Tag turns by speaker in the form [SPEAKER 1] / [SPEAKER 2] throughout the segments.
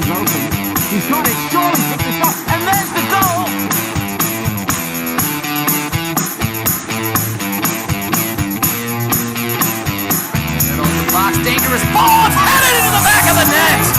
[SPEAKER 1] comes open. He's got it, surely hit the shot, and there's the goal!
[SPEAKER 2] Middle of the box, dangerous ball, it's headed into the back of the net!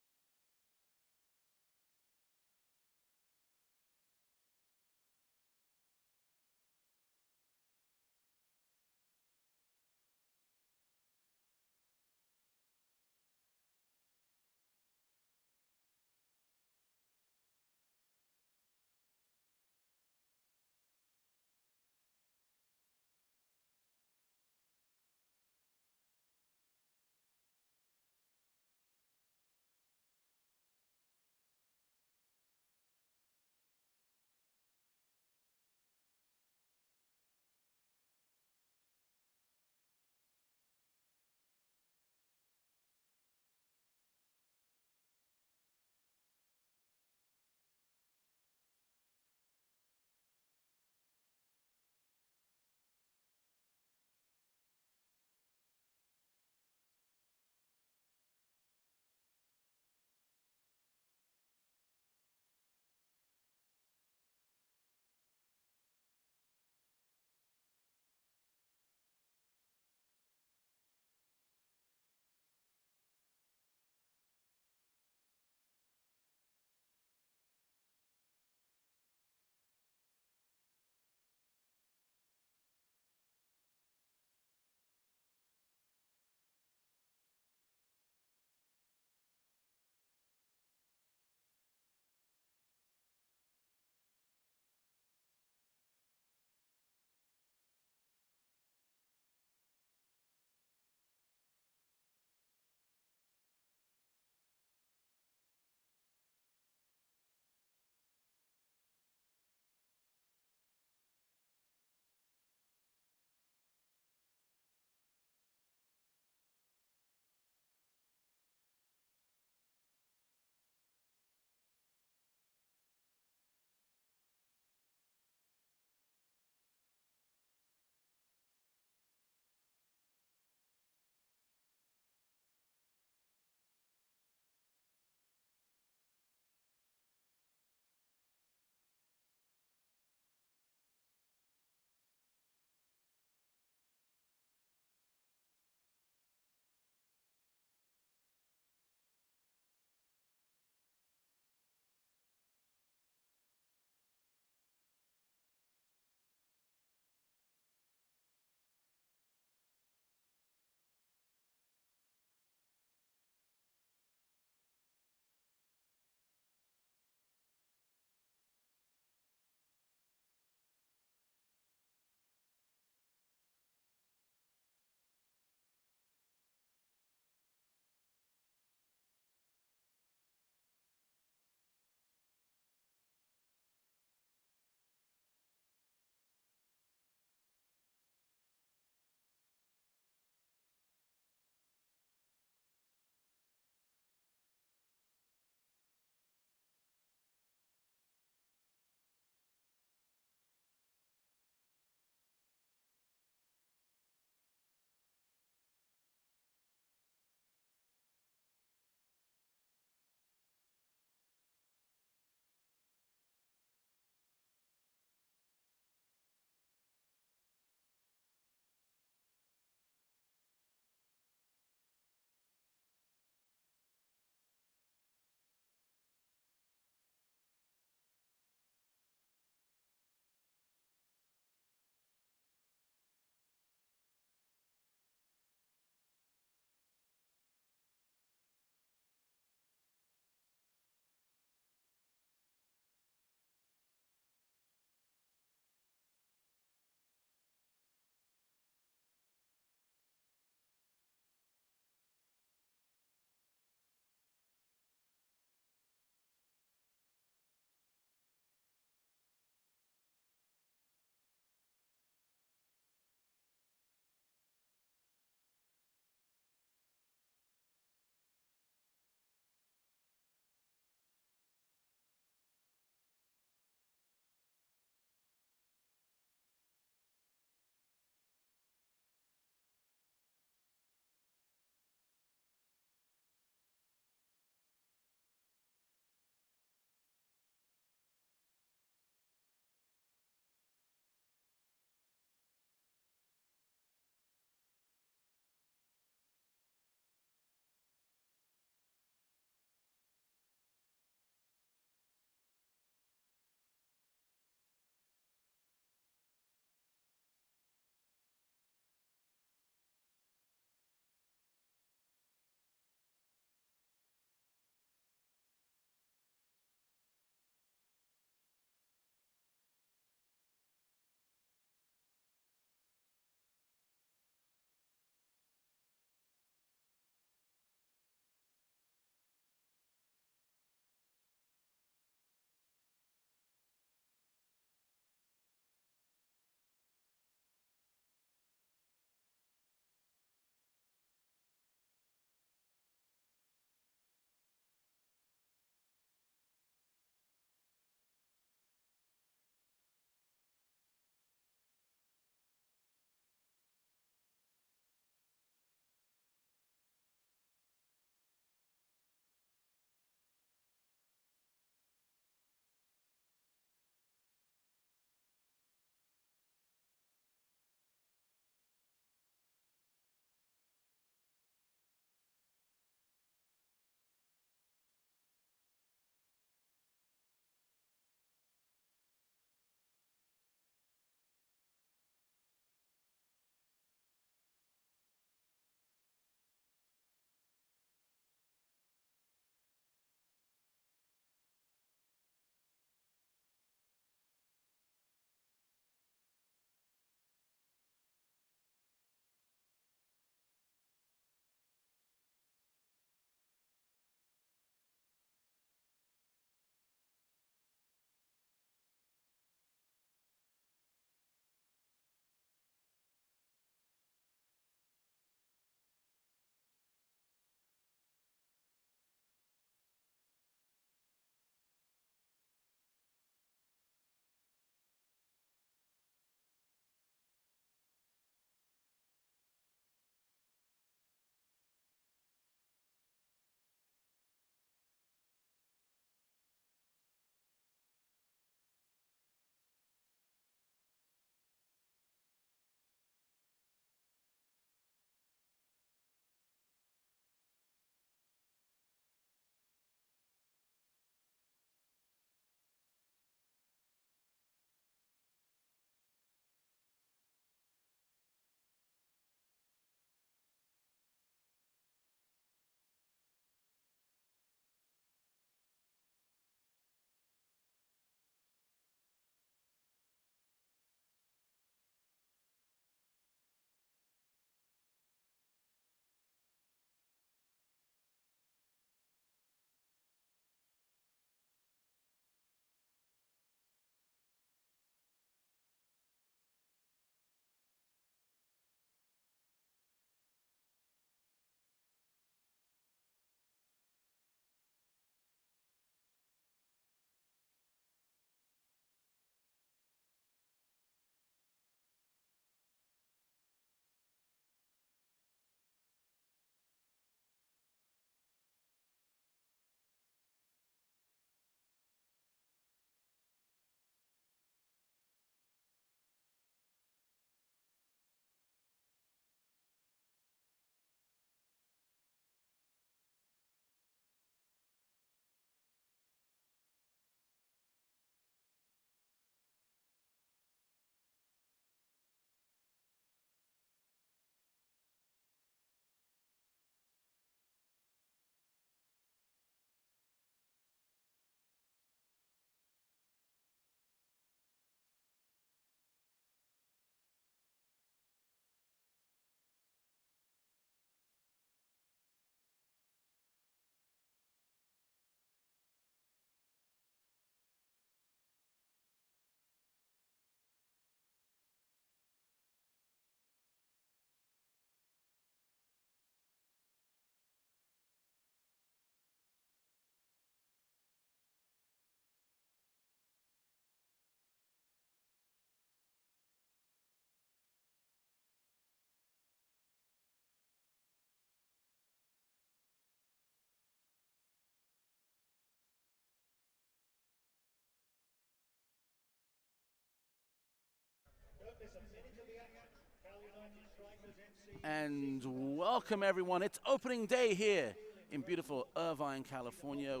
[SPEAKER 3] And welcome everyone. It's opening day here in beautiful Irvine, California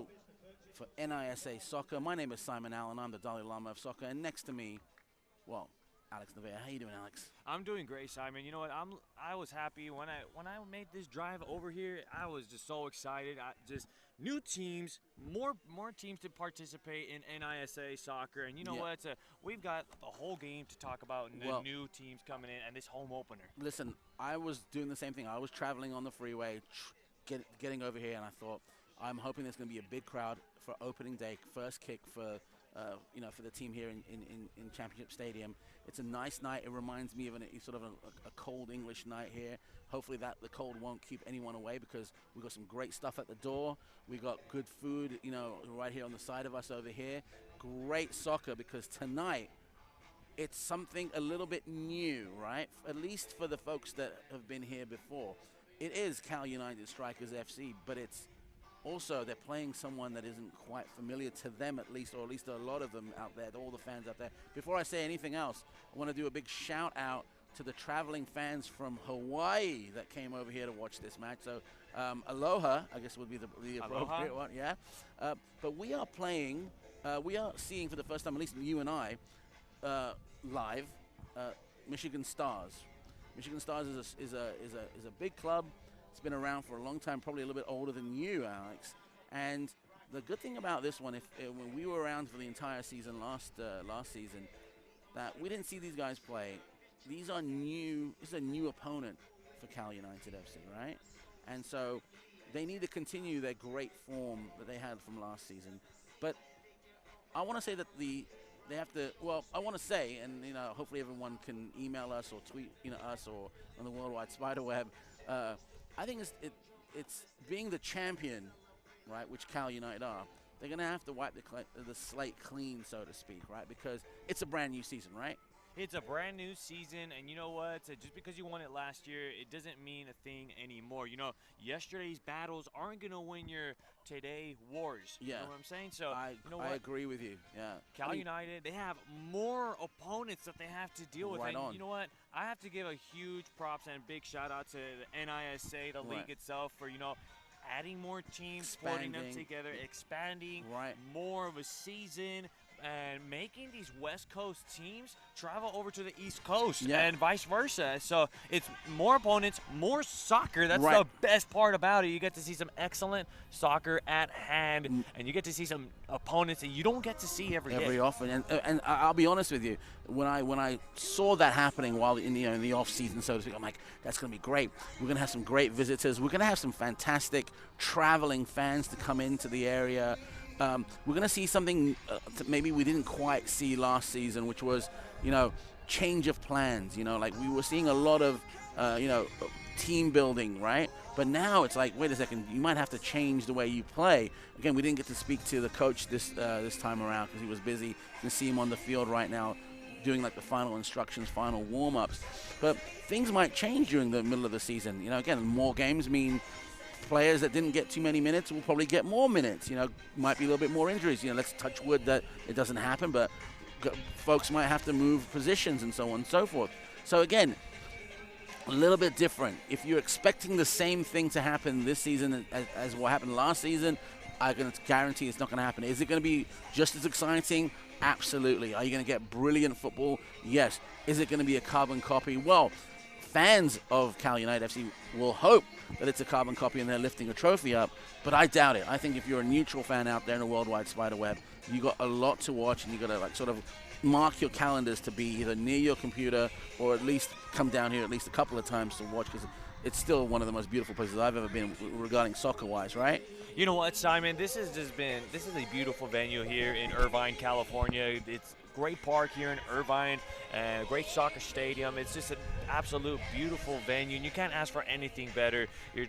[SPEAKER 3] for NISA Soccer. My name is Simon Allen. I'm the Dalai Lama of soccer. And next to me, well, Alex Nevea. How you doing, Alex?
[SPEAKER 4] I'm doing great, Simon. You know what? I was happy when I made this drive over here. I was just so excited. Just new teams, more teams to participate in NISA soccer, and you know what? We've got the whole game to talk about, and the new teams coming in, and this home opener.
[SPEAKER 3] Listen, I was doing the same thing. I was traveling on the freeway, getting over here, and I thought, I'm hoping there's going to be a big crowd for opening day, first kick for for the team here in Championship Stadium. It's a nice night. It reminds me of sort of a cold English night here. Hopefully the cold won't keep anyone away, because we've got some great stuff at the door. We got good food, right here on the side of us over here. Great soccer, because tonight it's something a little bit new, right? At least for the folks that have been here before. It is Cal United Strikers FC, but it's also, they're playing someone that isn't quite familiar to them, at least, or at least a lot of them out there, all the fans out there. Before I say anything else, I want to do a big shout out to the traveling fans from Hawaii that came over here to watch this match. So, aloha, I guess would be the appropriate one, yeah. But we are playing, we are seeing for the first time, at least you and I, live, Michigan Stars. Michigan Stars is a big club. It's been around for a long time, probably a little bit older than you, Alex. And the good thing about this one, when we were around for the entire season last season, that we didn't see these guys play. These are new. This is a new opponent for Cal United FC, right? And so they need to continue their great form that they had from last season. But I want to say that they have to. Well, I want to say, and hopefully everyone can email us or tweet us or on the Worldwide Spiderweb. I think it's being the champion, right, which Cal United are. They're going to have to wipe the slate clean, so to speak, right, because it's a brand new season, right?
[SPEAKER 4] It's a brand new season, and you know what? Just because you won it last year, it doesn't mean a thing anymore. Yesterday's battles aren't going to win your today wars.
[SPEAKER 3] Yeah.
[SPEAKER 4] You know what I'm saying? So
[SPEAKER 3] I agree with you. Yeah.
[SPEAKER 4] Cal United, they have more opponents that they have to deal with.
[SPEAKER 3] Right on.
[SPEAKER 4] You know what? I have to give a huge props and a big shout out to the NISA, the league itself, for adding more teams, putting them together, expanding, more of a season, and making these West Coast teams travel over to the East Coast and vice versa. So it's more opponents, more soccer. That's the best part about it. You get to see some excellent soccer at hand, and you get to see some opponents that you don't get to see every day.
[SPEAKER 3] Often. And I'll be honest with you, when I saw that happening while in the off season, so to speak, I'm like, that's going to be great. We're going to have some great visitors. We're going to have some fantastic traveling fans to come into the area. We're going to see something that maybe we didn't quite see last season, which was, change of plans. Like we were seeing a lot of, team building, right? But now it's like, wait a second, you might have to change the way you play. Again, we didn't get to speak to the coach this time around because he was busy. You can see him on the field right now doing like the final instructions, final warm-ups. But things might change during the middle of the season. Again, more games mean players that didn't get too many minutes will probably get more minutes. Might be a little bit more injuries. Let's touch wood that it doesn't happen, but folks might have to move positions and so on and so forth. So again, a little bit different. If you're expecting the same thing to happen this season as what happened last season, I can guarantee it's not going to happen. Is it going to be just as exciting? Absolutely. Are you going to get brilliant football? Yes. Is it going to be a carbon copy? Well, fans of Cal United FC will hope that it's a carbon copy and they're lifting a trophy up, but I doubt it. I think if you're a neutral fan out there in the Worldwide Spiderweb, you got a lot to watch, and you got to sort of mark your calendars to be either near your computer or at least come down here at least a couple of times to watch, because it's still one of the most beautiful places I've ever been regarding soccer-wise, right?
[SPEAKER 4] You know what, Simon? This is a beautiful venue here in Irvine, California. It's great park here in Irvine, and a great soccer stadium. It's just an absolute beautiful venue, and you can't ask for anything better. You're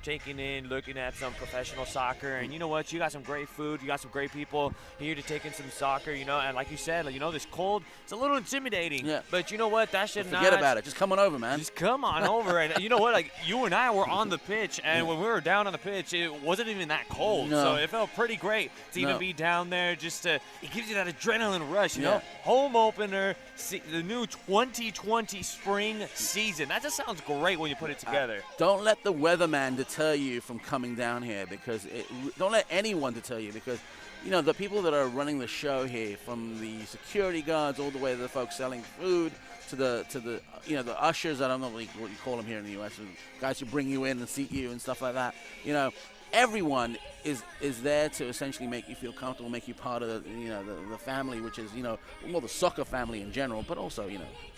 [SPEAKER 4] looking at some professional soccer, and you know what? You got some great food. You got some great people here to take in some soccer, and like you said, this cold, it's a little intimidating. Yeah. But you know what? That should not.
[SPEAKER 3] Forget about it. Just come on over, man.
[SPEAKER 4] Just come on over. And you know what? Like, you and I were on the pitch, and when we were down on the pitch, it wasn't even that cold.
[SPEAKER 3] No.
[SPEAKER 4] So it felt pretty great to even be down there. It gives you that adrenaline rush, you know? Home opener, the new 2020 spring season. season. That just sounds great when you put it together.
[SPEAKER 3] Don't let the weatherman deter you from coming down here, because don't let anyone deter you, because the people that are running the show here, from the security guards all the way to the folks selling food to the the ushers, I don't know what you call them here in the U.S., guys who bring you in and seat you and stuff like that. Everyone is there to essentially make you feel comfortable, make you part of the family, which is well, the soccer family in general, but also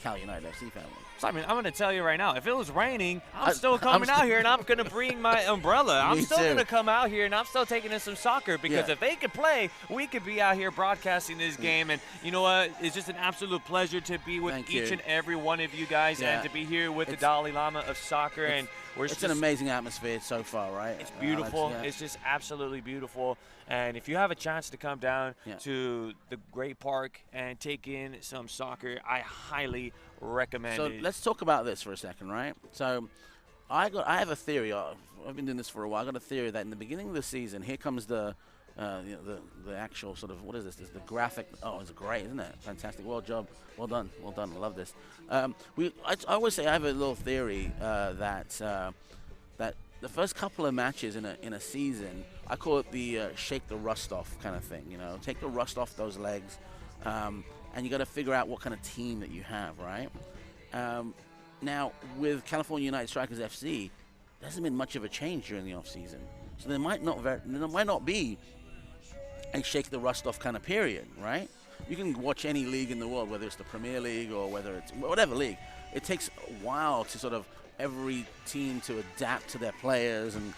[SPEAKER 3] Cal United FC family.
[SPEAKER 4] Simon, I'm going to tell you right now, if it was raining, I'm still coming out here, and I'm going to bring my umbrella. I'm still going to come out here, and I'm still taking in some soccer, because if they could play, we could be out here broadcasting this game. And you know what? It's just an absolute pleasure to be with each and every one of you guys, and to be here with the Dalai Lama of soccer. And
[SPEAKER 3] it's an amazing atmosphere so far, right?
[SPEAKER 4] It's beautiful. It's just absolutely beautiful. And if you have a chance to come down to the Great Park and take in some soccer, I highly recommend it.
[SPEAKER 3] So let's talk about this for a second, right? So I have a theory. I've been doing this for a while. I got a theory that in the beginning of the season, here comes the actual sort of, what is this? The graphic. Oh, it's great, isn't it? Fantastic. Well done. I love this. I always say I have a little theory that the first couple of matches in a season, I call it the shake the rust off kind of thing. Take the rust off those legs, and you got to figure out what kind of team that you have, right? Now with California United Strikers FC, there hasn't been much of a change during the off season, so there might not be a shake the rust off kind of period, right? You can watch any league in the world, whether it's the Premier League or whether it's whatever league. It takes a while to sort of every team to adapt to their players and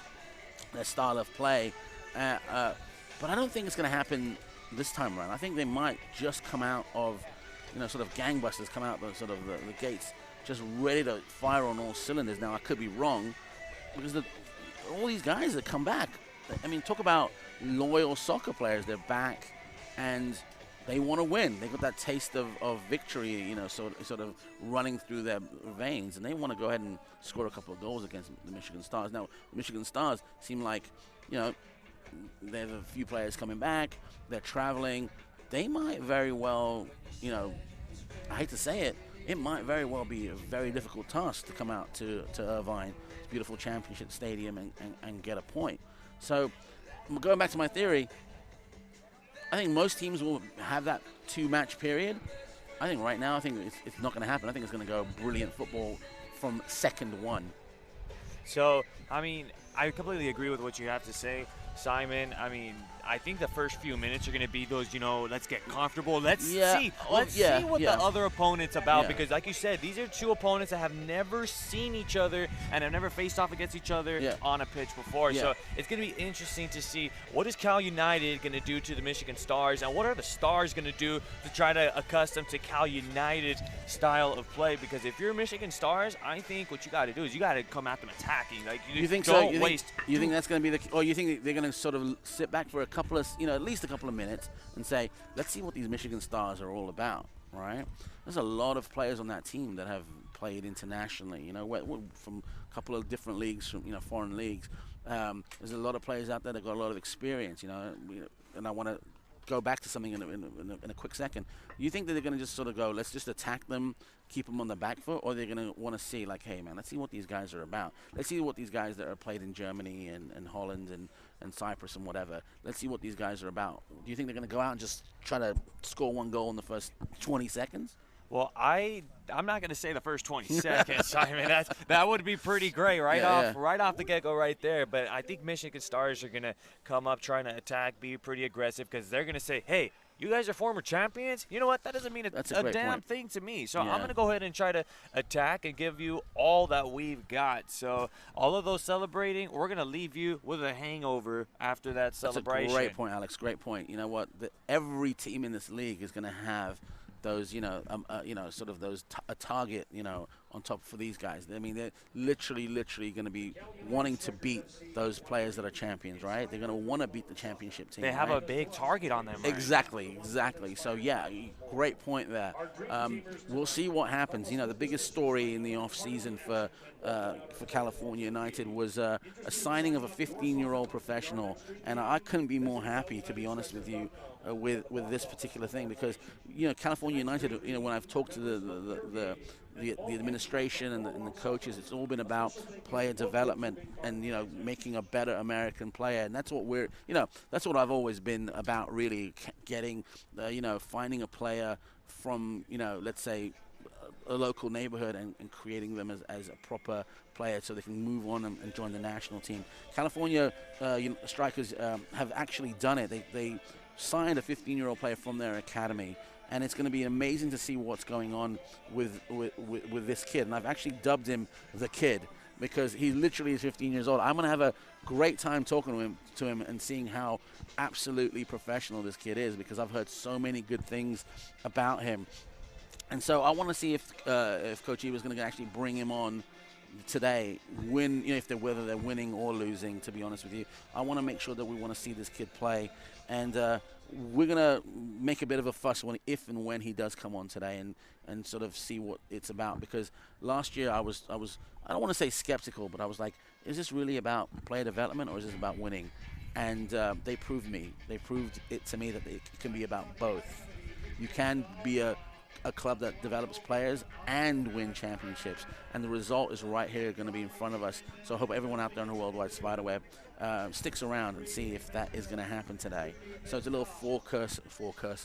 [SPEAKER 3] their style of play. But I don't think it's going to happen this time around. I think they might just come out of, sort of gangbusters, come out the gates, just ready to fire on all cylinders. Now, I could be wrong, because all these guys that come back, I mean, talk about loyal soccer players. They're back, and they want to win. They got that taste of victory, sort of running through their veins, and they want to go ahead and score a couple of goals against the Michigan Stars. Now, the Michigan Stars seem like, they have a few players coming back. They're traveling. They might very well, I hate to say it, it might very well be a very difficult task to come out to Irvine, this beautiful championship stadium, and get a point. So, going back to my theory, I think most teams will have that 2-match period. I think right now, it's not going to happen. I think it's going to go brilliant football from second one.
[SPEAKER 4] So, I mean, I completely agree with what you have to say, Simon. I mean, I think the first few minutes are going to be those, let's get comfortable. Let's see what the other opponent's about. Because, like you said, these are two opponents that have never seen each other and have never faced off against each other on a pitch before. So it's going to be interesting to see what is Cal United going to do to the Michigan Stars, and what are the Stars going to do to try to accustom to Cal United's style of play. Because if you're Michigan Stars, I think what you got to do is you got to come at them attacking. Like,
[SPEAKER 3] you think
[SPEAKER 4] don't
[SPEAKER 3] so?
[SPEAKER 4] waste.
[SPEAKER 3] You think that's going to be or you think they're going to sort of sit back for a couple of, at least a couple of minutes and say, let's see what these Michigan Stars are all about, right? There's a lot of players on that team that have played internationally, from a couple of different leagues, from foreign leagues. There's a lot of players out there that got a lot of experience, and I want to go back to something in a quick second. You think that they're going to just sort of go, let's just attack them, keep them on the back foot, or they're going to want to see, like, hey, man, let's see what these guys are about. Let's see what these guys that are played in Germany and Holland and Cyprus and whatever, let's see what these guys are about. Do you think they're going to go out and just try to score one goal in the first 20 seconds?
[SPEAKER 4] Well, I'm not going to say the first 20 seconds, Simon. That would be pretty great right off the get-go right there. But I think Michigan Stars are going to come up trying to attack, be pretty aggressive, because they're going to say, hey, you guys are former champions? You know what? That doesn't mean a damn thing to me. So I'm going to go ahead and try to attack and give you all that we've got. So all of those celebrating, we're going to leave you with a hangover after that celebration.
[SPEAKER 3] That's a great point, Alex. Great point. You know what? Every team in this league is going to have those, sort of those a target, on top for these guys. I mean, they're literally going to be wanting to beat those players that are champions, right? They're going to want to beat the championship team.
[SPEAKER 4] They have a big target on them, right?
[SPEAKER 3] Exactly. So, great point there. We'll see what happens. The biggest story in the off-season for California United was a signing of a 15-year-old professional, and I couldn't be more happy, to be honest with you, with this particular thing, because California United, when I've talked to the administration and the coaches. It's all been about player development and, you know, making a better American player. And that's what we're, you know, that's what I've always been about, really, getting, you know, finding a player from, you know, let's say a local neighborhood and creating them as a proper player so they can move on and join the national team. California Strikers have actually done it. They signed a 15-year-old player from their academy, and it's going to be amazing to see what's going on with this kid. And I've actually dubbed him the kid because he literally is 15 years old. I'm going to have a great time talking to him and seeing how absolutely professional this kid is, because I've heard so many good things about him. And so I want to see if Coach Eva is going to actually bring him on today, whether they're winning or losing. To be honest with you, I want to make sure that we want to see this kid play, and we're going to make a bit of a fuss if and when he does come on today, and sort of see what it's about. Because last year I was I don't want to say skeptical, but I was like, is this really about player development or is this about winning? And they proved it to me that it can be about both. You can be a club that develops players and win championships, and the result is right here, going to be in front of us. So I hope everyone out there on the Worldwide Spiderweb sticks around and see if that is going to happen today. So it's a little forecursor.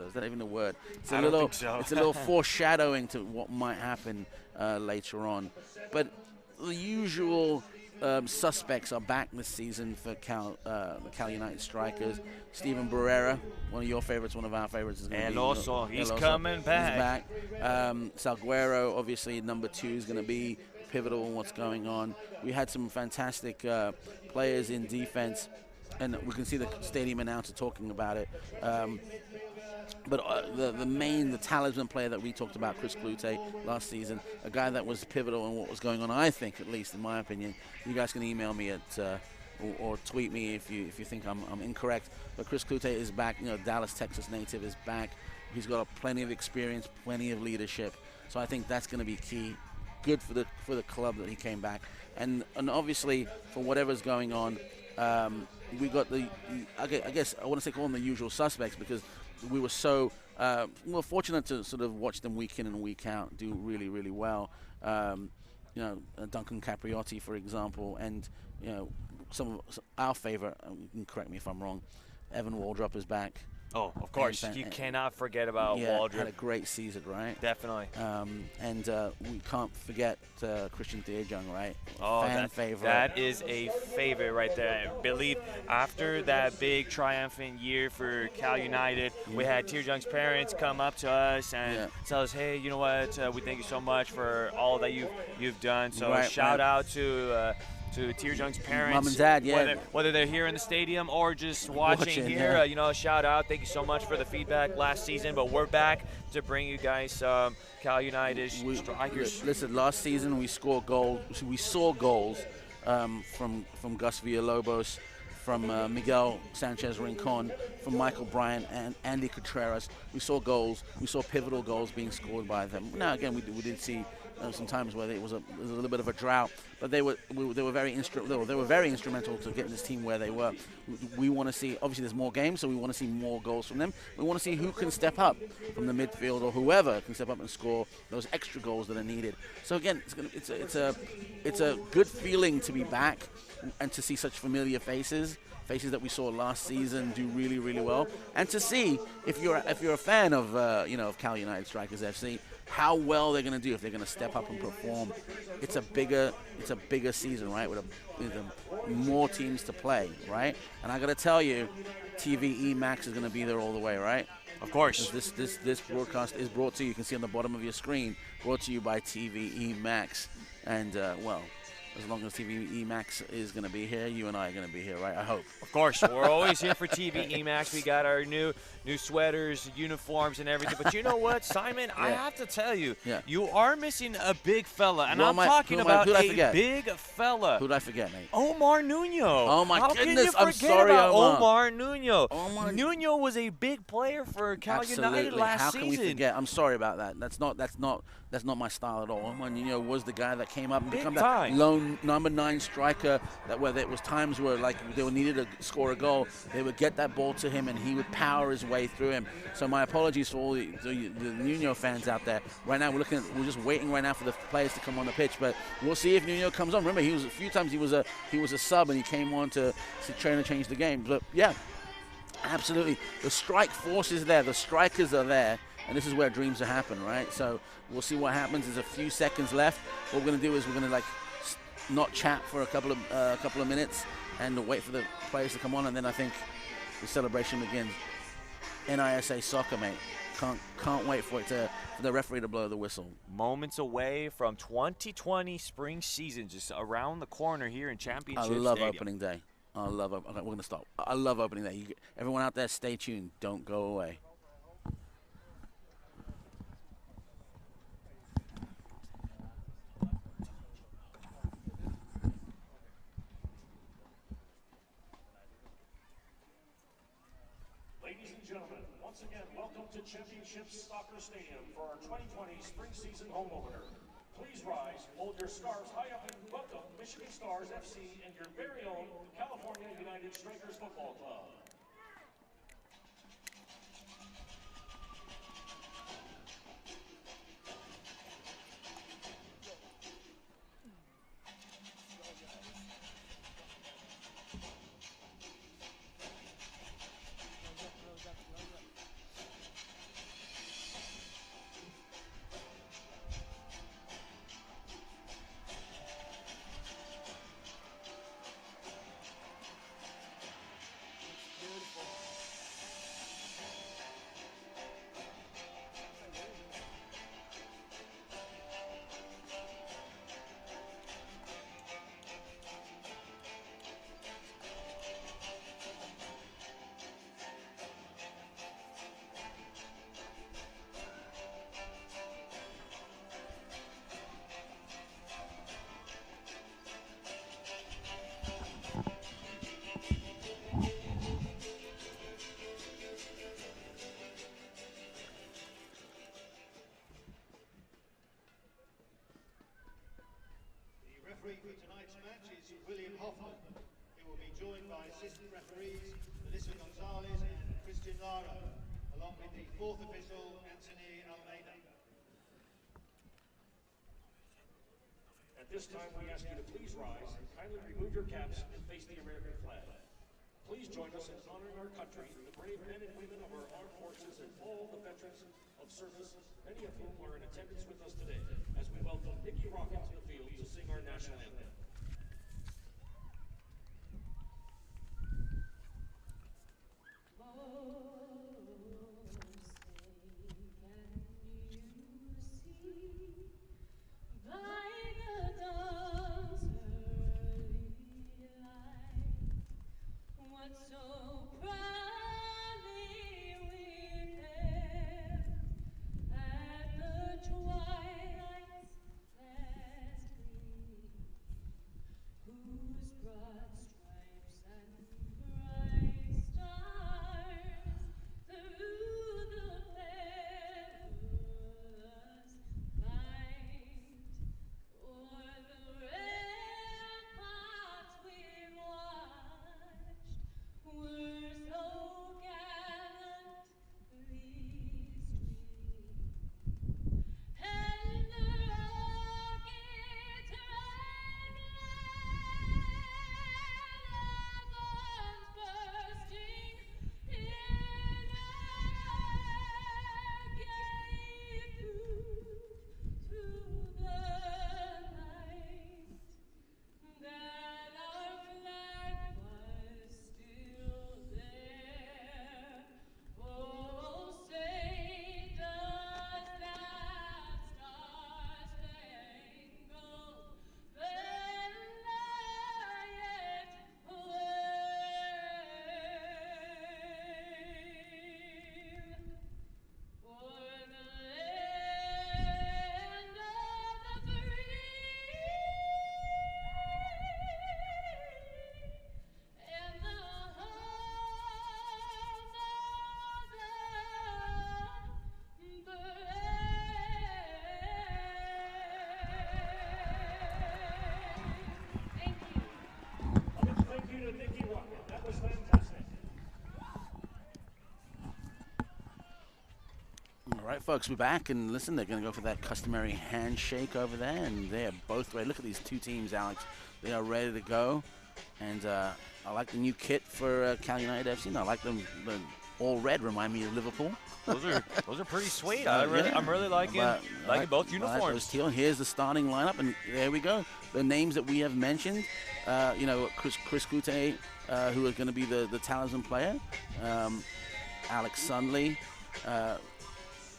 [SPEAKER 3] Is that even a word? It's a little foreshadowing to what might happen later on. But the usual suspects are back this season for the Cal United Strikers. Steven Barrera, one of your favorites, one of our favorites, is going to be.
[SPEAKER 4] He's coming back.
[SPEAKER 3] He's back. Salguero, obviously, number 2, is going to be pivotal in what's going on. We had some fantastic players in defense, and we can see the stadium announcer talking about it. But the talisman player that we talked about, Chris Clute, last season, a guy that was pivotal in what was going on, I think, at least in my opinion. You guys can email me at or tweet me if you think I'm incorrect. But Chris Clute is back. You know, Dallas, Texas native, is back. He's got plenty of experience, plenty of leadership. So I think that's going to be key. Good for the club that he came back. And obviously, for whatever's going on, we got I guess I want to say call them the usual suspects, because we were so fortunate to sort of watch them week in and week out do really, really well. Duncan Capriotti, for example, and some of our favorite. You can correct me if I'm wrong. Evan Waldrop is back.
[SPEAKER 4] Oh, of course. You cannot forget about Waldrop.
[SPEAKER 3] Had a great season, right?
[SPEAKER 4] Definitely.
[SPEAKER 3] And we can't forget Christian Theajung, right?
[SPEAKER 4] Oh,
[SPEAKER 3] Fan favorite.
[SPEAKER 4] That is a favorite right there. I believe after that big triumphant year for Cal United, we had Theajung's parents come up to us and tell us, hey, you know what? We thank you so much for all that you've done. So shout out to Theajung's parents,
[SPEAKER 3] mom and dad,
[SPEAKER 4] whether they're here in the stadium or just watching here. Shout out. Thank you so much for the feedback last season, but we're back to bring you guys Cal United Strikers.
[SPEAKER 3] Listen, last season we scored goals. We saw goals from Gus Villalobos, from Miguel Sanchez Rincon, from Michael Bryant and Andy Contreras. We saw goals. We saw pivotal goals being scored by them. Now again, we did see some times where it was a little bit of a drought, but they were very instrumental to getting this team where they were. We want to see, obviously there's more games, so we want to see more goals from them. We want to see who can step up from the midfield, or whoever can step up and score those extra goals that are needed. So again, it's a good feeling to be back and to see such familiar faces that we saw last season do really, really well, and to see if you're a fan of of Cal United Strikers FC, how well they're going to do, if they're going to step up and perform. It's a bigger season, right? With more teams to play, right? And I got to tell you, TVE Max is going to be there all the way, right?
[SPEAKER 4] Of course.
[SPEAKER 3] This broadcast is brought to you. You can see on the bottom of your screen, brought to you by TVE Max, and as long as TVE Max is going to be here, you and I are going to be here, right? I hope.
[SPEAKER 4] Of course. We're always here for TVE Max. We got our new sweaters, uniforms, and everything. But you know what, Simon? I have to tell you, you are missing a big fella. And I'm talking about a big fella.
[SPEAKER 3] Who did I forget, mate?
[SPEAKER 4] Omar Nuno.
[SPEAKER 3] Oh, my goodness.
[SPEAKER 4] I'm
[SPEAKER 3] sorry,
[SPEAKER 4] Omar Nuno. Nuno was a big player for Cal United last season.
[SPEAKER 3] How can we forget? I'm sorry about that. That's not my style at all. Omar Nuno was the guy that came up and became that lone number 9 striker that where there was times where like they would needed to score a goal, they would get that ball to him and he would power his way through him. So my apologies for all the Nuno fans out there. Right now we're just waiting right now for the players to come on the pitch, but we'll see if Nuno comes on. Remember, a few times he was a sub and he came on to try to change the game. But yeah, absolutely, the strike force is there, the strikers are there. And this is where dreams are happen, right? So we'll see what happens. There's a few seconds left. What we're going to do is we're going to like not chat for a couple of minutes and wait for the players to come on, and then I think the celebration begins. NISA soccer, mate. Can't wait for the referee to blow the whistle.
[SPEAKER 4] Moments away from 2020 spring season, just around the corner here in Championship Stadium.
[SPEAKER 3] I love opening day. Okay, we're going to stop. I love opening day. Everyone out there, stay tuned. Don't go away.
[SPEAKER 5] Once again, welcome to Championship Soccer Stadium for our 2020 spring season home opener. Please rise, hold your scarves high up, and welcome Michigan Stars FC and your very own California United Strikers Football Club.
[SPEAKER 6] Referee for tonight's match is William Hoffman. He will be joined by assistant referees Melissa Gonzalez and Christian Lara, along with the fourth official Anthony Almeida.
[SPEAKER 5] At this time, we ask you to please rise and kindly remove your caps and face the American flag. Please join us in honoring our country, the brave men and women of our armed forces, and all the veterans of service, many of whom are in attendance with us today, as we welcome Nicky Rocket to the field to sing our national anthem.
[SPEAKER 7] We're so
[SPEAKER 3] All right, folks, we're back, and listen, they're going to go for that customary handshake over there, and they're both ready. Look at these two teams, Alex. They are ready to go, and I like the new kit for Cal United FC. And I like them. The all red remind me of Liverpool.
[SPEAKER 4] Those are pretty sweet. I'm really liking both uniforms.
[SPEAKER 3] Those teal. Here's the starting lineup, and there we go. The names that we have mentioned. Chris Clouthier, who is going to be the talisman player. Alex Sundley.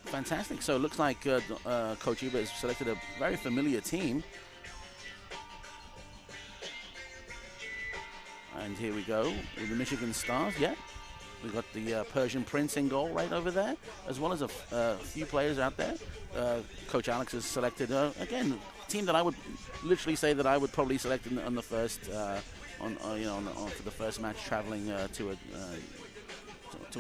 [SPEAKER 3] Fantastic. So it looks like Coach Uber has selected a very familiar team. And here we go with the Michigan Stars. Yeah, we've got the Persian Prince in goal right over there, as well as a few players out there. Coach Alex has selected, again, a team that I would literally say that I would probably select on the first, for the first match traveling to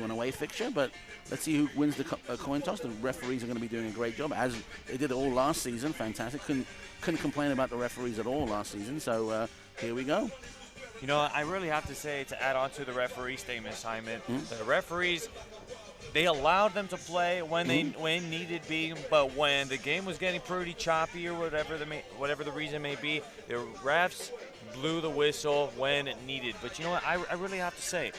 [SPEAKER 3] an away fixture. But let's see who wins the coin toss. The referees are going to be doing a great job, as they did all last season. Fantastic. Couldn't complain about the referees at all last season. So here we go.
[SPEAKER 4] You know, I really have to say, to add on to the referee statement, Simon, the referees, they allowed them to play when when needed be, but when the game was getting pretty choppy or whatever the reason may be, the refs blew the whistle when needed. But you know what? I really have to say,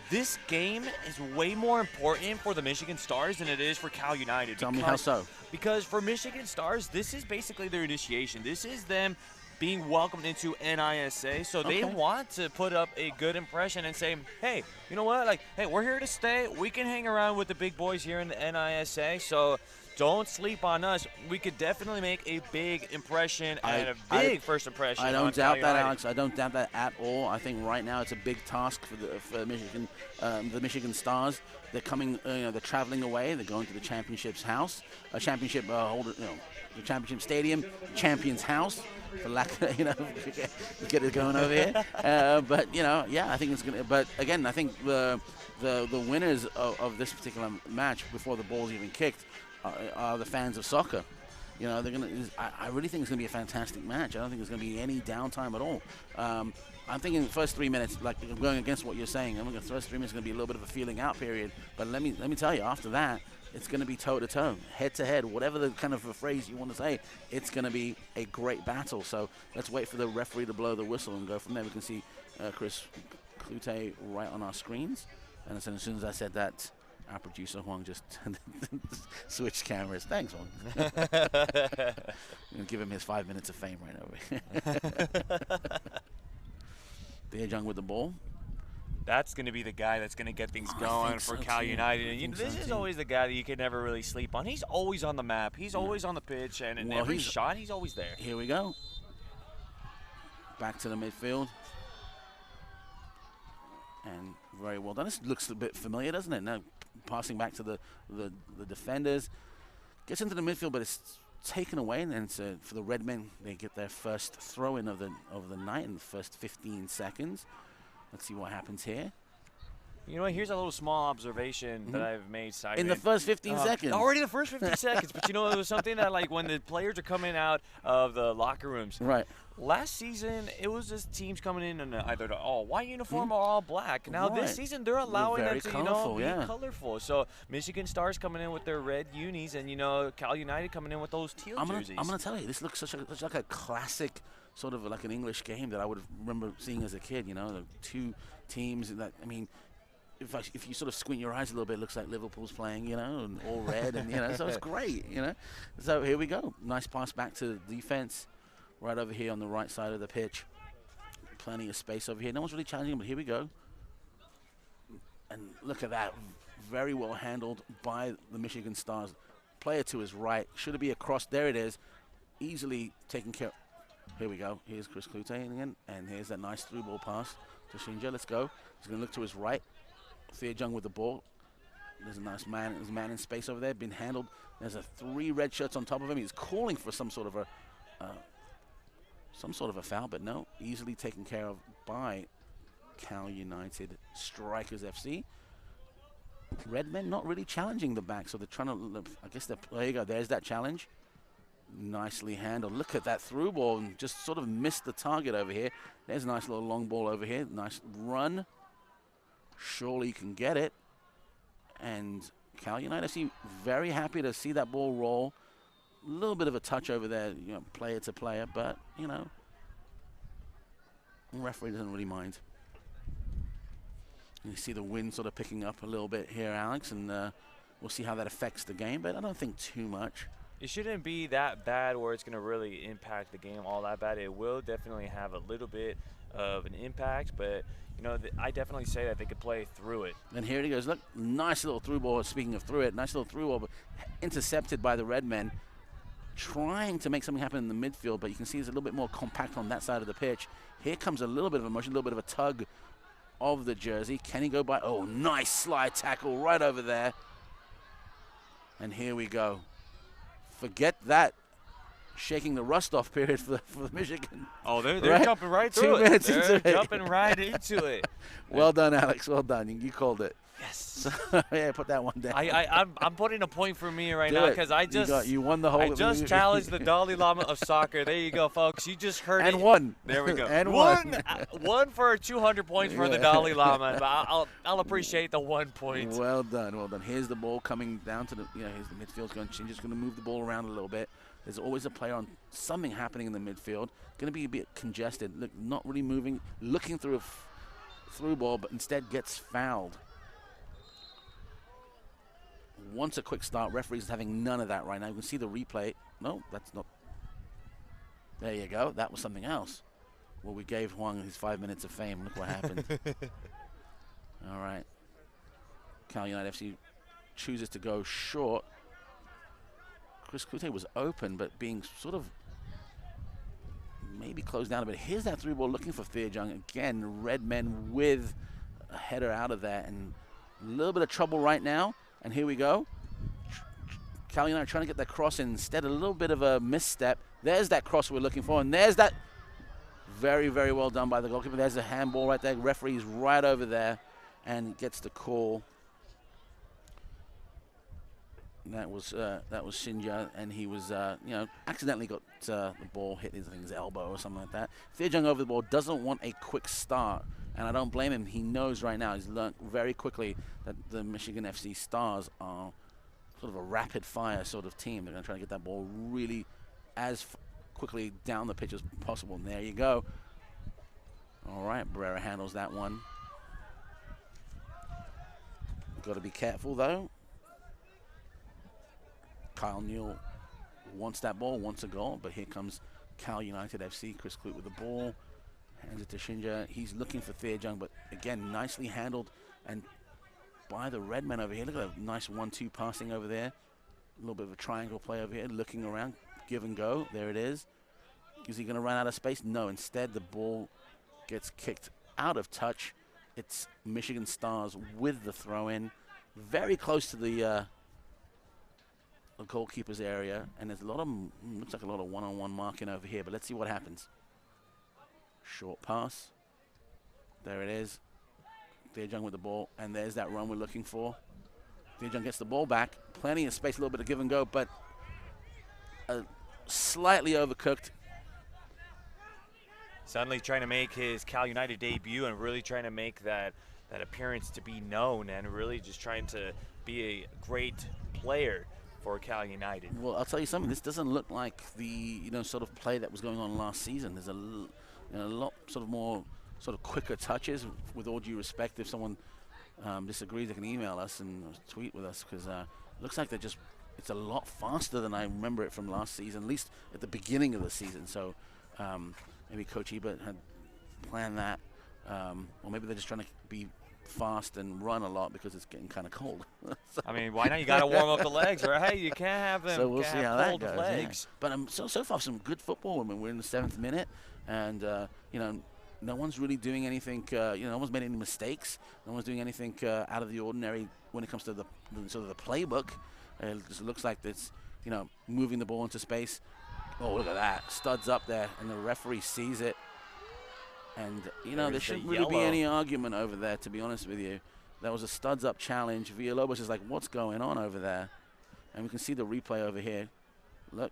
[SPEAKER 4] this game is way more important for the Michigan Stars than it is for Cal United.
[SPEAKER 3] Tell me how so.
[SPEAKER 4] Because for Michigan Stars, this is basically their initiation. This is them being welcomed into NISA, so they want to put up a good impression and say, hey, you know what, hey, we're here to stay. We can hang around with the big boys here in the NISA, so don't sleep on us. We could definitely make a big impression and a big first impression.
[SPEAKER 3] I don't doubt that, Alex. I don't doubt that at all. I think right now it's a big task for Michigan, the Michigan Stars. They're coming, they're traveling away. They're going to the championship's house, the championship stadium, champion's house. For lack of, get it going over here. But, I think it's going to, but again, I think the winners of this particular match before the ball's even kicked are the fans of soccer. They're going to, I really think it's going to be a fantastic match. I don't think there's going to be any downtime at all. I'm thinking the first 3 minutes, like going against what you're saying, the first 3 minutes is going to be a little bit of a feeling out period. But let me tell you, after that, it's going to be toe-to-toe, head-to-head, whatever the kind of a phrase you want to say. It's going to be a great battle. So let's wait for the referee to blow the whistle and go from there. We can see Chris Clouthier right on our screens. And as soon as I said that, our producer Huang just switched cameras. Thanks, Huang. I'm going to give him his 5 minutes of fame right over here. Beer Jung with the ball.
[SPEAKER 4] That's going to be the guy that's going to get things going for Cal United. And this is always the guy that you can never really sleep on. He's always on the map. He's always on the pitch. And in every shot, he's always there.
[SPEAKER 3] Here we go. Back to the midfield. And very well done. This looks a bit familiar, doesn't it? Now passing back to the defenders. Gets into the midfield, but it's taken away. And then for the Redmen, they get their first throw-in of the night in the first 15 seconds. Let's see what happens here.
[SPEAKER 4] You know what? Here's a little small observation that I've made, Simon.
[SPEAKER 3] In the first 15 seconds.
[SPEAKER 4] Already the first 15 seconds. But, it was something that, when the players are coming out of the locker rooms.
[SPEAKER 3] Right.
[SPEAKER 4] Last season, it was just teams coming in either the all-white uniform or all-black. Now, this season, they're allowing them to, be colorful. So, Michigan Stars coming in with their red unis and, Cal United coming in with those teal jerseys. I'm
[SPEAKER 3] going to tell you, this looks such like a classic sort of like an English game that I would remember seeing as a kid, the two teams that, if you sort of squint your eyes a little bit, it looks like Liverpool's playing, and all red, and, so it's great, So here we go. Nice pass back to the defense right over here on the right side of the pitch. Plenty of space over here. No one's really challenging, but here we go. And look at that. Very well handled by the Michigan Stars. Player to his right. Should it be across? There it is. Easily taken care of. Here we go. Here's Chris Clouthier again. And here's that nice through ball pass to Shinja. Let's go. He's going to look to his right. Thea Jung with the ball. There's a nice man. There's a man in space over there. Been handled. There's 3 red shirts on top of him. He's calling for some sort of a foul, but no. Easily taken care of by Cal United Strikers FC. Redmen not really challenging the back, so they're trying to. I guess there you go. There's that challenge. Nicely handled. Look at that through ball and just sort of missed the target over here. There's a nice little long ball over here. Nice run. Surely you can get it. And Cal United FC very happy to see that ball roll. A little bit of a touch over there, player to player, but, the referee doesn't really mind. You see the wind sort of picking up a little bit here, Alex, and we'll see how that affects the game, but I don't think too much.
[SPEAKER 4] It shouldn't be that bad where it's going to really impact the game all that bad. It will definitely have a little bit of an impact, but, I definitely say that they could play through it.
[SPEAKER 3] And here he goes. Look, nice little through ball. Speaking of through it, nice little through ball, but intercepted by the Red Men. Trying to make something happen in the midfield, but you can see it's a little bit more compact on that side of the pitch. Here comes a little bit of a motion, a little bit of a tug of the jersey. Can he go by? Oh, nice slide tackle right over there. And here we go. Forget that shaking the rust off period for Michigan.
[SPEAKER 4] Oh, they're jumping right through it.
[SPEAKER 3] 2 minutes into it.
[SPEAKER 4] They're jumping right into it.
[SPEAKER 3] Well done, Alex. Well done. You called it.
[SPEAKER 4] Yes.
[SPEAKER 3] Yeah, put that one down.
[SPEAKER 4] I'm putting a point for me right now because
[SPEAKER 3] you won the whole.
[SPEAKER 4] I just challenged the Dalai Lama of soccer. There you go, folks. You just heard it.
[SPEAKER 3] And won.
[SPEAKER 4] There we go.
[SPEAKER 3] And won.
[SPEAKER 4] One for 200 points for the Dalai Lama. But I'll appreciate the 1 point.
[SPEAKER 3] Well done. Well done. Here's the ball coming down to the. Here's the midfield's going. She's just going to move the ball around a little bit. There's always a player on something happening in the midfield. Going to be a bit congested. Look, not really moving. Looking through a through ball, but instead gets fouled. Wants a quick start. Referee's having none of that right now. You can see the replay. No, that's not. There you go. That was something else. Well, we gave Huang his 5 minutes of fame. Look what happened. All right. Cal United FC chooses to go short. Chris Cloutier was open, but being sort of maybe closed down a bit. Here's that through ball looking for Thea Jung. Again, Red Men with a header out of there. And a little bit of trouble right now. And here we go. Cal United trying to get that cross in. Instead, a little bit of a misstep. There's that cross we're looking for. And there's that. Very, very well done by the goalkeeper. There's a handball right there. Referee's right over there and gets the call. That was Shinja, and he was, accidentally got the ball hit his elbow or something like that. Thea over the ball, doesn't want a quick start, and I don't blame him. He knows right now, he's learned very quickly that the Michigan FC Stars are sort of a rapid-fire sort of team. They're going to try to get that ball really as quickly down the pitch as possible, and there you go. All right, Barrera handles that one. Got to be careful, though. Kyle Neal wants that ball, wants a goal, but here comes Cal United FC. Chris Clute with the ball, hands it to Shinja. He's looking for Thea Jung, but again, nicely handled and by the Red Men over here. Look at that nice 1-2 passing over there. A little bit of a triangle play over here, looking around, give and go. There it is. Is he going to run out of space? No, instead the ball gets kicked out of touch. It's Michigan Stars with the throw-in. Very close to the goalkeeper's area, and there's a lot of, looks like a lot of one-on-one marking over here, but let's see what happens. Short pass. There it is. Thea Jung with the ball, and there's that run we're looking for. Thea Jung gets the ball back. Plenty of space, a little bit of give and go, but slightly overcooked.
[SPEAKER 4] Suddenly trying to make his Cal United debut and really trying to make that appearance to be known and really just trying to be a great player for Cal United. Well,
[SPEAKER 3] I'll tell you something. This doesn't look like the sort of play that was going on last season. There's a lot sort of more sort of quicker touches. With all due respect, if someone disagrees, they can email us and tweet with us, because it looks like it's a lot faster than I remember it from last season, at least at the beginning of the season. So maybe Coach Ebert had planned that, or maybe they're just trying to be fast and run a lot because it's getting kind of cold.
[SPEAKER 4] So I mean, why not? You got to warm up the legs, right? You can't have them.
[SPEAKER 3] So we'll see how that goes.
[SPEAKER 4] Legs.
[SPEAKER 3] Yeah. But so far some good football. I mean, we're in the 7th minute, and no one's really doing anything. No one's made any mistakes. No one's doing anything out of the ordinary when it comes to the sort of the playbook. It just looks like it's moving the ball into space. Oh, look at that! Studs up there, and the referee sees it. And, there shouldn't really be any argument over there, to be honest with you. That was a studs-up challenge. Villalobos is like, what's going on over there? And we can see the replay over here. Look.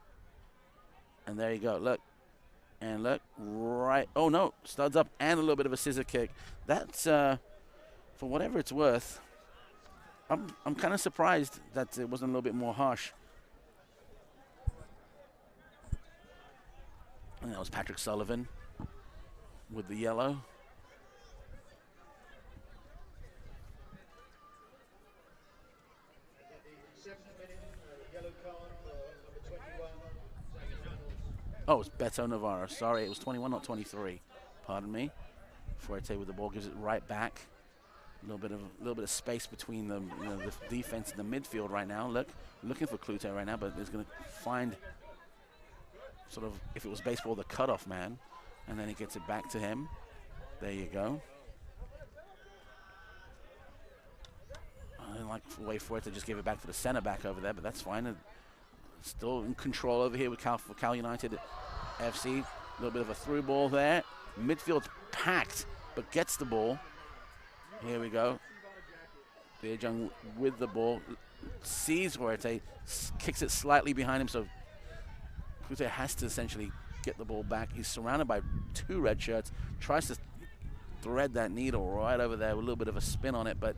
[SPEAKER 3] And there you go. Look. And look. Right. Oh, no. Studs up and a little bit of a scissor kick. That's, for whatever it's worth, I'm kind of surprised that it wasn't a little bit more harsh. And that was Patrick Sullivan with the yellow. Oh, it's Beto Navarro. Sorry, it was 21, not 23. Pardon me. Fuerte with the ball gives it right back. A little bit of space between the defense and the midfield right now. Looking for Clute right now, but he's going to find sort of, if it was baseball, the cutoff man, and then he gets it back to him. There you go. I didn't like the way Fuerte just gave it back to the center back over there, but that's fine. Still in control over here with Cal United FC. A little bit of a through ball there. Midfield's packed, but gets the ball. Here we go. Beerjung with the ball. Sees Fuerte, kicks it slightly behind him, so Clute has to essentially get the ball back. He's surrounded by 2 red shirts. Tries to thread that needle right over there with a little bit of a spin on it, but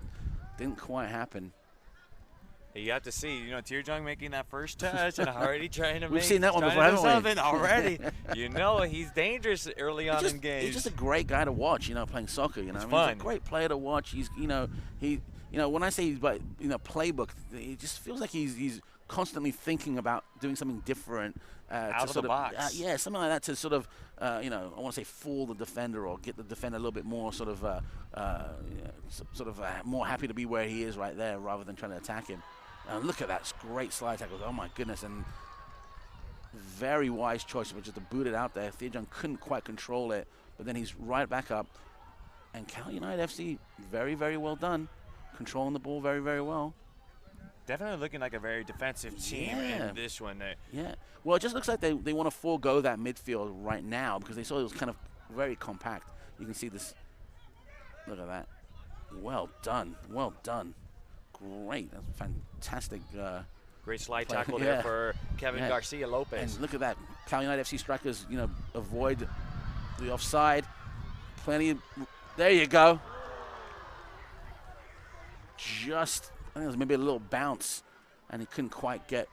[SPEAKER 3] didn't quite happen.
[SPEAKER 4] You have to see, you know, Beerjung making that first touch and already trying to
[SPEAKER 3] We've seen that one before, haven't we?
[SPEAKER 4] Already. You know, he's dangerous early on in games.
[SPEAKER 3] He's just a great guy to watch, you know, playing soccer, you know.
[SPEAKER 4] It's
[SPEAKER 3] He's
[SPEAKER 4] fun.
[SPEAKER 3] a great player to watch. He's, you know, when I say he's, you know, playbook, it just feels like he's constantly thinking about doing something different.
[SPEAKER 4] Out of the box.
[SPEAKER 3] Yeah, something like that to sort of, you know, I want to say fool the defender or get the defender a little bit more sort of, more happy to be where he is right there rather than trying to attack him. Look at that great slide tackle. Oh, my goodness. And very wise choice, but just to boot it out there. Beerjung couldn't quite control it, but then he's right back up. And Cal United FC, very, very well done. Controlling the ball very, very well.
[SPEAKER 4] Definitely looking like a very defensive team in this one there.
[SPEAKER 3] Yeah. Well, it just looks like they want to forego that midfield right now because they saw it was kind of very compact. You can see this. Look at that. Well done. Well done. Great. That's fantastic.
[SPEAKER 4] Great slide tackle there for Kevin Garcia Lopez.
[SPEAKER 3] And look at that. Cal United FC strikers, you know, avoid the offside. Plenty. There you go. Just, I think it was maybe a little bounce, and he couldn't quite get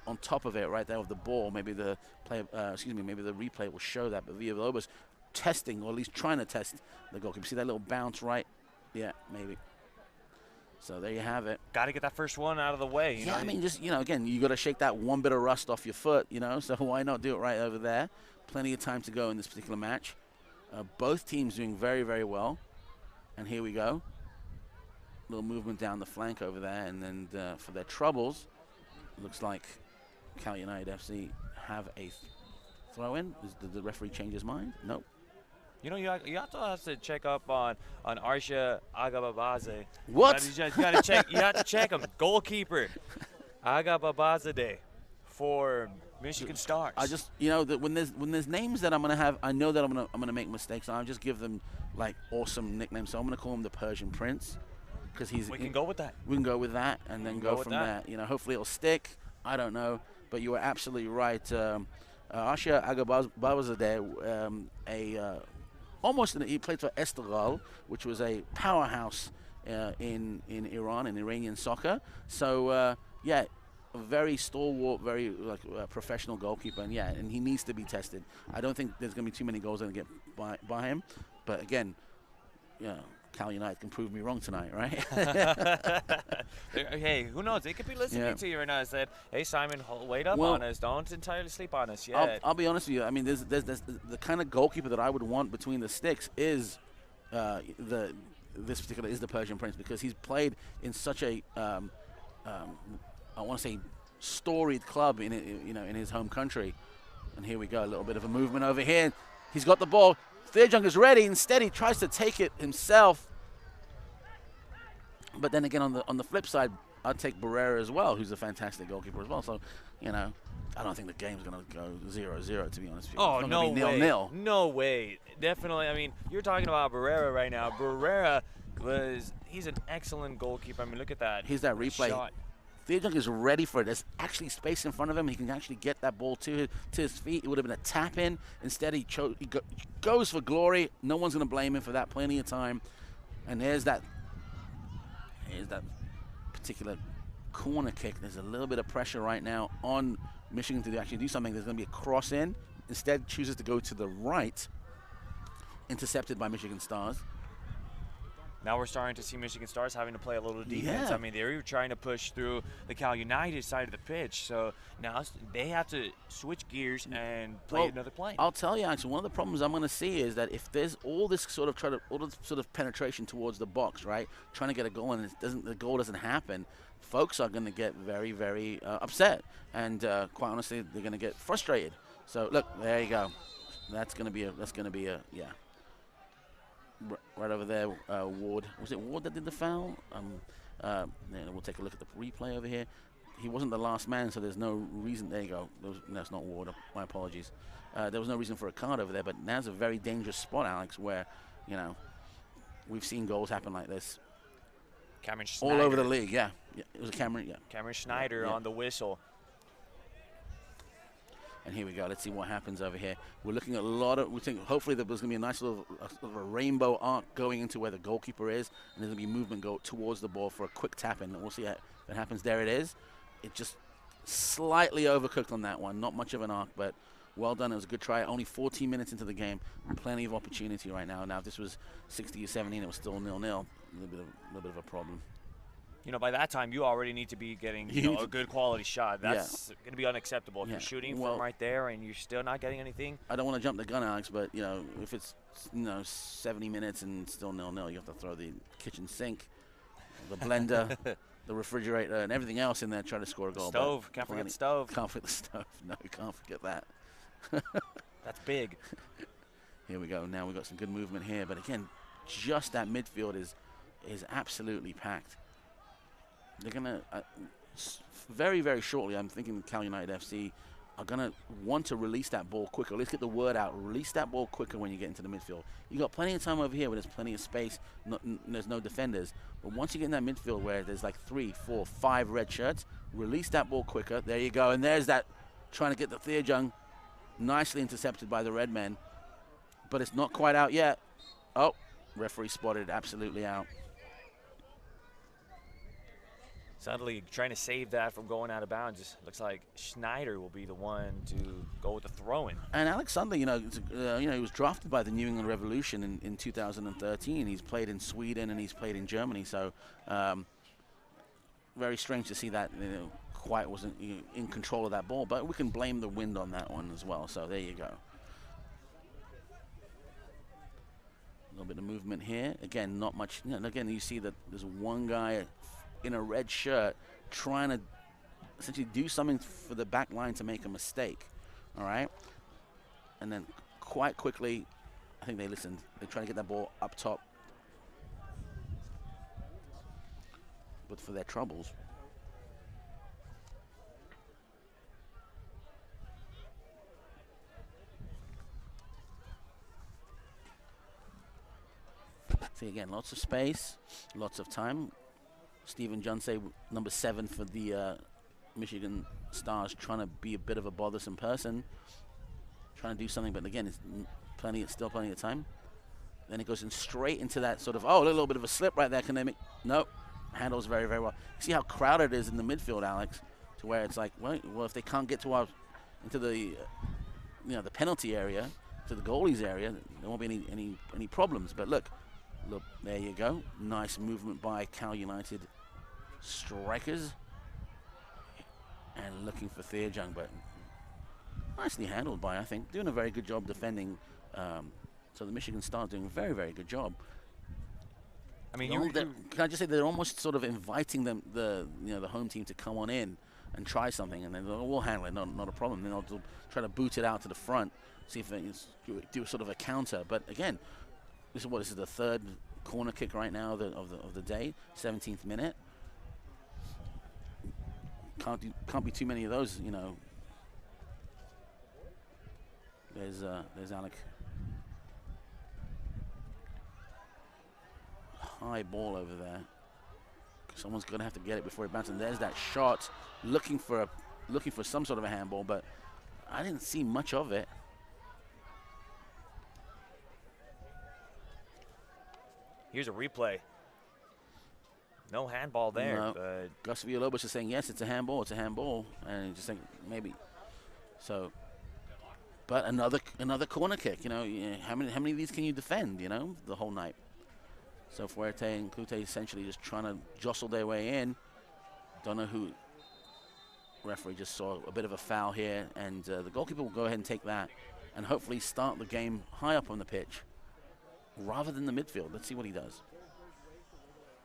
[SPEAKER 3] on top of it right there with the ball. Maybe the maybe the replay will show that. But Villalobos testing, or at least trying to test the goalkeeper. See that little bounce right? Yeah, maybe. So there you have it.
[SPEAKER 4] Got to get that first one out of the way. You know?
[SPEAKER 3] I mean, just, you know, again, you got to shake that one bit of rust off your foot, you know, so why not do it right over there? Plenty of time to go in this particular match. Both teams doing very, very well. And here we go. Little movement down the flank over there, and then for their troubles, looks like Cal United FC have a throw-in. Did the referee change his mind? Nope.
[SPEAKER 4] You know, you have to check up on Arsha Agababaze.
[SPEAKER 3] What?
[SPEAKER 4] You got to check. You have to check him. Goalkeeper Agababazadeh for Michigan Stars.
[SPEAKER 3] I just, you know, that when there's names that I'm gonna have, I know that I'm gonna make mistakes. And I'll just give them like awesome nicknames. So I'm gonna call him the Persian Prince because
[SPEAKER 4] we can go with that.
[SPEAKER 3] We can go with that and then go from there. You know, hopefully it'll stick. I don't know, but you were absolutely right. Arsha Agababazadeh, he played for Esteghlal, which was a powerhouse in Iran, in Iranian soccer. So yeah, a very stalwart, very professional goalkeeper, and he needs to be tested. I don't think there's going to be too many goals that get by him, but again, Cal United can prove me wrong tonight, right?
[SPEAKER 4] Hey, who knows? They could be listening to you right now and said, "Hey, Simon, wait up on us. Don't entirely sleep on us yet."
[SPEAKER 3] I'll be honest with you. I mean, there's the kind of goalkeeper that I would want between the sticks is this particular is the Persian Prince, because he's played in such a I want to say storied club in his home country. And here we go, a little bit of a movement over here. He's got the ball. Beerjung is ready. Instead, he tries to take it himself. But then again, on the flip side, I'd take Barrera as well, who's a fantastic goalkeeper as well. So, I don't think the game's going to go 0-0, to be honest with you.
[SPEAKER 4] Oh,
[SPEAKER 3] it's
[SPEAKER 4] no
[SPEAKER 3] be
[SPEAKER 4] way.
[SPEAKER 3] 0-0.
[SPEAKER 4] No way. Definitely. I mean, you're talking about Barrera right now. Barrera he's an excellent goalkeeper. I mean, look at that.
[SPEAKER 3] Here's that replay.
[SPEAKER 4] Shot.
[SPEAKER 3] Beerjung is ready for it. There's actually space in front of him. He can actually get that ball to his feet. It would have been a tap in. Instead, he goes for glory. No one's going to blame him for that. Plenty of time. And here's that particular corner kick. There's a little bit of pressure right now on Michigan to actually do something. There's going to be a cross in. Instead, chooses to go to the right, intercepted by Michigan Stars.
[SPEAKER 4] Now we're starting to see Michigan Stars having to play a little defense.
[SPEAKER 3] Yeah.
[SPEAKER 4] I mean, they were trying to push through the Cal United side of the pitch, so now they have to switch gears and play another play.
[SPEAKER 3] I'll tell you, actually, one of the problems I'm going to see is that if there's all this sort of penetration towards the box, right, trying to get a goal, and the goal doesn't happen, folks are going to get very, very upset, and quite honestly, they're going to get frustrated. So look, there you go. That's going to be a yeah. Right over there, Ward. Was it Ward that did the foul? We'll take a look at the replay over here. He wasn't the last man, so there's no reason. There you go. That's not Ward. My apologies. There was no reason for a card over there, but now's a very dangerous spot, Alex, where, we've seen goals happen like this.
[SPEAKER 4] Cameron Schneider.
[SPEAKER 3] All over the league, yeah. It was a Cameron, yeah.
[SPEAKER 4] Cameron Schneider on the whistle.
[SPEAKER 3] And here we go. Let's see what happens over here. We're looking at we think hopefully there's going to be a nice little a rainbow arc going into where the goalkeeper is, and there's going to be movement go towards the ball for a quick tap in. We'll see if it happens. There it is. It just slightly overcooked on that one. Not much of an arc, but well done. It was a good try. Only 14 minutes into the game. Plenty of opportunity right now. Now, if this was 60 or 70 and it was still 0-0, a little bit of a problem.
[SPEAKER 4] By that time, you already need to be getting a good quality shot. That's going to be unacceptable. If you're shooting from right there and you're still not getting anything.
[SPEAKER 3] I don't want to jump the gun, Alex, but, if it's, 70 minutes and still 0-0, you have to throw the kitchen sink, the blender, the refrigerator, and everything else in there trying to score a goal.
[SPEAKER 4] Stove. Can't forget the stove.
[SPEAKER 3] Can't forget the stove. No, you can't forget that.
[SPEAKER 4] That's big.
[SPEAKER 3] Here we go. Now we've got some good movement here. But, again, just that midfield is absolutely packed. They're going to, very, very shortly, I'm thinking Cal United FC are going to want to release that ball quicker. Let's get the word out. Release that ball quicker when you get into the midfield. You got plenty of time over here where there's plenty of space. There's no defenders. But once you get in that midfield where there's like 3, 4, 5 red shirts, release that ball quicker. There you go. And there's that trying to get the Theajung nicely intercepted by the red men. But it's not quite out yet. Oh, referee spotted absolutely out.
[SPEAKER 4] Suddenly trying to save that from going out of bounds. Just looks like Schneider will be the one to go with the throw-in.
[SPEAKER 3] And Alex Sandler, he was drafted by the New England Revolution in 2013. He's played in Sweden and he's played in Germany. So very strange to see that quite wasn't in control of that ball. But we can blame the wind on that one as well. So there you go. A little bit of movement here. Again, not much. Again, you see that there's one guy in a red shirt trying to essentially do something for the back line to make a mistake. All right? And then quite quickly, I think they listened. They tried to get that ball up top. But for their troubles. See, again, lots of space, lots of time. Stephen Junsay, number 7 for the Michigan Stars, trying to be a bit of a bothersome person, trying to do something, but again, it's still plenty of time. Then it goes in straight into that sort of, a little bit of a slip right there. Can they make? Nope. Handles very, very well. See how crowded it is in the midfield, Alex, to where it's like, well, if they can't get into the, the penalty area, to the goalies area, there won't be any problems. But look, there you go. Nice movement by Cal United strikers. And looking for Theajung, but nicely handled by, I think, doing a very good job defending. So the Michigan Stars doing a very, very good job. I mean, can I just say they're almost sort of inviting the home team to come on in and try something, and then we'll handle it, not a problem. Then they'll try to boot it out to the front, see if they do sort of a counter. But again, this is the third corner kick right now of the day, 17th minute. Can't be too many of those, There's Alec. High ball over there. Someone's gonna have to get it before it bounces. And there's that shot, looking for some sort of a handball, but I didn't see much of it.
[SPEAKER 4] Here's a replay. No handball there.
[SPEAKER 3] No.
[SPEAKER 4] But
[SPEAKER 3] Gus Villalobos is saying, yes, it's a handball, and you just think maybe. So, but another corner kick. How many of these can you defend? The whole night. So Fuerte and Clute essentially just trying to jostle their way in. Don't know who. Referee just saw a bit of a foul here, and the goalkeeper will go ahead and take that, and hopefully start the game high up on the pitch, rather than the midfield. Let's see what he does.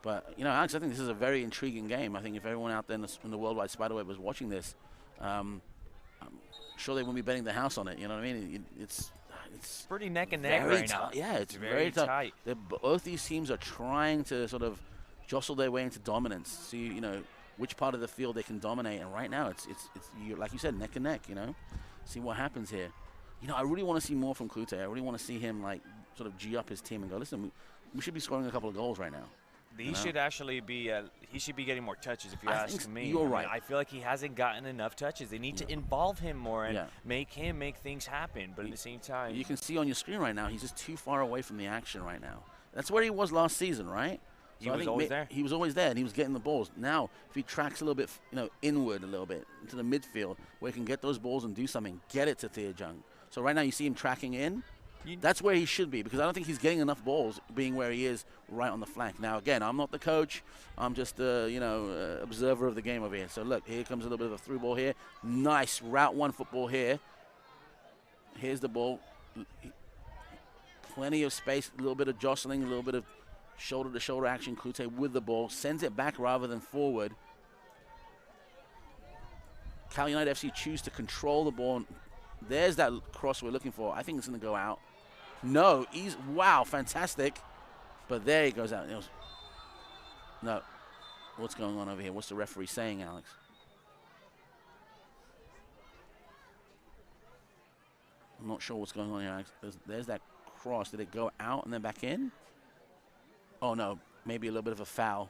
[SPEAKER 3] But Alex, I think this is a very intriguing game. I think if everyone out there in the worldwide spiderweb was watching this, I'm sure they wouldn't be betting the house on it. You know what I mean? It's
[SPEAKER 4] pretty neck and neck right now.
[SPEAKER 3] Yeah, it's
[SPEAKER 4] very tight.
[SPEAKER 3] Both these teams are trying to sort of jostle their way into dominance. See, which part of the field they can dominate, and right now it's like you said, neck and neck. See what happens here. I really want to see more from Clute. I really want to see him sort of G up his team and go, listen, we should be scoring a couple of goals right now.
[SPEAKER 4] He should actually be. He should be getting more touches, if you ask me.
[SPEAKER 3] You're right.
[SPEAKER 4] I feel like he hasn't gotten enough touches. They need to involve him more and make him make things happen. But at the same time,
[SPEAKER 3] you can see on your screen right now, he's just too far away from the action right now. That's where he was last season, right?
[SPEAKER 4] So he was always there.
[SPEAKER 3] He was always there, and he was getting the balls. Now, if he tracks a little bit, inward a little bit into the midfield, where he can get those balls and do something, get it to Thea Jung. So right now, you see him tracking in. That's where he should be, because I don't think he's getting enough balls being where he is right on the flank. Now, again, I'm not the coach. I'm just observer of the game over here. So, look, here comes a little bit of a through ball here. Nice route one football here. Here's the ball. Plenty of space, a little bit of jostling, a little bit of shoulder-to-shoulder action. Clute with the ball. Sends it back rather than forward. Cal United FC choose to control the ball. There's that cross we're looking for. I think it's going to go out. No, wow, fantastic. But there he goes out. No. What's going on over here? What's the referee saying, Alex? I'm not sure what's going on here, Alex. There's that cross. Did it go out and then back in? Oh, no. Maybe a little bit of a foul.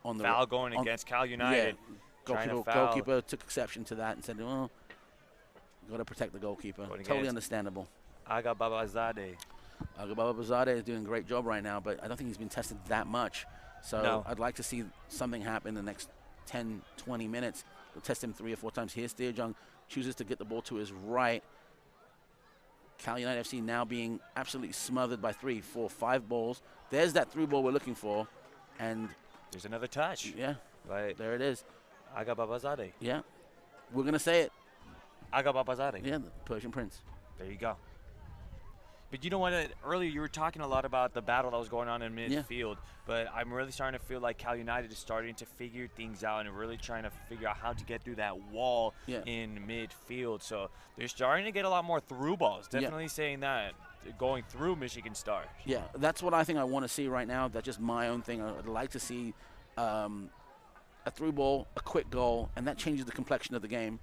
[SPEAKER 4] Foul going against Cal United.
[SPEAKER 3] Yeah. Goalkeeper took exception to that and said, well, got to protect the goalkeeper. Totally understandable.
[SPEAKER 4] Aga Babazadeh.
[SPEAKER 3] Aga Babazadeh is doing a great job right now, but I don't think he's been tested that much. So I'd like to see something happen in the next 10, 20 minutes. We'll test him 3 or 4 times. Here's Thea Jung, chooses to get the ball to his right. Cal United FC now being absolutely smothered by 3, 4, 5 balls. There's that through ball we're looking for. And
[SPEAKER 4] there's another touch.
[SPEAKER 3] Yeah.
[SPEAKER 4] Right.
[SPEAKER 3] There it is.
[SPEAKER 4] Aga Babazadeh.
[SPEAKER 3] Yeah. We're going to say it.
[SPEAKER 4] Aga Babazadeh.
[SPEAKER 3] Yeah, the Persian Prince.
[SPEAKER 4] There you go. But you know what? Earlier you were talking a lot about the battle that was going on in midfield, but I'm really starting to feel like Cal United is starting to figure things out and really trying to figure out how to get through that wall in midfield. So they're starting to get a lot more through balls. Definitely saying that, going through Michigan Star.
[SPEAKER 3] Yeah, that's what I think I want to see right now. That's just my own thing. I'd like to see a through ball, a quick goal, and that changes the complexion of the game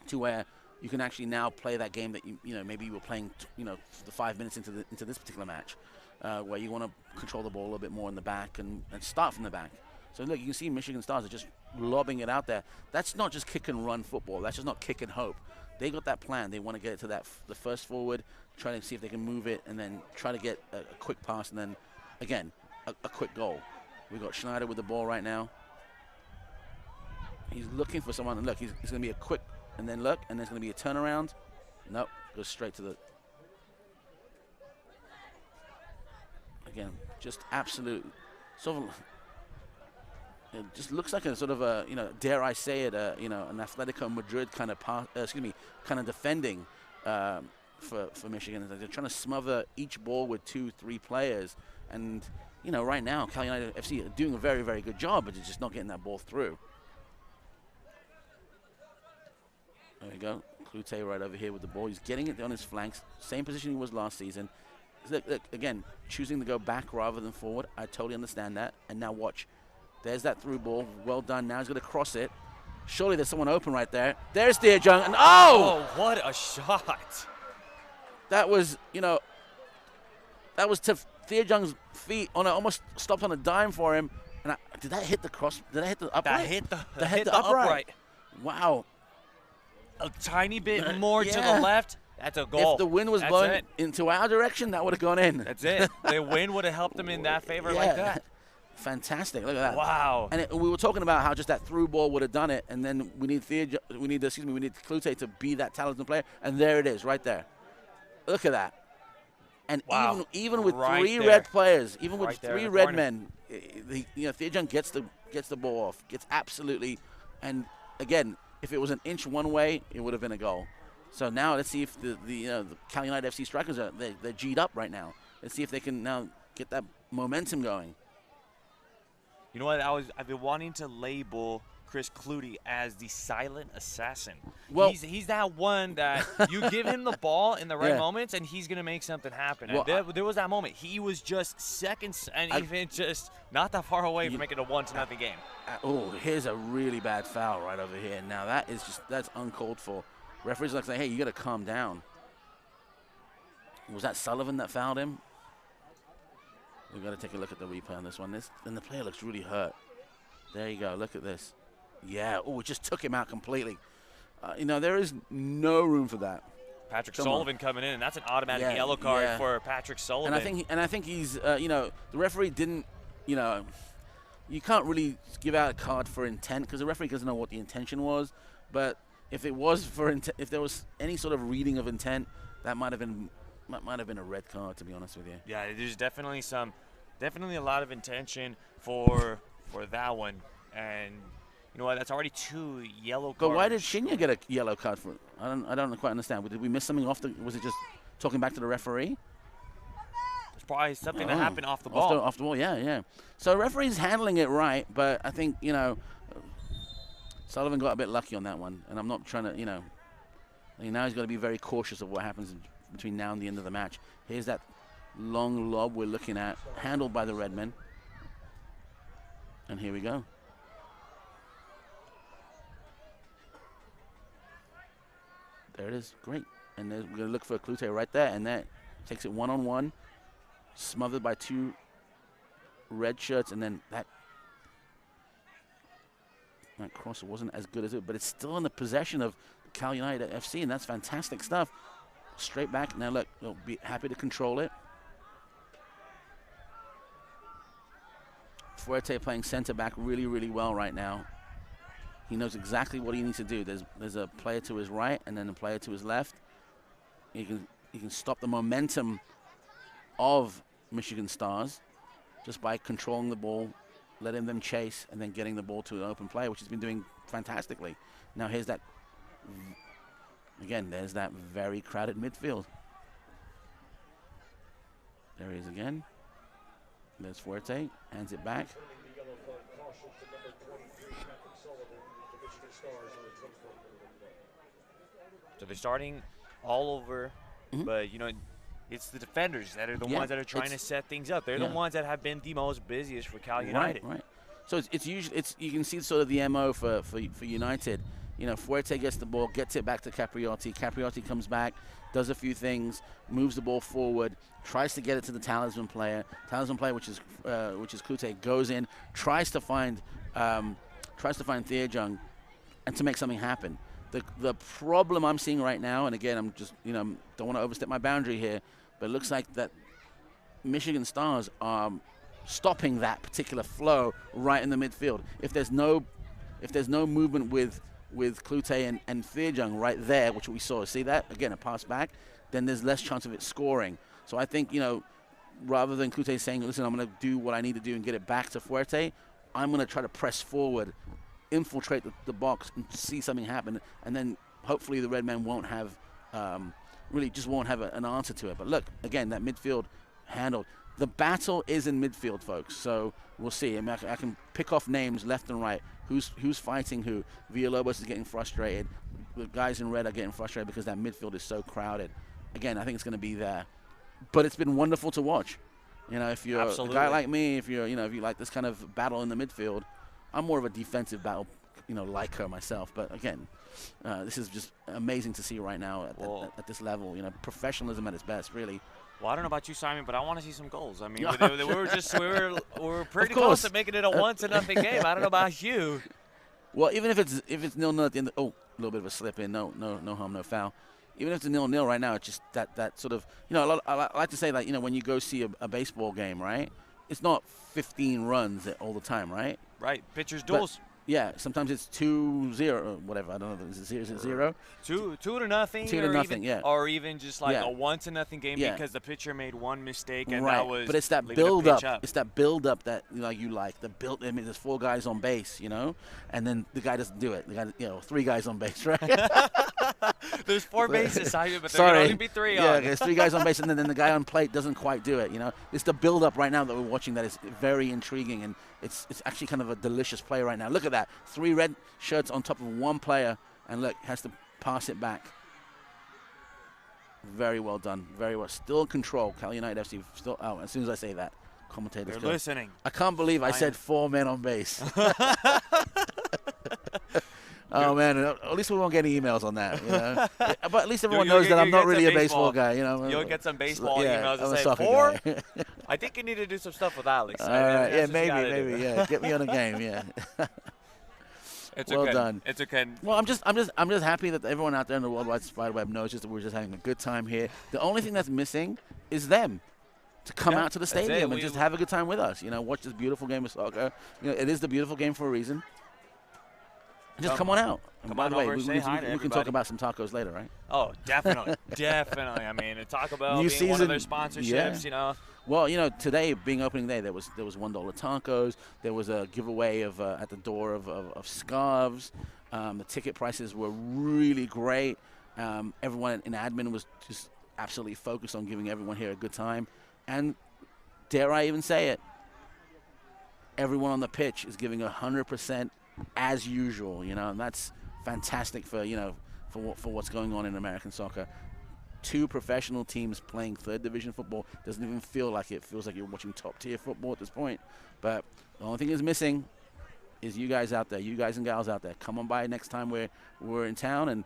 [SPEAKER 3] to where you can actually now play that game that maybe you were playing the 5 minutes into this particular match, where you want to control the ball a little bit more in the back and start from the back. So look, you can see Michigan Stars are just lobbing it out there. That's not just kick and run football. That's just not kick and hope. They got that plan. They want to get it to the first forward, try to see if they can move it, and then try to get a quick pass, and then again a quick goal. We got Schneider with the ball right now. He's looking for someone, and look, he's going to be a quick. And then look, and there's going to be a turnaround. Nope, goes straight to the. Again, just absolute, sort of. It just looks like a sort of a, dare I say it, an Atletico Madrid kind of kind of defending for Michigan. They're trying to smother each ball with 2, 3 players, and right now Cal United FC are doing a very, very good job, but they're just not getting that ball through. There we go. Clute right over here with the ball. He's getting it on his flanks. Same position he was last season. Look, again, choosing to go back rather than forward. I totally understand that. And now watch. There's that through ball. Well done. Now he's going to cross it. Surely there's someone open right there. There's Thea Jung. And
[SPEAKER 4] oh, what a shot.
[SPEAKER 3] That was, that was to Thea Jung's feet. Almost stopped on a dime for him. And did that hit the cross? Did that hit the upright?
[SPEAKER 4] That hit the upright.
[SPEAKER 3] Wow.
[SPEAKER 4] A tiny bit more to the left, that's a goal.
[SPEAKER 3] If the wind was blowing into our direction, that would have gone in.
[SPEAKER 4] That's it. The wind would have helped them in that favor like that.
[SPEAKER 3] Fantastic. Look at that.
[SPEAKER 4] Wow.
[SPEAKER 3] And we were talking about how just that through ball would have done it, and then we need Klute to be that talented player, and there it is, right there. Look at that. And
[SPEAKER 4] wow.
[SPEAKER 3] even with
[SPEAKER 4] right
[SPEAKER 3] three
[SPEAKER 4] there.
[SPEAKER 3] red players, even with
[SPEAKER 4] right
[SPEAKER 3] three red men, Theojan gets the ball off, gets absolutely, and again, if it was an inch one way, it would have been a goal. So now let's see if the Cal United FC strikers they're G'd up right now. Let's see if they can now get that momentum going.
[SPEAKER 4] You know what? I've been wanting to label Chris Klute as the silent assassin. Well, he's that one that you give him the ball in the right moments, and he's gonna make something happen. Well, and there was that moment. He was just seconds, and even just not that far away from making a 1-0 game.
[SPEAKER 3] Oh, here's a really bad foul right over here. Now that's uncalled for. Referees like saying, "Hey, you got to calm down." Was that Sullivan that fouled him? We've got to take a look at the replay on this one. And the player looks really hurt. There you go. Look at this. Yeah. Oh, it just took him out completely. There is no room for that.
[SPEAKER 4] Patrick Sullivan coming in, and that's an automatic yellow card for Patrick Sullivan.
[SPEAKER 3] And I think he's, the referee didn't, you can't really give out a card for intent because the referee doesn't know what the intention was. But if it was if there was any sort of reading of intent, that might have been a red card, to be honest with you.
[SPEAKER 4] Yeah, there's definitely a lot of intention for that one, and you know what? That's already 2 yellow cards.
[SPEAKER 3] But why did Shinya get a yellow card for it? I don't quite understand. Did we miss something off was it just talking back to the referee?
[SPEAKER 4] It's probably something that happened off the ball.
[SPEAKER 3] Off the ball, yeah. So referee's handling it right, but I think Sullivan got a bit lucky on that one, and I'm not trying to now he's got to be very cautious of what happens between now and the end of the match. Here's that long lob we're looking at, handled by the Redmen. And here we go. There it is. Great. And we're going to look for Klute right there, and that takes it one-on-one, smothered by 2 red shirts, and then that crosser wasn't as good as it, but it's still in the possession of Cal United FC, and that's fantastic stuff. Straight back. Now look, they'll be happy to control it. Fuerte playing center back really, really well right now. He knows exactly what he needs to do. There's a player to his right and then a player to his left. He can stop the momentum of Michigan Stars just by controlling the ball, letting them chase, and then getting the ball to an open player, which he's been doing fantastically. Now here's that. Again, there's that very crowded midfield. There he is again. There's Fuerte, hands it back.
[SPEAKER 4] So they're starting all over, but it's the defenders that are the ones that are trying to set things up. They're the ones that have been the most busiest for Cal United.
[SPEAKER 3] Right. So it's usually you can see sort of the MO for United. Fuerte gets the ball, gets it back to Capriotti. Capriotti comes back, does a few things, moves the ball forward, tries to get it to the talisman player. Talisman player, which is Klute, goes in, tries to find Theojan, and to make something happen. The problem I'm seeing right now, and again, I'm just don't want to overstep my boundary here, but it looks like that Michigan Stars are stopping that particular flow right in the midfield. If there's no movement with Klute and Theojan right there, which we saw. See that? Again, a pass back, then there's less chance of it scoring. So I think, rather than Klute saying, listen, I'm going to do what I need to do and get it back to Fuerte, I'm going to try to press forward, infiltrate the box and see something happen. And then hopefully the Red Men won't have, really just won't have an answer to it. But look, again, that midfield handled. The battle is in midfield, folks. So we'll see. I can pick off names left and right. Who's fighting who? Villalobos is getting frustrated. The guys in red are getting frustrated because that midfield is so crowded. Again, I think it's going to be there. But it's been wonderful to watch. If you're a guy like me, if you like this kind of battle in the midfield, I'm more of a defensive battle, liker myself. But again, this is just amazing to see right now at this level. Professionalism at its best, really.
[SPEAKER 4] Well, I don't know about you, Simon, but I want to see some goals. I mean, we were pretty close to making it a 1-0 game. I don't know about you.
[SPEAKER 3] Well, even if it's 0-0 at the end, a little bit of a slip in, no harm, no foul. Even if it's 0-0 right now, it's just that sort of, I like to say that when you go see a baseball game, right? it's not 15 runs all the time, right?
[SPEAKER 4] Right. Pitchers duels.
[SPEAKER 3] Yeah, sometimes it's 2-0 or whatever. I don't know. Is it 0?
[SPEAKER 4] 2 to nothing.
[SPEAKER 3] 2 to nothing.
[SPEAKER 4] Even,
[SPEAKER 3] yeah.
[SPEAKER 4] Or even just like
[SPEAKER 3] Yeah.
[SPEAKER 4] a 1-0 game because the pitcher made one mistake and
[SPEAKER 3] right.
[SPEAKER 4] that was.
[SPEAKER 3] But it's that build up. It's that build up that you like. The build. I mean, there's 4 guys on base, and then the guy doesn't do it. The guy, 3 guys on base, right?
[SPEAKER 4] There's 4 bases, but there can only be 3 on.
[SPEAKER 3] Yeah, there's 3 guys on base, and then the guy on plate doesn't quite do it. It's the build up right now that we're watching that is very intriguing, and it's actually kind of a delicious play right now. Look at that, 3 red shirts on top of 1 player, and look, has to pass it back. Very well done, very well. Still in control. Cal United FC still. Oh, as soon as I say that, commentators.
[SPEAKER 4] They're listening.
[SPEAKER 3] I can't believe I said 4 men on base. Oh man! At least we won't get any emails on that, But at least everyone knows that I'm not really a baseball guy,
[SPEAKER 4] You'll get some baseball emails
[SPEAKER 3] I'm
[SPEAKER 4] that say
[SPEAKER 3] 4.
[SPEAKER 4] I think you need to do some stuff with Alex.
[SPEAKER 3] All right, yeah, maybe, yeah. Get me on a game, yeah.
[SPEAKER 4] It's
[SPEAKER 3] well
[SPEAKER 4] okay.
[SPEAKER 3] done.
[SPEAKER 4] It's okay.
[SPEAKER 3] Well, I'm just happy that everyone out there in the worldwide spiderweb knows just that we're just having a good time here. The only thing that's missing is them to come out to the stadium and just have a good time with us. Watch this beautiful game of soccer. It is the beautiful game for a reason. Just come on out. And by the way, we can talk about some tacos later, right?
[SPEAKER 4] Oh, definitely. Definitely. I mean, Taco Bell being
[SPEAKER 3] season,
[SPEAKER 4] one of their sponsorships,
[SPEAKER 3] Well, today being opening day, there was $1 tacos. There was a giveaway of at the door of scarves. The ticket prices were really great. Everyone in admin was just absolutely focused on giving everyone here a good time. And dare I even say it, everyone on the pitch is giving 100% as usual, and that's fantastic for what's going on in American soccer. 2 professional teams playing 3rd division football doesn't even feel like it. It feels like you're watching top tier football at this point. But the only thing is missing is you guys out there, you guys and gals out there. Come on by next time we're in town and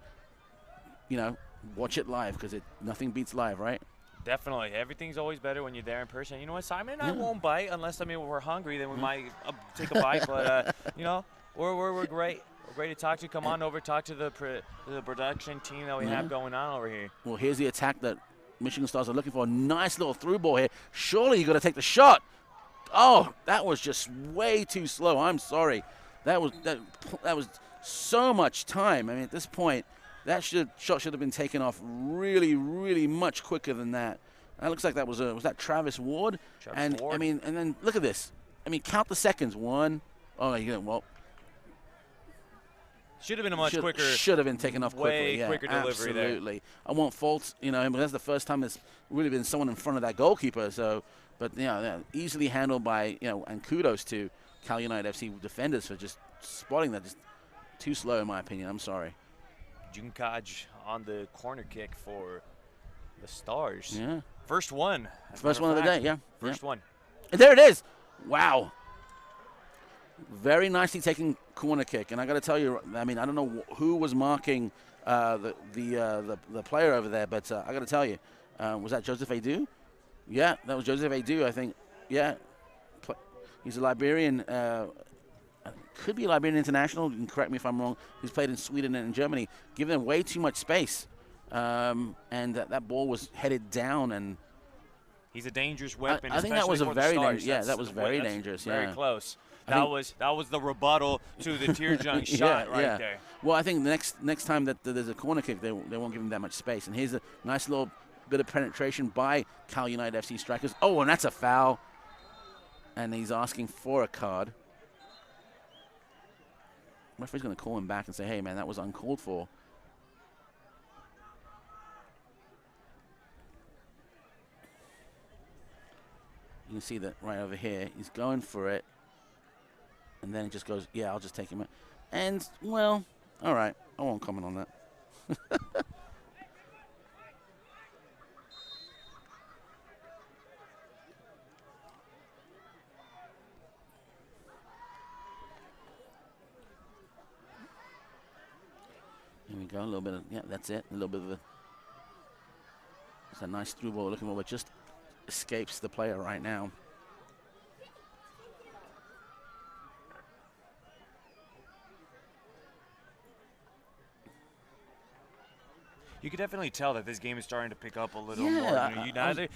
[SPEAKER 3] watch it live, because nothing beats live, right?
[SPEAKER 4] Definitely. Everything's always better when you're there in person. You know what, Simon and I won't bite unless we're hungry. Then we might take a bite. But we're great. We're great to talk to. Come on over, talk to the production team that we have going on over here.
[SPEAKER 3] Well, here's the attack that Michigan Stars are looking for. A nice little through ball here. Surely you got to take the shot. Oh, that was just way too slow. I'm sorry. That was so much time. I mean, at this point, that shot should have been taken off really, really much quicker than that. That looks like that was that Travis Ward? Ward. I mean, and then look at this. I mean, count the seconds. 1. Oh, well.
[SPEAKER 4] Should have been a much quicker.
[SPEAKER 3] Should have been taken off quickly.
[SPEAKER 4] Way quicker delivery there.
[SPEAKER 3] Absolutely. I won't fault, but that's the first time there's really been someone in front of that goalkeeper. So, but easily handled by and kudos to Cal United FC defenders for just spotting that. Just too slow, in my opinion. I'm sorry.
[SPEAKER 4] Junkaj on the corner kick for the Stars.
[SPEAKER 3] Yeah.
[SPEAKER 4] First one.
[SPEAKER 3] First one of the day, yeah.
[SPEAKER 4] First one.
[SPEAKER 3] And there it is. Wow. Very nicely taken corner kick. And I got to tell you, I mean, I don't know who was marking the player over there, but I got to tell you, was that Joseph Adu? Yeah, that was Joseph Adu, I think. Yeah. He's a Liberian. Could be a Liberian international. You can correct me if I'm wrong. He's played in Sweden and in Germany. Giving them way too much space. And that ball was headed down. And
[SPEAKER 4] he's a dangerous weapon.
[SPEAKER 3] I think that was a very dangerous.
[SPEAKER 4] Yeah,
[SPEAKER 3] that was very dangerous.
[SPEAKER 4] Very close. That was the rebuttal to the Tearjunk shot there.
[SPEAKER 3] Well, I think the next time that there's a corner kick, they won't give him that much space. And here's a nice little bit of penetration by Cal United FC strikers. Oh, and that's a foul. And he's asking for a card. Referee's going to call him back and say, hey, man, that was uncalled for. You can see that right over here. He's going for it. And then it just goes, yeah, I'll just take him out. And, well, all right. I won't comment on that. Here we go, a little bit of, yeah, that's it. A little bit of a, it's a nice through ball looking ball, but just escapes the player right now.
[SPEAKER 4] you could definitely tell that this game is starting to pick up a little more.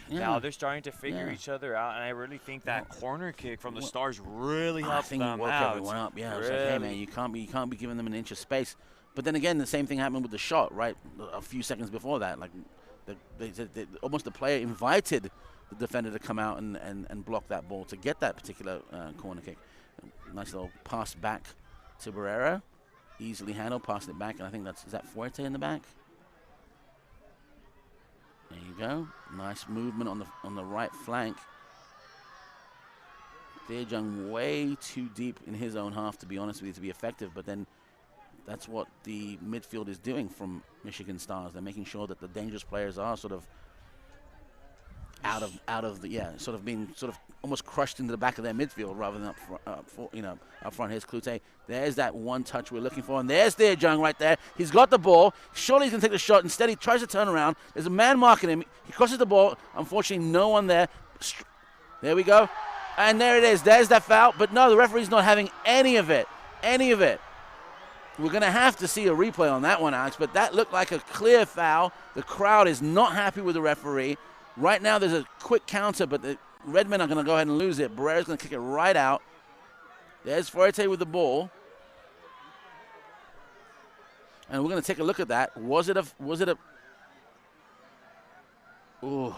[SPEAKER 4] Now they're starting to figure each other out, and I really think that corner kick from the Stars really helped them out.
[SPEAKER 3] I think it woke everyone up. Yeah, really. It's like, hey man, you can't be giving them an inch of space. But then again, the same thing happened with the shot, right? A few seconds before that, like almost the player invited the defender to come out and block that ball to get that particular corner kick. Nice little pass back to Barrera. Easily handled, passed it back, and I think is that Fuerte in the back? There you go. Nice movement on the right flank. Deajung way too deep in his own half, to be honest with you, to be effective, but then that's what the midfield is doing from Michigan Stars. They're making sure that the dangerous players are sort of out of the sort of being almost crushed into the back of their midfield rather than up front. Here's Klute. There's that one touch we're looking for, and there's Deajung right there. He's got the ball. Surely he's gonna take the shot. Instead, he tries to turn around. There's a man marking him. He crosses the ball. Unfortunately, no one there. There we go, and there it is. There's that foul. But no, the referee's not having any of it. Any of it. We're going to have to see a replay on that one, Alex, but that looked like a clear foul. The crowd is not happy with the referee. Right now there's a quick counter, but the Redmen are going to go ahead and lose it. Barrera's going to kick it right out. There's Fuerte with the ball. And we're going to take a look at that. Was it a Ooh.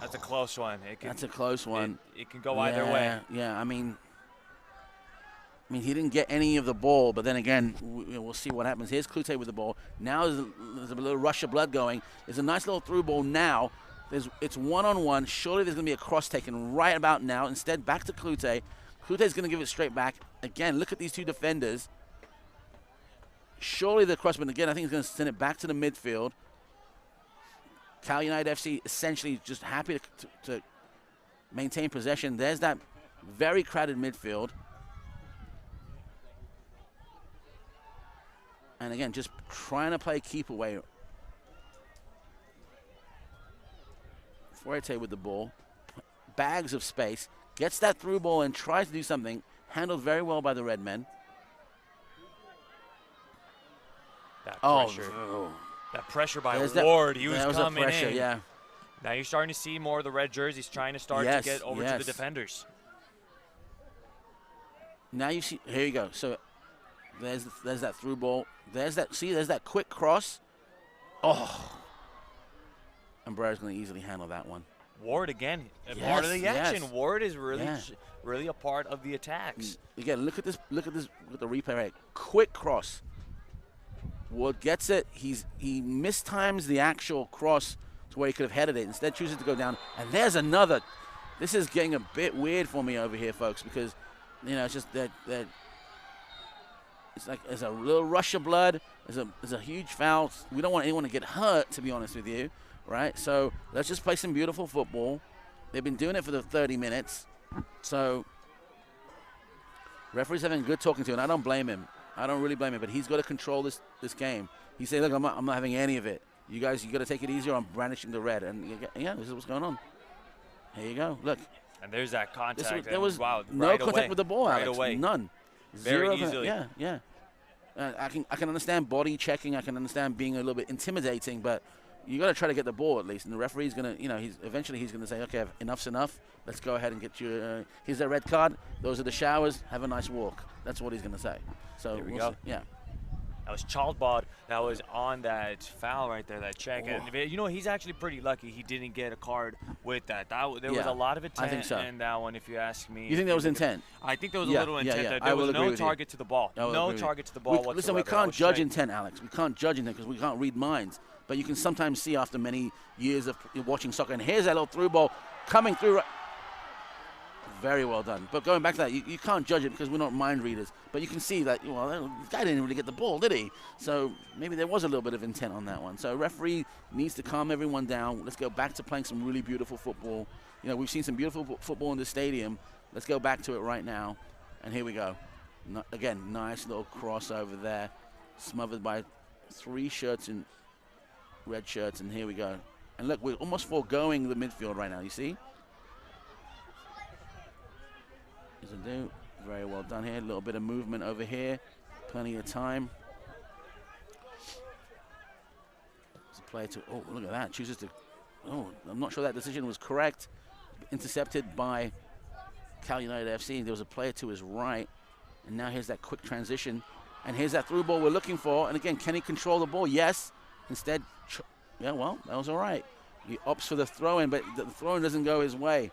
[SPEAKER 4] That's a close one.
[SPEAKER 3] That's a close one.
[SPEAKER 4] It can go either way.
[SPEAKER 3] Yeah, I mean, he didn't get any of the ball, but then again, we'll see what happens. Here's Klute with the ball. Now there's a little rush of blood going. There's a nice little through ball now. It's one-on-one. Surely there's going to be a cross taken right about now. Instead, back to Klute. Klute's going to give it straight back. Again, look at these two defenders. Surely the cross, but again, I think he's going to send it back to the midfield. Cal United FC essentially just happy to maintain possession. There's that very crowded midfield. And again, just trying to play keep away. Fuerte with the ball. Bags of space. Gets that through ball and tries to do something. Handled very well by the Red Men.
[SPEAKER 4] That pressure. That pressure by Ward. He was coming in.
[SPEAKER 3] Yeah.
[SPEAKER 4] Now you're starting to see more of the red jerseys trying to start to get over to the defenders.
[SPEAKER 3] Now you see. Here you go. So there's that through ball. There's that quick cross. Oh. And Barrera's going to easily handle that one.
[SPEAKER 4] Ward again, part of the action. Ward is really a part of the attacks.
[SPEAKER 3] Again, look at the replay right. Quick cross. Ward gets it. He mistimes the actual cross to where he could have headed it. Instead, chooses to go down. And there's another. This is getting a bit weird for me over here, folks, because it's just that it's like there's a little rush of blood. There's a huge foul. We don't want anyone to get hurt, to be honest with you. Right, so let's just play some beautiful football. They've been doing it for the 30 minutes. So referee's having good talking to, and I don't blame him. I don't really blame him, but he's got to control this game. He said, look, I'm not having any of it. You guys, you got to take it easier. I'm brandishing the red. And this is what's going on. Here you go. Look.
[SPEAKER 4] And there's that contact.
[SPEAKER 3] There was
[SPEAKER 4] no
[SPEAKER 3] contact with the ball,
[SPEAKER 4] right
[SPEAKER 3] Alex.
[SPEAKER 4] Away.
[SPEAKER 3] None.
[SPEAKER 4] Very easily.
[SPEAKER 3] Yeah. I can understand body checking. I can understand being a little bit intimidating, but you got to try to get the ball at least, and the referee's gonna, he's gonna say, okay, enough's enough. Let's go ahead and get you. Here's a red card. Those are the showers. Have a nice walk. That's what he's gonna say. So
[SPEAKER 4] here we go.
[SPEAKER 3] Yeah.
[SPEAKER 4] That was Chaldbod that was on that foul right there, that check. And he's actually pretty lucky he didn't get a card with that. There was a lot of intent in that one, if you ask me.
[SPEAKER 3] You think there was intent?
[SPEAKER 4] I think there was a little intent. There was no target to the ball. No target to the ball whatsoever.
[SPEAKER 3] Listen, we can't judge intent, Alex. We can't judge intent because we can't read minds. But you can sometimes see after many years of watching soccer. And here's that little through ball coming through. Very well done. But going back to that, you can't judge it because we're not mind readers. But you can see that, the guy didn't really get the ball, did he? So maybe there was a little bit of intent on that one. So referee needs to calm everyone down. Let's go back to playing some really beautiful football. We've seen some beautiful football in the stadium. Let's go back to it right now. And here we go. Again, nice little crossover there. Smothered by 3 shirts in red shirts, and here we go. And look, we're almost foregoing the midfield right now, you see? Very well done here. A little bit of movement over here. Plenty of time. There's a player to, oh, look at that. Chooses to, oh, I'm not sure that decision was correct. Intercepted by Cal United FC. There was a player to his right. And now here's that quick transition. And here's that through ball we're looking for. And again, can he control the ball? Yes. Instead, yeah, well, that was all right. He opts for the throw-in, but the throw-in doesn't go his way.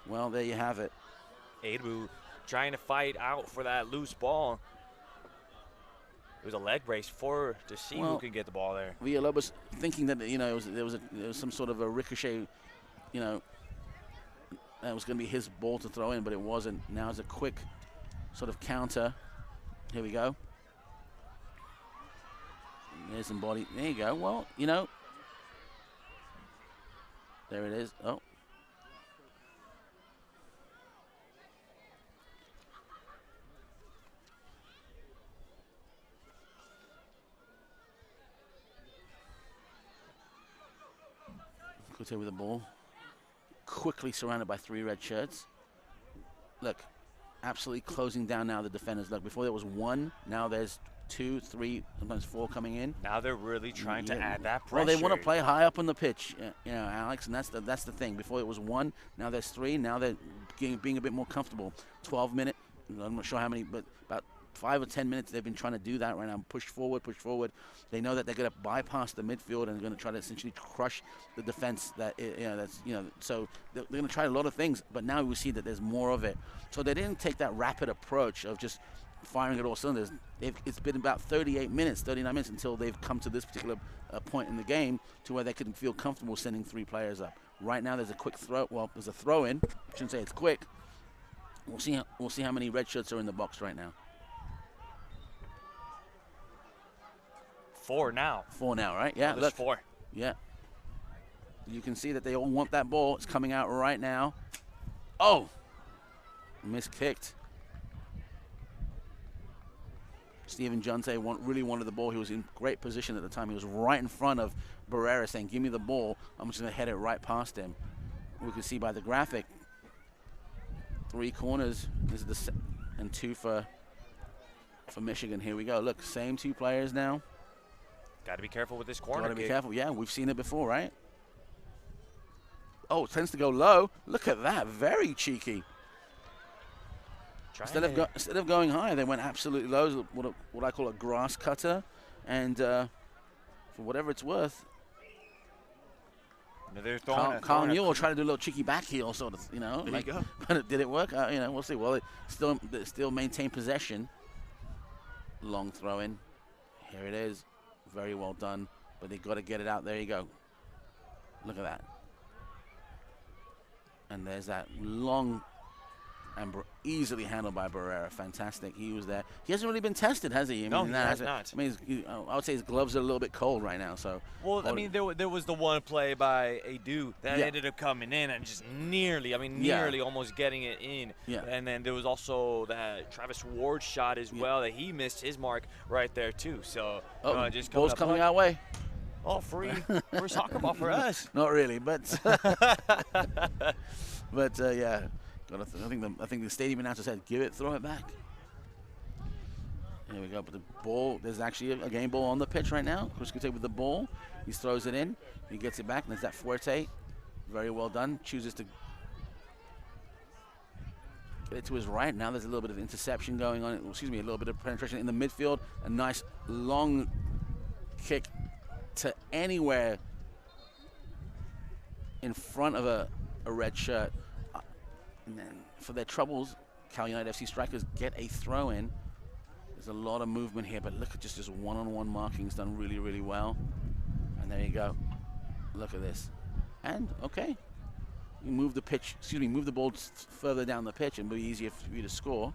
[SPEAKER 3] Well, there you have it.
[SPEAKER 4] Aidbu trying to fight out for that loose ball. It was a leg brace to see who can get the ball there.
[SPEAKER 3] Villalobos thinking that, you know, there was some sort of a ricochet, you know, that was going to be his ball to throw in, but it wasn't. Now it's a quick sort of counter. Here we go. There's some body. There you go. Well, you know, there it is. Oh. Couture with the ball. Quickly surrounded by 3 red shirts. Look, absolutely closing down now the defenders. Look, before there was 1, now there's 2, 3, sometimes 4 coming in.
[SPEAKER 4] Now they're really trying to add that pressure.
[SPEAKER 3] Well, they want to play high up on the pitch, you know, Alex, and that's the thing. Before it was 1, now there's 3. Now they're being a bit more comfortable. 12 minutes. I'm not sure how many, but about 5 or 10 minutes they've been trying to do that right now. Push forward, push forward. They know that they're going to bypass the midfield and they're going to try to essentially crush the defense. So they're going to try a lot of things. But now we see that there's more of it. So they didn't take that rapid approach of just firing at all cylinders. It's been about 38 minutes, 39 minutes until they've come to this particular point in the game to where they can feel comfortable sending 3 players up. Right now there's a quick throw. Well, there's a throw in. I shouldn't say it's quick. We'll see how many red shirts are in the box right now.
[SPEAKER 4] 4 now.
[SPEAKER 3] 4 now, right? Yeah,
[SPEAKER 4] look. 4.
[SPEAKER 3] Yeah. You can see that they all want that ball. It's coming out right now. Oh! Miskicked. Steven Junte really wanted the ball. He was in great position at the time. He was right in front of Barrera saying, give me the ball. I'm just going to head it right past him. We can see by the graphic, 3 corners. This is and 2 for Michigan. Here we go. Look, same 2 players now.
[SPEAKER 4] Got to be careful with this corner.
[SPEAKER 3] Got to be careful. Yeah, we've seen it before, right? Oh, it tends to go low. Look at that. Very cheeky. Instead of going high, they went absolutely low. What I call a grass cutter. And for whatever it's worth, Carl Newell tried to do a little cheeky back heel, sort of, you know.
[SPEAKER 4] There you go.
[SPEAKER 3] But did it work? You know, we'll see. Well, it still maintain possession. Long throw in. Here it is. Very well done. But they got to get it out. There you go. Look at that. And there's that long and easily handled by Barrera. Fantastic. He was there. He hasn't really been tested, has he?
[SPEAKER 4] No, he has not.
[SPEAKER 3] I mean, I would say his gloves are a little bit cold right now. So.
[SPEAKER 4] Well, I mean, there was the one play by Aidbu that ended up coming in and just nearly almost getting it in.
[SPEAKER 3] Yeah.
[SPEAKER 4] And then there was also that Travis Ward shot as well that he missed his mark right there too. So just
[SPEAKER 3] ball's coming our way.
[SPEAKER 4] Oh, free soccer ball for us.
[SPEAKER 3] Not really, but yeah. I think the stadium announcer said, "Give it, throw it back." Here we go. But the ball, there's actually a game ball on the pitch right now. Chris Couture with the ball. He throws it in. He gets it back, and there's that Fuerte. Very well done. Chooses to get it to his right. Now there's a little bit of interception going on. Excuse me, a little bit of penetration in the midfield. A nice long kick to anywhere in front of a red shirt. And then for their troubles, Cal United FC strikers get a throw in. There's a lot of movement here, but look at just one-on-one markings done really, really well. And there you go. Look at this. And, okay. You move the ball further down the pitch and it'll be easier for you to score.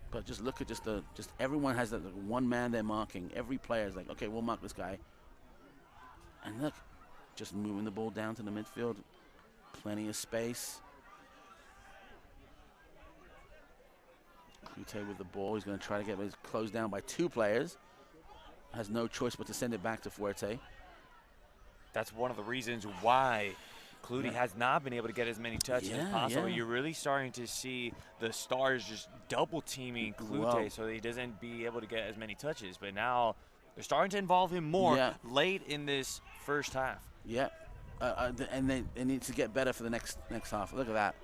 [SPEAKER 3] But just look at just everyone has that one man they're marking. Every player is like, okay, we'll mark this guy. And look, just moving the ball down to the midfield. Plenty of space. Couture with the ball. He's going to try to get it closed down by 2 players. Has no choice but to send it back to Fuerte.
[SPEAKER 4] That's one of the reasons why Clutie has not been able to get as many touches as possible. You're really starting to see the Stars just double teaming Clutie so that he doesn't be able to get as many touches. But now They're starting to involve him more late in this first half.
[SPEAKER 3] Yeah, and they need to get better for the next half. Look at that.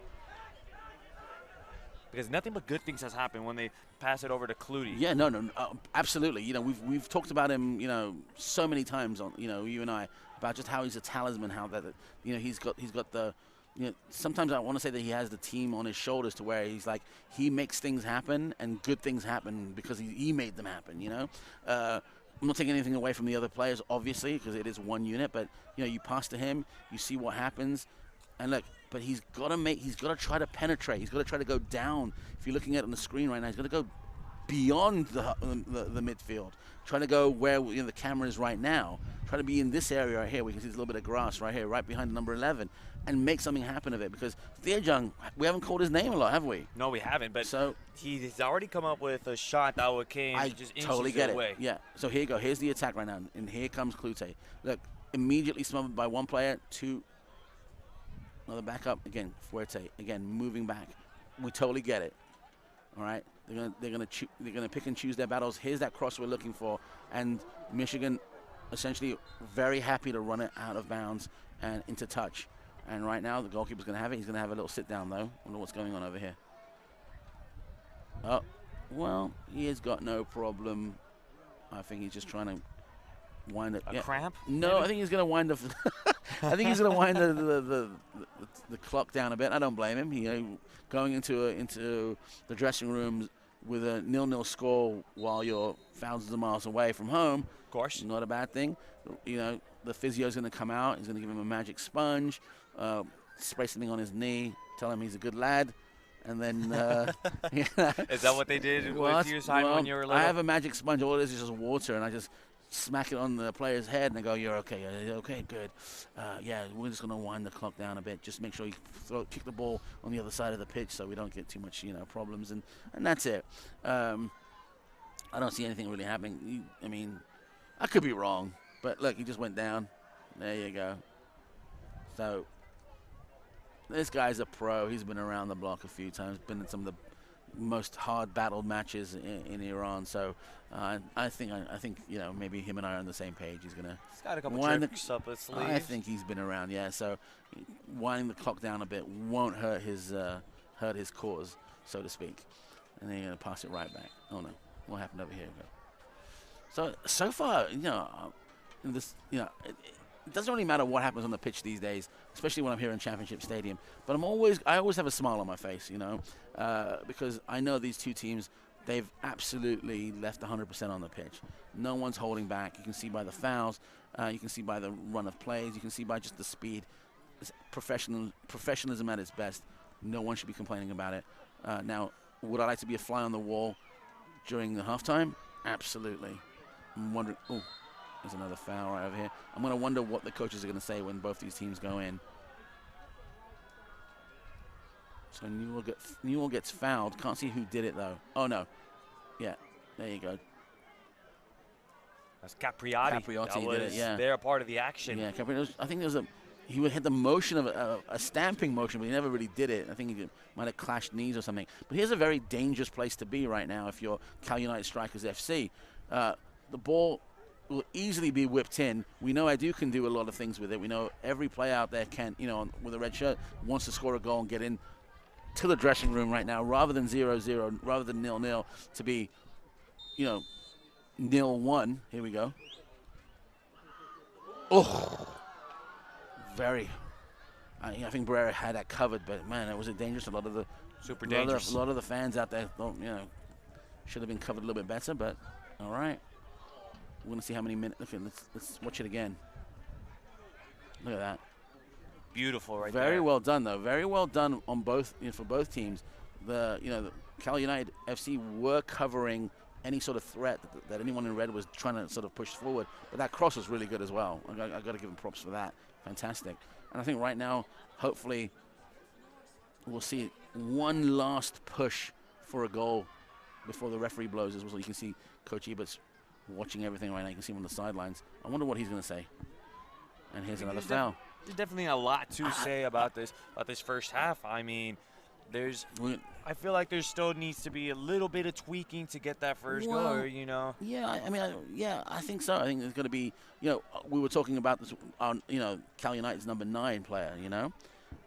[SPEAKER 4] Because nothing but good things has happened when they pass it over to Clutie.
[SPEAKER 3] Yeah, no, absolutely. You know, we've talked about him, you know, so many times on, you know, you and I, about just how he's a talisman, how that, you know, he's got the, you know, sometimes I want to say that he has the team on his shoulders to where he's like, he makes things happen and good things happen because he made them happen, you know. I'm not taking anything away from the other players, obviously, because it is one unit, but, you know, you pass to him, you see what happens, and look, but he's got to try to penetrate. He's got to try to go down. If you're looking at it on the screen right now, he's got to go beyond the midfield. Trying to go where, you know, the camera is right now. Try to be in this area right here. We can see there's a little bit of grass right here, right behind number 11, and make something happen of it. Because Theajung, we haven't called his name a lot, have we?
[SPEAKER 4] No, we haven't. But so he's already come up with a shot that came just inches
[SPEAKER 3] totally get
[SPEAKER 4] away.
[SPEAKER 3] It. Yeah. So here you go. Here's the attack right now, and here comes Clutie. Look, immediately smothered by one player, two. Another backup again. Fuerte again moving back. We totally get it. All right. They're gonna pick and choose their battles. Here's that cross we're looking for, and Michigan essentially very happy to run it out of bounds and into touch. And right now the goalkeeper's gonna have it. He's gonna have a little sit down though. I wonder what's going on over here. Oh, well, he has got no problem. I think he's just trying to wind it.
[SPEAKER 4] A cramp?
[SPEAKER 3] No, maybe? I think he's gonna wind the. I think he's gonna wind the clock down a bit. I don't blame him. You know, going into the dressing room with a 0-0 score while you're thousands of miles away from home.
[SPEAKER 4] Of course,
[SPEAKER 3] not a bad thing. You know, the physio's gonna come out. He's gonna give him a magic sponge, spray something on his knee, tell him he's a good lad. And then,
[SPEAKER 4] is that what they did with you, Simon, when you were little?
[SPEAKER 3] I have a magic sponge. All it is just water, and I just smack it on the player's head, and they go, "You're okay. You're okay, good. Yeah, we're just gonna wind the clock down a bit. Just make sure you kick the ball on the other side of the pitch, so we don't get too much, you know, problems." And that's it. I don't see anything really happening. I mean, I could be wrong, but look, he just went down. There you go. So. This guy's a pro. He's been around the block a few times, been in some of the most hard battled matches in Iran. So I think you know, maybe him and I are on the same page. He's
[SPEAKER 4] got a couple tricks up his sleeve.
[SPEAKER 3] I think he's been around, yeah. So winding the clock down a bit won't hurt his cause, so to speak. And then you're gonna pass it right back. Oh no, what happened over here? So far, you know, this, you know. It doesn't really matter what happens on the pitch these days, especially when I'm here in Championship Stadium. But I always have a smile on my face, you know, because I know these two teams, they've absolutely left 100% on the pitch. No one's holding back. You can see by the fouls. You can see by the run of plays. You can see by just the speed. It's professionalism at its best. No one should be complaining about it. Now, would I like to be a fly on the wall during the halftime? Absolutely. I'm wondering. Oh. There's another foul right over here. I'm going to wonder what the coaches are going to say when both these teams go in. So Newell gets fouled. Can't see who did it, though. Oh, no. Yeah, there you go.
[SPEAKER 4] That's Capriotti.
[SPEAKER 3] Capriotti did it, yeah.
[SPEAKER 4] They're a part of the action.
[SPEAKER 3] Yeah, Capriotti. I think he had the motion of a stamping motion, but he never really did it. I think he might have clashed knees or something. But here's a very dangerous place to be right now if you're Cal United Strikers FC. The ball will easily be whipped in. We know Edu can do a lot of things with it. We know every player out there can, you know, with a red shirt, wants to score a goal and get in to the dressing room right now, rather than 0-0, rather than 0-0, to be, you know, 0-1. Here we go. Oh, very. I think Barrera had that covered, but man, it was dangerous. A lot of the fans out there thought, you know, should have been covered a little bit better, but all right. We're going to see how many minutes. Okay, let's watch it again. Look at that.
[SPEAKER 4] Beautiful right
[SPEAKER 3] there. Very well done, though. Very well done on both, you know, for both teams. The Cal United FC were covering any sort of threat that anyone in red was trying to sort of push forward. But that cross was really good as well. I got to give them props for that. Fantastic. And I think right now, hopefully, we'll see one last push for a goal before the referee blows as well. You can see Coach Ebert's watching everything right now. You can see him on the sidelines. I wonder what he's going to say. And here's another foul.
[SPEAKER 4] There's definitely a lot to say about this first half. I mean, I feel like there still needs to be a little bit of tweaking to get that first goal, or, you know.
[SPEAKER 3] Yeah, I think so. I think there's going to be, we were talking about this on, Cal United's number 9 player,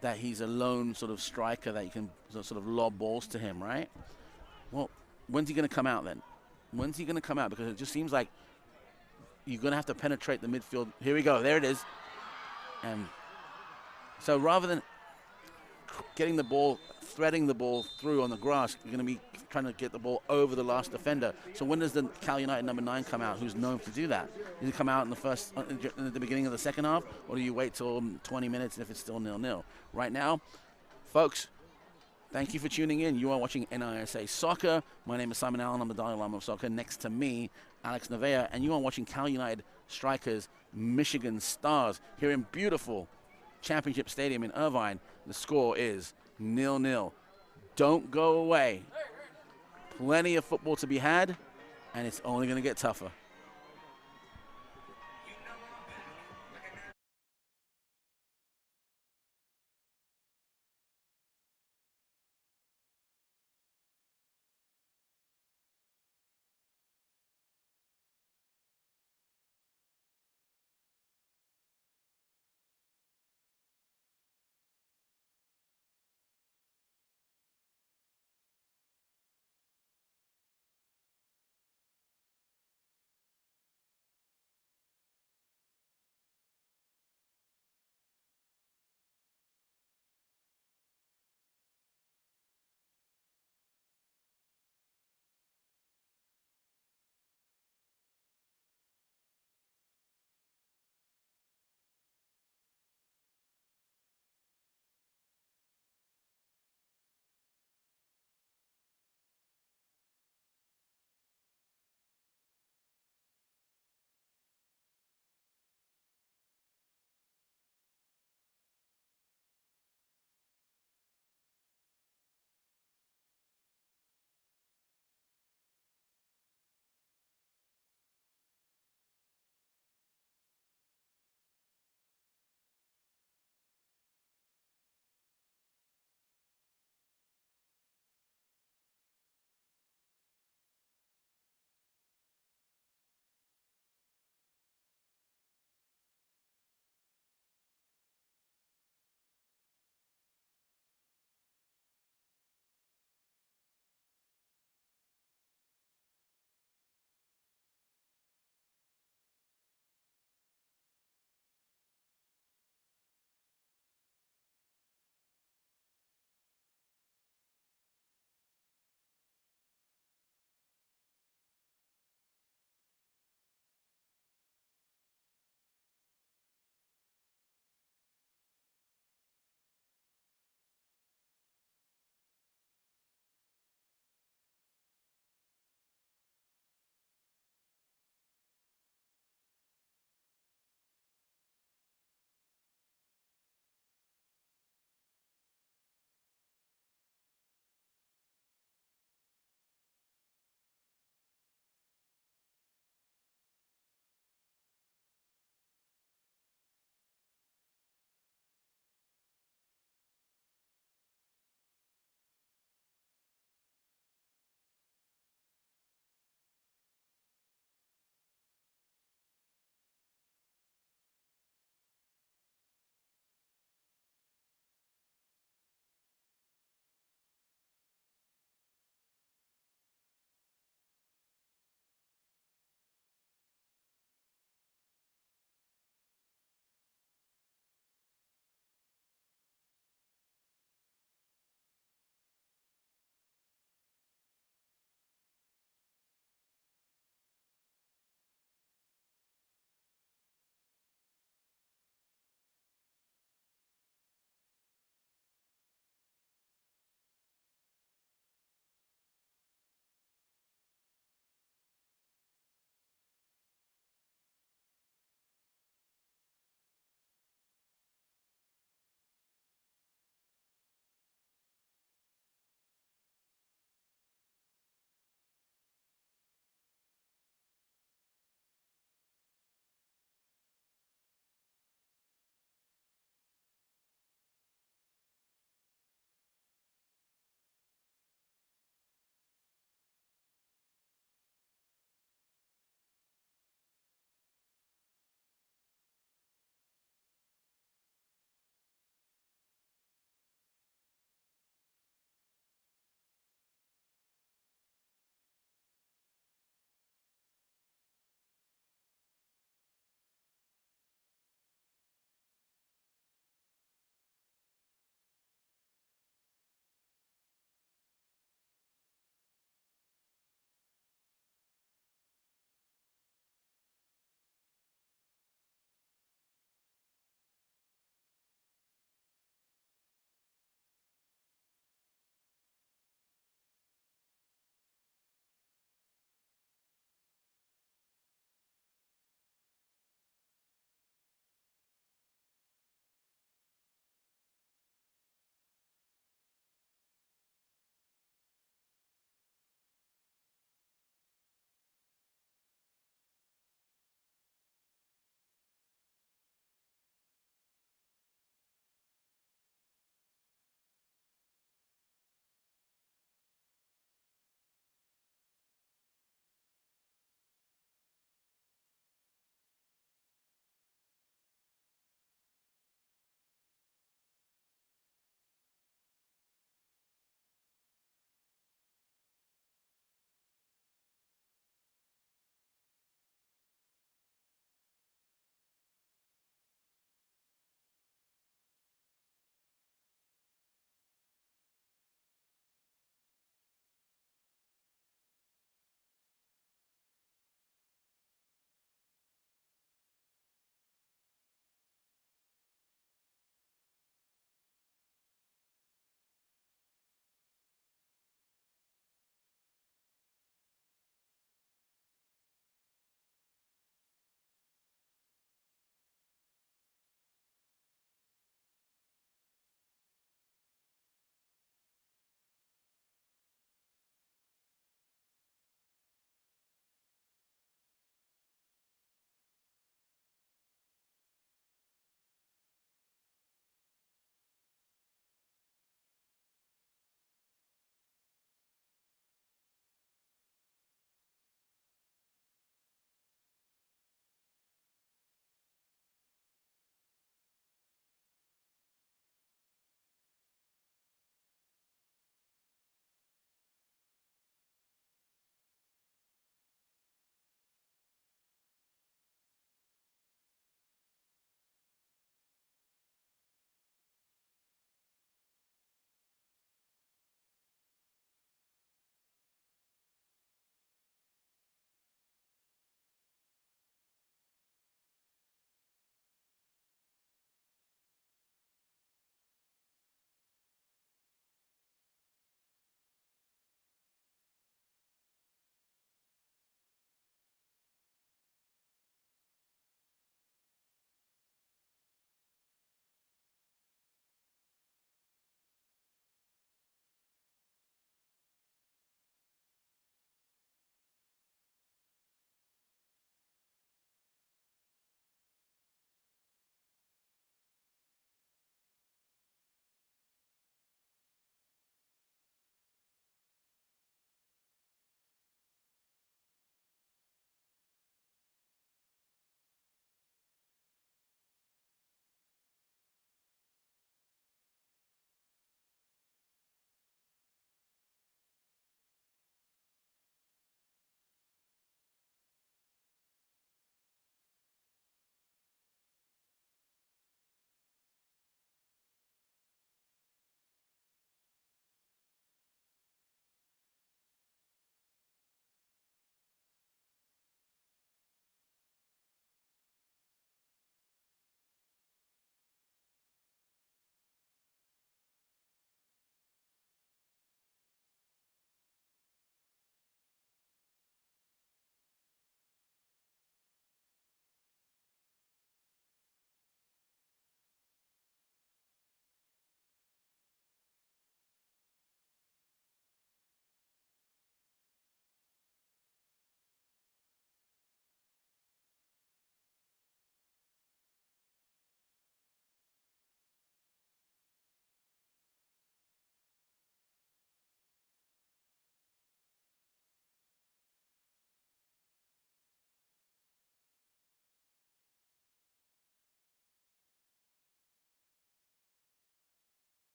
[SPEAKER 3] that he's a lone sort of striker that you can sort of lob balls to him, right? Well, when's he going to come out then? When's he going to come out? Because it just seems like you're going to have to penetrate the midfield. Here we go. There it is. And so rather than getting the ball, threading the ball through on the grass, you're going to be trying to get the ball over the last defender. So when does the Cal United number 9 come out, who's known to do that? Does he come out in the beginning of the second half, or do you wait till 20 minutes if it's still 0-0? Right now, folks, thank you for tuning in. You are watching NISA Soccer. My name is Simon Allen. I'm the Dalai Lama of Soccer. Next to me, Alex Nevea, and you are watching Cal United Strikers Michigan Stars here in beautiful Championship Stadium in Irvine. The score is 0-0. Don't go away. Plenty of football to be had, and it's only going to get tougher.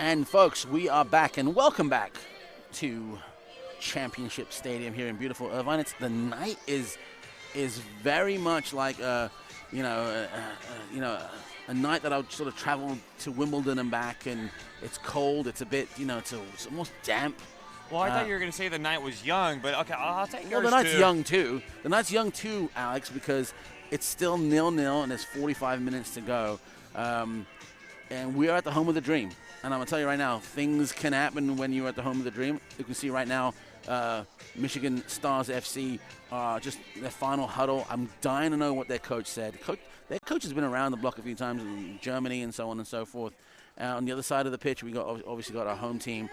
[SPEAKER 3] And folks, we are back, and welcome back to Championship Stadium here in beautiful Irvine. The night is very much like a night that I would sort of travel to Wimbledon and back, and it's cold. It's a bit, it's almost damp.
[SPEAKER 4] Well, I thought you were going to say the night was young, but okay, I'll take yours.
[SPEAKER 3] Well, the night's young too. The night's young too, Alex, because it's still 0-0 and there's 45 minutes to go. And we are at the home of the dream. And I'm going to tell you right now, things can happen when you're at the home of the dream. You can see right now, Michigan Stars FC, just their final huddle. I'm dying to know what their coach said. Their coach has been around the block a few times in Germany and so on and so forth. On the other side of the pitch, we obviously got our home team,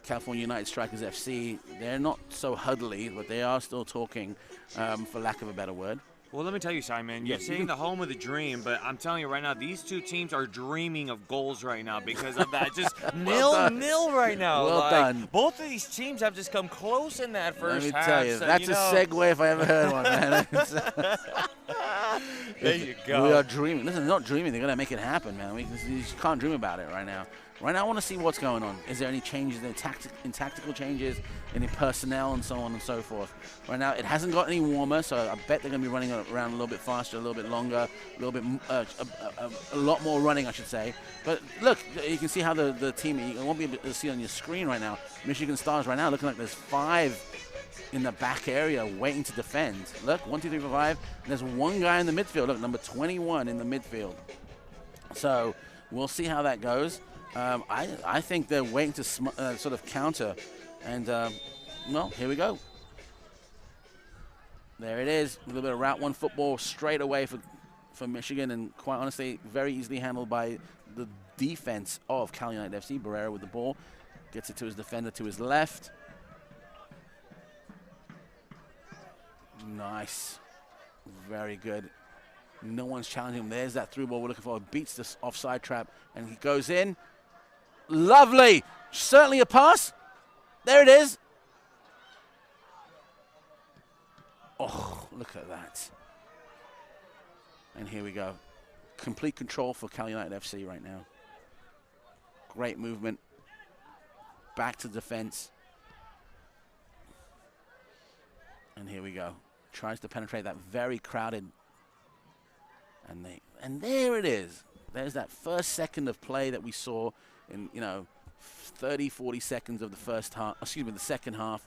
[SPEAKER 3] California United Strikers FC. They're not so huddly, but they are still talking, for lack of a better word.
[SPEAKER 4] Well, let me tell you, Simon, you're saying the home of the dream, but I'm telling you right now, these two teams are dreaming of goals right now because of that. Just nil right now.
[SPEAKER 3] Well done.
[SPEAKER 4] Both of these teams have just come close in that first half.
[SPEAKER 3] Let me tell you, that's a segue if I ever heard one, man.
[SPEAKER 4] There you go.
[SPEAKER 3] We are dreaming. Listen, they're not dreaming. They're going to make it happen, man. You just can't dream about it right now. Right now, I want to see what's going on. Is there any changes in tactical changes, any personnel, and so on and so forth? Right now, it hasn't got any warmer, so I bet they're going to be running around a little bit faster, a little bit longer, a little bit, a lot more running, I should say. But look, you can see how the team. You won't be able to see on your screen right now. Michigan Stars right now looking like there's 5 in the back area waiting to defend. Look, 1, 2, 3, 4, 5. And there's one guy in the midfield. Look, number 21 in the midfield. So we'll see how that goes. I think they're waiting to sort of counter. And, well, here we go. There it is. A little bit of Route 1 football straight away for Michigan. And quite honestly, very easily handled by the defense of Cal United FC. Barrera with the ball. Gets it to his defender to his left. Nice. Very good. No one's challenging him. There's that through ball we're looking for. Beats this offside trap. And he goes in. Lovely. Certainly a pass. There it is. Oh, look at that. And here we go. Complete control for Cal United FC right now. Great movement. Back to defense. And here we go. Tries to penetrate that very crowded. And there it is. There's that first second of play that we saw in, 30, 40 seconds of the second half.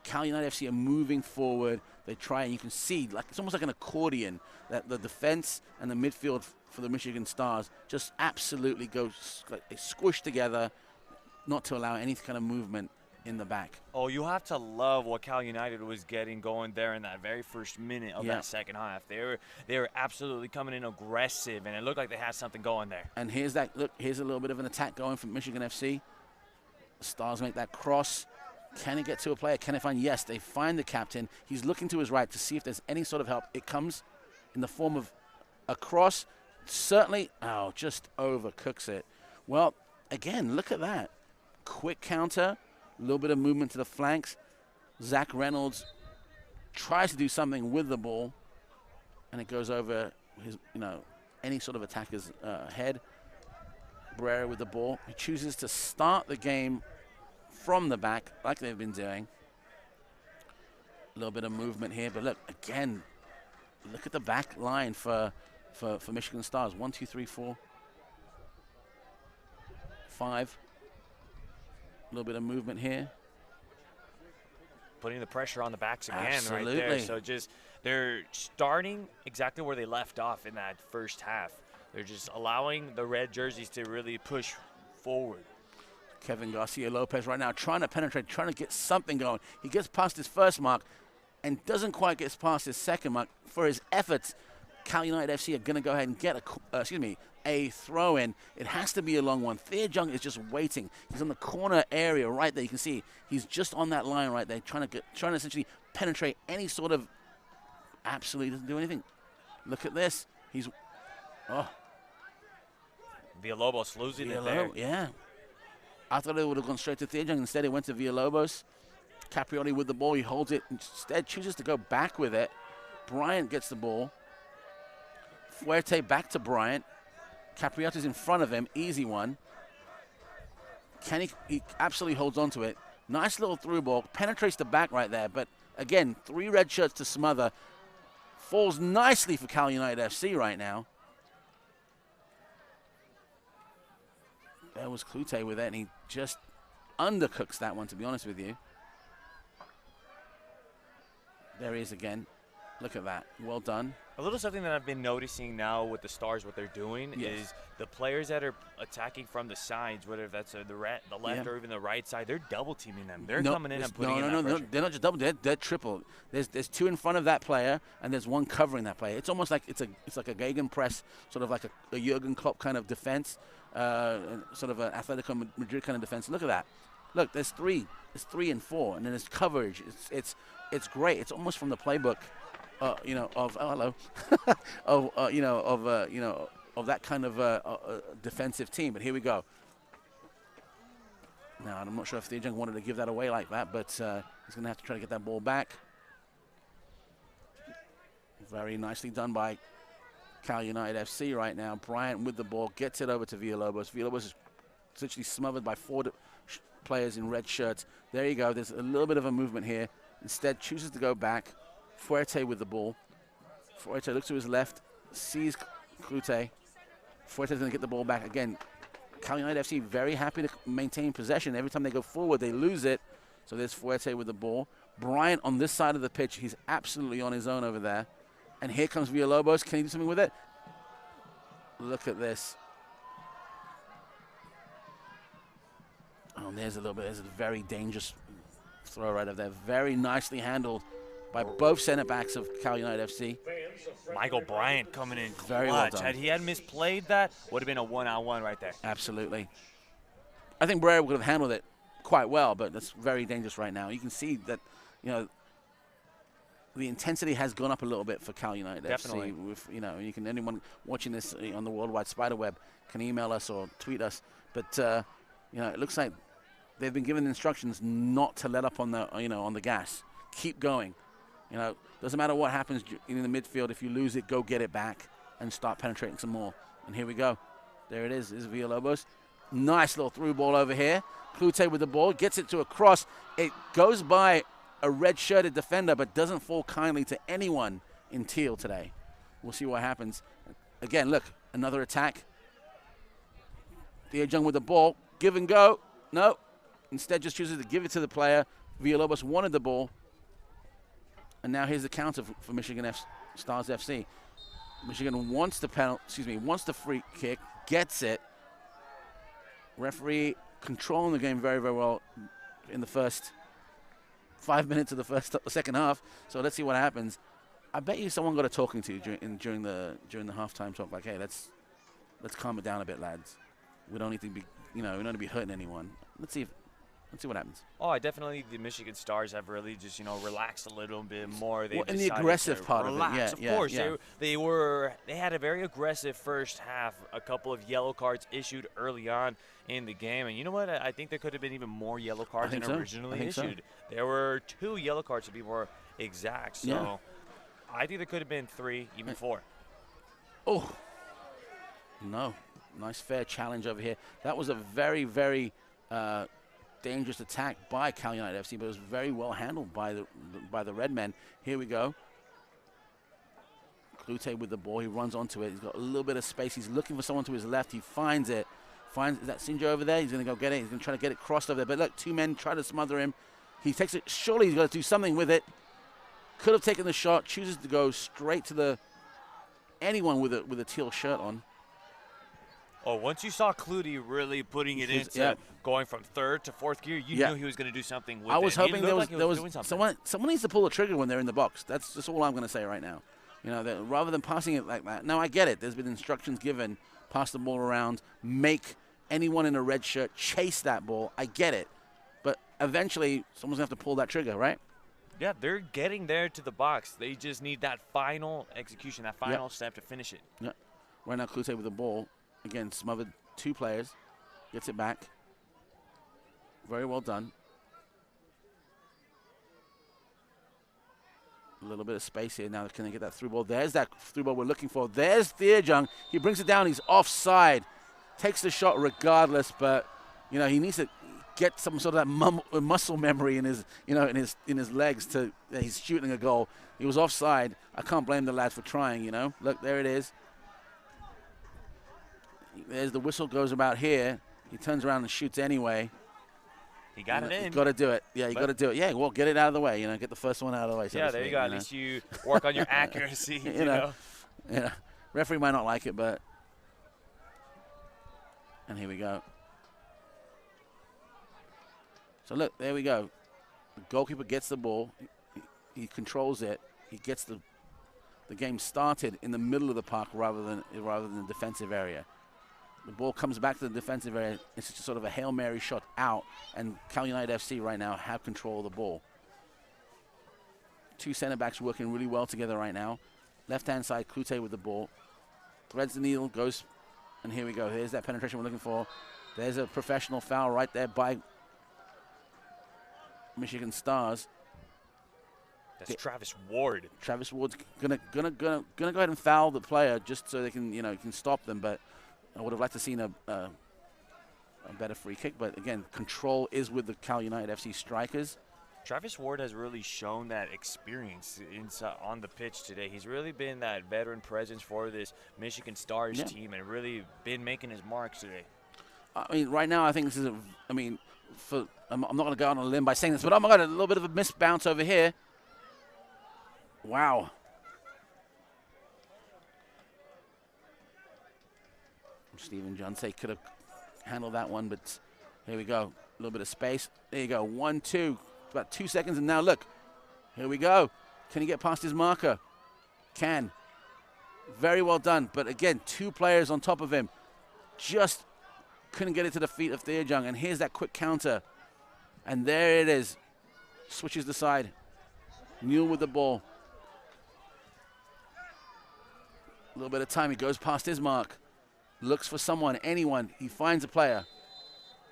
[SPEAKER 3] Cal United FC are moving forward. They try, and you can see, like it's almost like an accordion, that the defense and the midfield for the Michigan Stars just absolutely go squish together, not to allow any kind of movement in the back.
[SPEAKER 4] Oh, you have to love what Cal United was getting going there in that very first minute of that second half. They were absolutely coming in aggressive, and it looked like they had something going there.
[SPEAKER 3] And here's a little bit of an attack going from Michigan FC. The Stars make that cross. Can it get to a player? Can it find? Yes, they find the captain. He's looking to his right to see if there's any sort of help. It comes in the form of a cross. Certainly, just overcooks it. Well, again, look at that. Quick counter. A little bit of movement to the flanks. Zach Reynolds tries to do something with the ball, and it goes over his, any sort of attacker's head. Barrera with the ball. He chooses to start the game from the back, like they've been doing. A little bit of movement here, but look, again, look at the back line for Michigan Stars. 1, 2, 3, 4, 5. A little bit of movement here.
[SPEAKER 4] Putting the pressure on the backs again.
[SPEAKER 3] Absolutely.
[SPEAKER 4] Right there. So they're starting exactly where they left off in that first half. They're just allowing the red jerseys to really push forward.
[SPEAKER 3] Kevin Garcia Lopez right now trying to penetrate, trying to get something going. He gets past his first mark and doesn't quite get past his second mark. For his efforts, Cal United FC are going to go ahead and get a throw in. It has to be a long one. Thea Jung is just waiting. He's on the corner area right there. You can see he's just on that line right there, trying to essentially penetrate any sort of. Absolutely doesn't do anything. Look at this.
[SPEAKER 4] Villalobos losing it there.
[SPEAKER 3] Yeah. I thought it would have gone straight to Thea Jung. Instead, it went to Villalobos. Caprioti with the ball. He holds it. Instead, chooses to go back with it. Bryant gets the ball. Fuerte back to Bryant. Capriati's in front of him. Easy one. He absolutely holds on to it. Nice little through ball. Penetrates the back right there. But, again, 3 red shirts to smother. Falls nicely for Cal United FC right now. There was Clute with it, and he just undercooks that one, to be honest with you. There he is again. Look at that. Well done.
[SPEAKER 4] A little something that I've been noticing now with the Stars, what they're doing is the players that are attacking from the sides, whether that's the left or even the right side, they're double teaming them. They're coming in and putting in that pressure.
[SPEAKER 3] They're not just double. They're triple. There's 2 in front of that player, and there's 1 covering that player. It's almost like it's like a Gegenpress, sort of like a Jurgen Klopp kind of defense, sort of an Atletico Madrid kind of defense. Look at that. Look, there's 3. There's 3 and 4, and then there's coverage. It's great. It's almost from the playbook. Of that kind of defensive team. But here we go. Now, I'm not sure if Thejung wanted to give that away like that, but he's going to have to try to get that ball back. Very nicely done by Cal United FC right now. Bryant with the ball gets it over to Villalobos. Villalobos is essentially smothered by 4 players in red shirts. There you go. There's a little bit of a movement here. Instead, chooses to go back. Fuerte with the ball. Fuerte looks to his left, sees Clute. Fuerte's going to get the ball back again. Cal United FC very happy to maintain possession. Every time they go forward, they lose it. So there's Fuerte with the ball. Bryant on this side of the pitch. He's absolutely on his own over there. And here comes Villalobos. Can he do something with it? Look at this. Oh, there's a little bit. There's a very dangerous throw right over there. Very nicely handled by both center backs of Cal United FC.
[SPEAKER 4] Michael Bryant coming in
[SPEAKER 3] very well done.
[SPEAKER 4] Had he had misplayed that, would have been a 1-on-1 right there.
[SPEAKER 3] Absolutely. I think Barrera would have handled it quite well, but that's very dangerous right now. You can see that, the intensity has gone up a little bit for Cal United
[SPEAKER 4] Definitely.
[SPEAKER 3] FC. With, anyone watching this on the Worldwide Spiderweb can email us or tweet us. But it looks like they've been given instructions not to let up on the on the gas. Keep going. Doesn't matter what happens in the midfield. If you lose it, go get it back and start penetrating some more. And here we go. There it is. This is Villalobos. Nice little through ball over here. Clute with the ball. Gets it to a cross. It goes by a red-shirted defender, but doesn't fall kindly to anyone in teal today. We'll see what happens. Again, look, another attack. Thejung with the ball. Give and go. No. Instead just chooses to give it to the player. Villalobos wanted the ball. And now here's the counter for Michigan Stars FC. Michigan wants the free kick, gets it. Referee controlling the game very, very well in the first 5 minutes of the second half. So let's see what happens. I bet you someone got a talking to during the halftime talk, like, hey, let's calm it down a bit, lads. We don't need to be we don't need to be hurting anyone. Let's see what happens.
[SPEAKER 4] Oh, definitely the Michigan Stars have really just, relaxed a little bit more. They
[SPEAKER 3] in the aggressive part
[SPEAKER 4] relax.
[SPEAKER 3] of it,
[SPEAKER 4] of course. They had a very aggressive first half, a couple of yellow cards issued early on in the game. And you know what? I think there could have been even more yellow cards than originally issued. There were 2 yellow cards to be more exact. So I think there could have been 3, even 4.
[SPEAKER 3] Oh, no. Nice fair challenge over here. That was a very, very dangerous attack by Cal United FC, but it was very well handled by the Red Men. Here we go. Clute with the ball. He runs onto it. He's got a little bit of space. He's looking for someone to his left. He finds it. Is that Sinjo over there? He's going to go get it. He's going to try to get it crossed over there. But look, 2 men try to smother him. He takes it. Surely he's got to do something with it. Could have taken the shot. Chooses to go straight to anyone with a teal shirt on.
[SPEAKER 4] Oh, once you saw Clute really putting it into going from 3rd to 4th gear, you knew he was going to do something with it.
[SPEAKER 3] I was hoping there was
[SPEAKER 4] someone
[SPEAKER 3] needs to pull the trigger when they're in the box. That's just all I'm going to say right now. Rather than passing it like that. Now, I get it. There's been instructions given. Pass the ball around. Make anyone in a red shirt chase that ball. I get it. But eventually, someone's going to have to pull that trigger, right?
[SPEAKER 4] Yeah, they're getting there to the box. They just need that final execution, that final step to finish it.
[SPEAKER 3] Yeah. Right now, Clute with the ball. Again, smothered 2 players. Gets it back. Very well done. A little bit of space here now. Can they get that through ball? There's that through ball we're looking for. There's Theerjung. He brings it down. He's offside. Takes the shot regardless, but you know he needs to get some sort of that muscle memory in his, you know, in his legs to. He's shooting a goal. He was offside. I can't blame the lad for trying. You know, look, there it is. There's the whistle goes about here. He turns around and shoots anyway.
[SPEAKER 4] He got it in.
[SPEAKER 3] You got to do it. Yeah, you got to do it. Yeah, well, get it out of the way. You know, get the first one out of the way. So
[SPEAKER 4] yeah, there you go. At least you work on your accuracy. you know.
[SPEAKER 3] Yeah. Referee might not like it, but. And here we go. So look, there we go. The goalkeeper gets the ball. He controls it. He gets the game started in the middle of the park rather than the defensive area. The ball comes back to the defensive area. It's just sort of a Hail Mary shot out, and Cal United FC right now have control of the ball. Two center backs working really well together right now. Left-hand side, Klute with the ball. Threads the needle, goes, and here we go. Here's that penetration we're looking for. There's a professional foul right there by Michigan Stars.
[SPEAKER 4] That's Travis Ward.
[SPEAKER 3] Travis Ward's gonna go ahead and foul the player just so they can, you know, can stop them, but I would have liked to seen a better free kick, but again, control is with the Cal United FC strikers.
[SPEAKER 4] Travis Ward has really shown that experience on the pitch today. He's really been that veteran presence for this Michigan Stars team and really been making his marks today.
[SPEAKER 3] I mean, right now, I think this is I'm not going to go on a limb by saying this, but oh my God, a little bit of a missed bounce over here. Wow. Stephen Johnsay could have handled that one, but here we go. A little bit of space. There you go. 1-2. About 2 seconds, and now look. Here we go. Can he get past his marker? Can. Very well done. But again, two players on top of him. Just couldn't get it to the feet of Theerjung. And here's that quick counter. And there it is. Switches the side. Newell with the ball. A little bit of time. He goes past his mark. Looks for someone, anyone. He finds a player.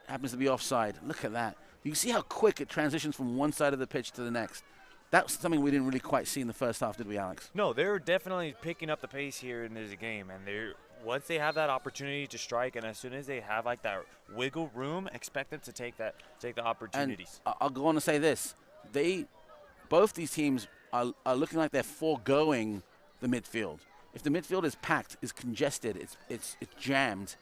[SPEAKER 3] Happens to be offside. Look at that. You see how quick it transitions from one side of the pitch to the next. That's something we didn't really quite see in the first half, did we, Alex?
[SPEAKER 4] No, they're definitely picking up the pace here in this game. And once they have that opportunity to strike, and as soon as they have like that wiggle room, expect them to take the opportunities.
[SPEAKER 3] And I'll go on to say this. Both these teams are looking like they're foregoing the midfield. If the midfield is packed, is congested, it's jammed,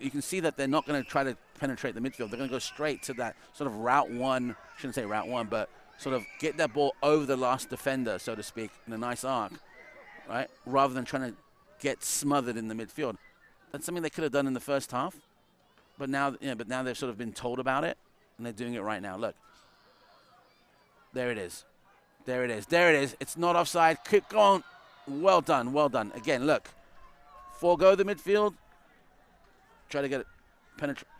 [SPEAKER 3] you can see that they're not going to try to penetrate the midfield. They're going to go straight to that sort of route one, shouldn't say route one, but sort of get that ball over the last defender, so to speak, in a nice arc, right? Rather than trying to get smothered in the midfield. That's something they could have done in the first half, but now they've sort of been told about it, and they're doing it right now. Look. There it is. There it is. There it is. It's not offside. Keep going. Well done, well done. Again, look, forego the midfield, try to get it,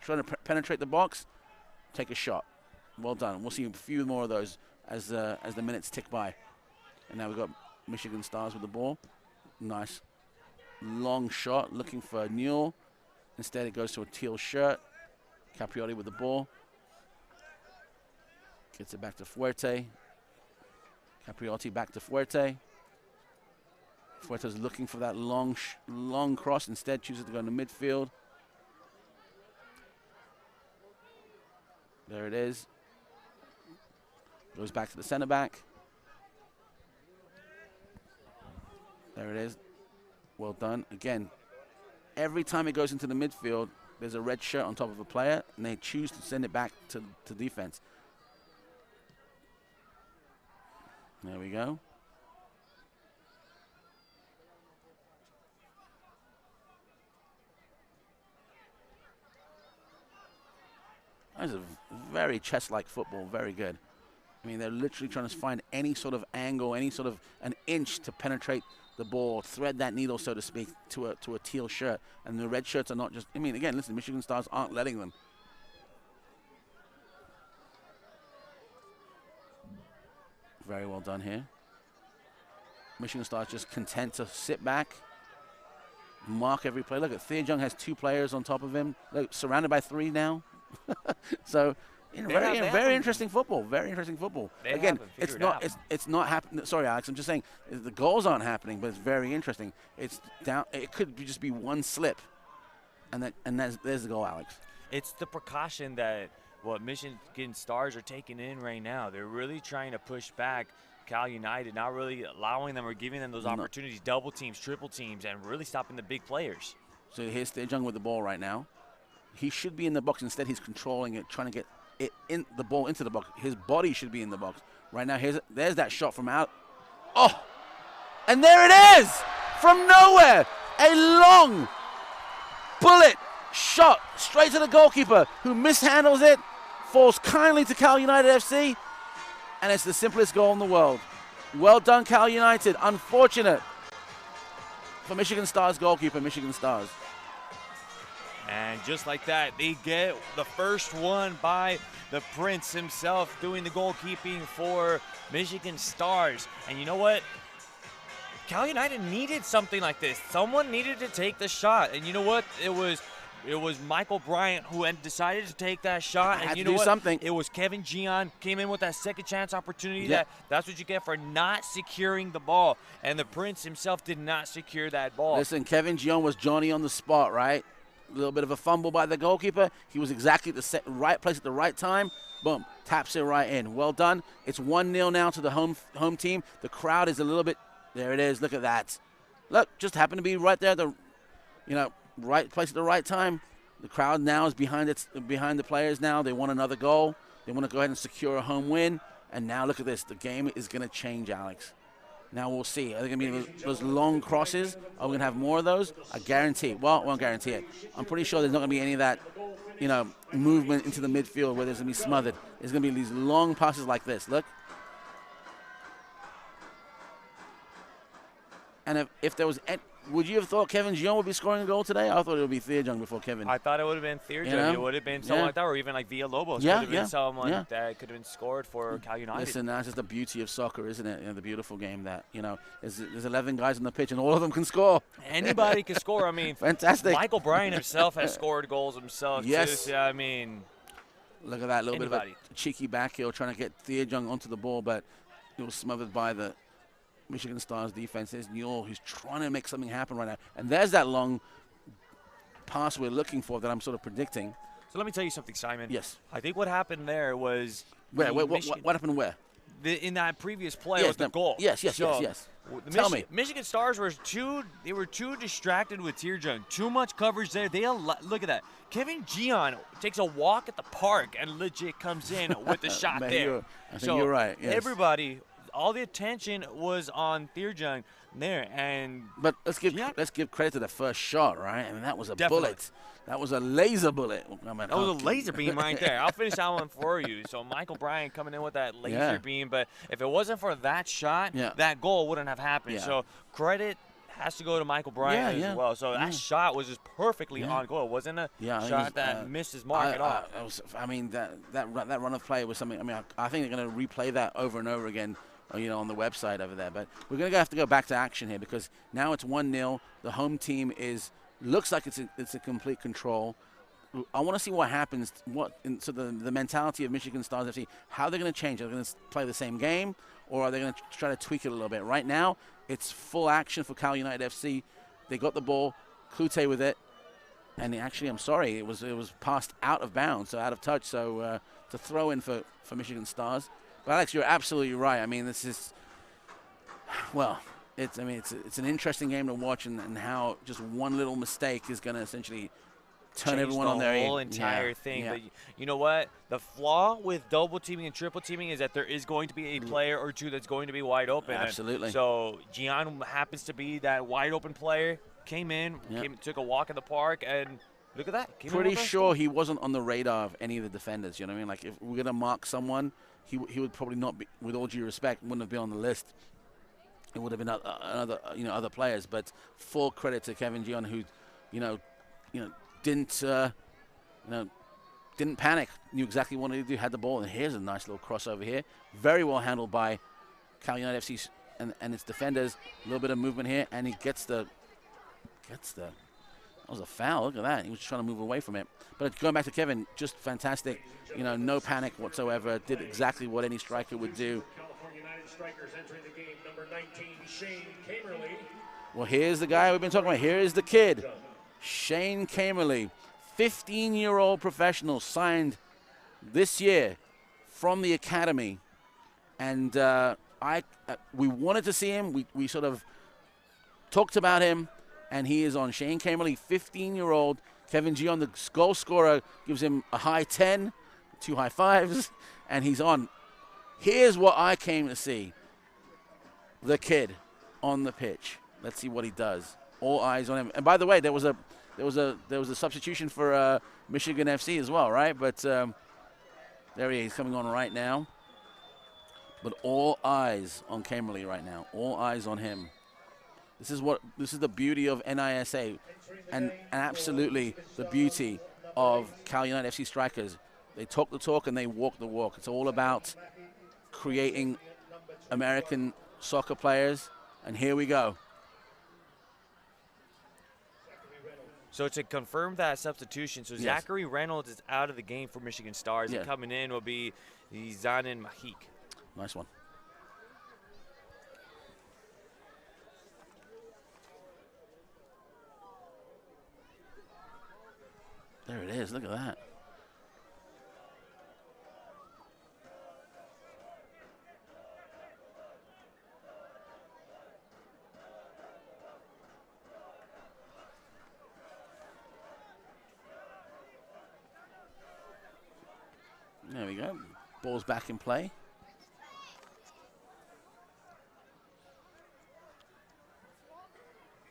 [SPEAKER 3] try to penetrate the box, take a shot. Well done. We'll see a few more of those as the minutes tick by. And now we've got Michigan Stars with the ball. Nice long shot, looking for Newell. Instead, it goes to a teal shirt. Capriotti with the ball. Gets it back to Fuerte. Capriotti back to Fuerte. Fuerte's looking for that long cross. Instead, chooses to go into midfield. There it is. Goes back to the center back. There it is. Well done. Again, every time it goes into the midfield, there's a red shirt on top of a player, and they choose to send it back to defense. There we go. That was a very chess-like football, very good. I mean, they're literally trying to find any sort of angle, any sort of an inch to penetrate the ball, thread that needle, so to speak, to a teal shirt. And the red shirts are not just, I mean, again, listen, Michigan Stars aren't letting them. Very well done here. Michigan Stars just content to sit back, mark every play. Look at Theerjung has two players on top of him. Look, surrounded by three now. So Very interesting football. Very interesting football. Again, it's not happening. Sorry, Alex. I'm just saying the goals aren't happening, but it's very interesting. It's down. It could just be one slip, and there's the goal, Alex.
[SPEAKER 4] It's the precaution that what Michigan Stars are taking in right now. They're really trying to push back Cal United, not really allowing them or giving them those opportunities, double teams, triple teams, and really stopping the big players.
[SPEAKER 3] So here's Stejung with the ball right now. He should be in the box. Instead, he's controlling it, trying to get the ball into the box. His body should be in the box. Right now, there's that shot from out. Oh, and there it is from nowhere. A long bullet shot straight to the goalkeeper, who mishandles it, falls kindly to Cal United FC, and it's the simplest goal in the world. Well done, Cal United. Unfortunate for Michigan Stars goalkeeper, Michigan Stars.
[SPEAKER 4] And just like that, they get the first one by the Prince himself, doing the goalkeeping for Michigan Stars. And you know what? Cal United needed something like this. Someone needed to take the shot. And you know what? It was Michael Bryant who had decided to take that shot. And you know what?
[SPEAKER 3] Something.
[SPEAKER 4] It was Kevin Gian came in with that second chance opportunity.
[SPEAKER 3] Yep.
[SPEAKER 4] That's what you get for not securing the ball. And the Prince himself did not secure that ball.
[SPEAKER 3] Listen, Kevin Gian was Johnny on the spot, right? A little bit of a fumble by the goalkeeper. He was exactly the right place at the right time. Boom, taps it right in. Well done. It's 1-0 now to the home team. The crowd is a little bit. There it is. Look at that. Look, just happened to be right there. Right place at the right time. The crowd now is behind the players now. They want another goal. They want to go ahead and secure a home win. And now look at this. The game is going to change, Alex. Now we'll see. Are there going to be those long crosses? Are we going to have more of those? I guarantee. Well, I won't guarantee it. I'm pretty sure there's not going to be any of that, movement into the midfield where there's going to be smothered. There's going to be these long passes like this. Look. And if there was, would you have thought Kevin Gian would be scoring a goal today? I thought it would be Thea Jung before Kevin.
[SPEAKER 4] I thought it would have been Thea Jung. It would have been someone like that, or even like Villalobos could have been someone that could have been scored for Cal United.
[SPEAKER 3] Listen, that's just the beauty of soccer, isn't it? The beautiful game that, there's 11 guys on the pitch and all of them can score.
[SPEAKER 4] Anybody can score. I mean,
[SPEAKER 3] fantastic.
[SPEAKER 4] Michael Bryant himself has scored goals himself.
[SPEAKER 3] Yes.
[SPEAKER 4] Too. I mean,
[SPEAKER 3] look at that little bit of a cheeky back heel trying to get Thea Jung onto the ball, but it was smothered by the Michigan Stars defense. There's Newell, who's trying to make something happen right now. And there's that long pass we're looking for that I'm sort of predicting.
[SPEAKER 4] So let me tell you something, Simon.
[SPEAKER 3] Yes.
[SPEAKER 4] I think what happened there was...
[SPEAKER 3] Where? What happened where?
[SPEAKER 4] In that previous play was the goal.
[SPEAKER 3] Yes. Tell me.
[SPEAKER 4] Michigan Stars were too distracted with Thea Jung. Too much coverage there. Look at that. Kevin Gian takes a walk at the park and legit comes in with the shot there.
[SPEAKER 3] I think you're right. Yes.
[SPEAKER 4] Everybody... all the attention was on Thea Jung there,
[SPEAKER 3] but let's give credit to the first shot, right? I mean, that was a bullet. That was a laser bullet.
[SPEAKER 4] That was a laser beam right there. I'll finish that one for you. So Michael Bryant coming in with that laser beam, but if it wasn't for that shot, that goal wouldn't have happened. Yeah. So credit has to go to Michael Bryant as well. So that shot was just perfectly on goal. It wasn't a shot that missed his mark at all.
[SPEAKER 3] That run of play was something. I mean, I think they're going to replay that over and over again. On the website over there. But we're going to have to go back to action here because now it's 1-0. The home team looks like it's a complete control. I want to see what happens. So the mentality of Michigan Stars FC, how they're going to change. Are they going to play the same game, or are they going to try to tweak it a little bit? Right now, it's full action for Cal United FC. They got the ball, Klute with it, and actually, I'm sorry, it was passed out of bounds, so out of touch. So to throw in for Michigan Stars. But Alex, you're absolutely right. I mean, this is, it's an interesting game to watch, and how just one little mistake is going to essentially turn everyone on their
[SPEAKER 4] whole entire thing. Yeah. But you know what? The flaw with double teaming and triple teaming is that there is going to be a player or two that's going to be wide open.
[SPEAKER 3] Absolutely.
[SPEAKER 4] And so Gian happens to be that wide open player. Came in, took a walk in the park, and look at that.
[SPEAKER 3] Pretty sure he wasn't on the radar of any of the defenders. You know what I mean? Like, if we're going to mark someone, he would probably not be, with all due respect, wouldn't have been on the list. It would have been other players. But full credit to Kevin Gian, who, didn't panic, knew exactly what to do, had the ball, and here's a nice little crossover here. Very well handled by Cal United FC and its defenders. A little bit of movement here, and he gets the. That was a foul. Look at that. He was trying to move away from it. But going back to Kevin, just fantastic. You know, no panic whatsoever. Did exactly what any striker would do.
[SPEAKER 5] California United strikers entering the game, number 19, Shane Kamerly.
[SPEAKER 3] Well, here's the guy we've been talking about. Here is the kid, Shane Kamerly, 15-year-old professional, signed this year from the academy. And we wanted to see him. We sort of talked about him. And he is on. Shane Kamerly, 15-year-old. Kevin G on the goal scorer, gives him a high 10, 2 high fives, and he's on. Here's what I came to see. The kid on the pitch. Let's see what he does. All eyes on him. And by the way, there was a substitution for Michigan FC as well, right? But there he is, coming on right now. But all eyes on Kamerly right now. All eyes on him. This is the beauty of NISA and absolutely the beauty of Cal United FC strikers. They talk the talk and they walk the walk. It's all about creating American soccer players, and here we go.
[SPEAKER 4] So to confirm that substitution, so
[SPEAKER 3] Yes.
[SPEAKER 4] Zachary Reynolds is out of the game for Michigan Stars,
[SPEAKER 3] Yeah.
[SPEAKER 4] and coming in will be Zanin Mahik.
[SPEAKER 3] Nice one. There it is. Look at that. There we go. Ball's back in play.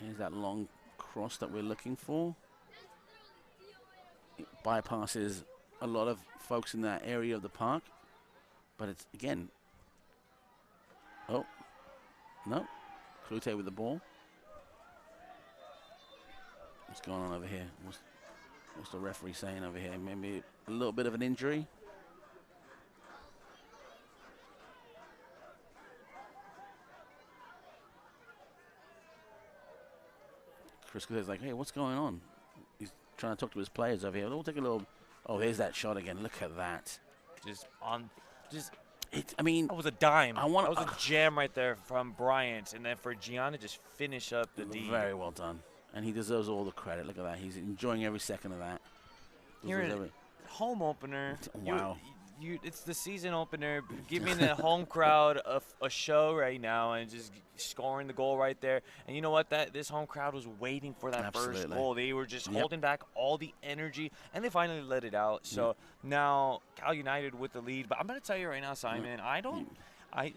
[SPEAKER 3] Here's that long cross that we're looking for. It bypasses a lot of folks in that area of the park. But it's, again, oh, no. Klute with the ball. What's going on over here? What's the referee saying over here? Maybe a little bit of an injury. Chris is like, hey, what's going on? He's trying to talk to his players over here. We'll take a little. Oh, there's that shot again. Look at that. I mean,
[SPEAKER 4] that was a dime.
[SPEAKER 3] I want.
[SPEAKER 4] That was a jam right there from Bryant, and then for Gian to just finish up the D.
[SPEAKER 3] Very well done, and he deserves all the credit. Look at that. He's enjoying every second of that.
[SPEAKER 4] Here in home opener.
[SPEAKER 3] Wow.
[SPEAKER 4] It's the season opener, giving the home crowd a show right now and just scoring the goal right there. And you know what? This home crowd was waiting for that first goal. They were just holding back all the energy, and they finally let it out. So now Cal United with the lead. But I'm going to tell you right now, Simon,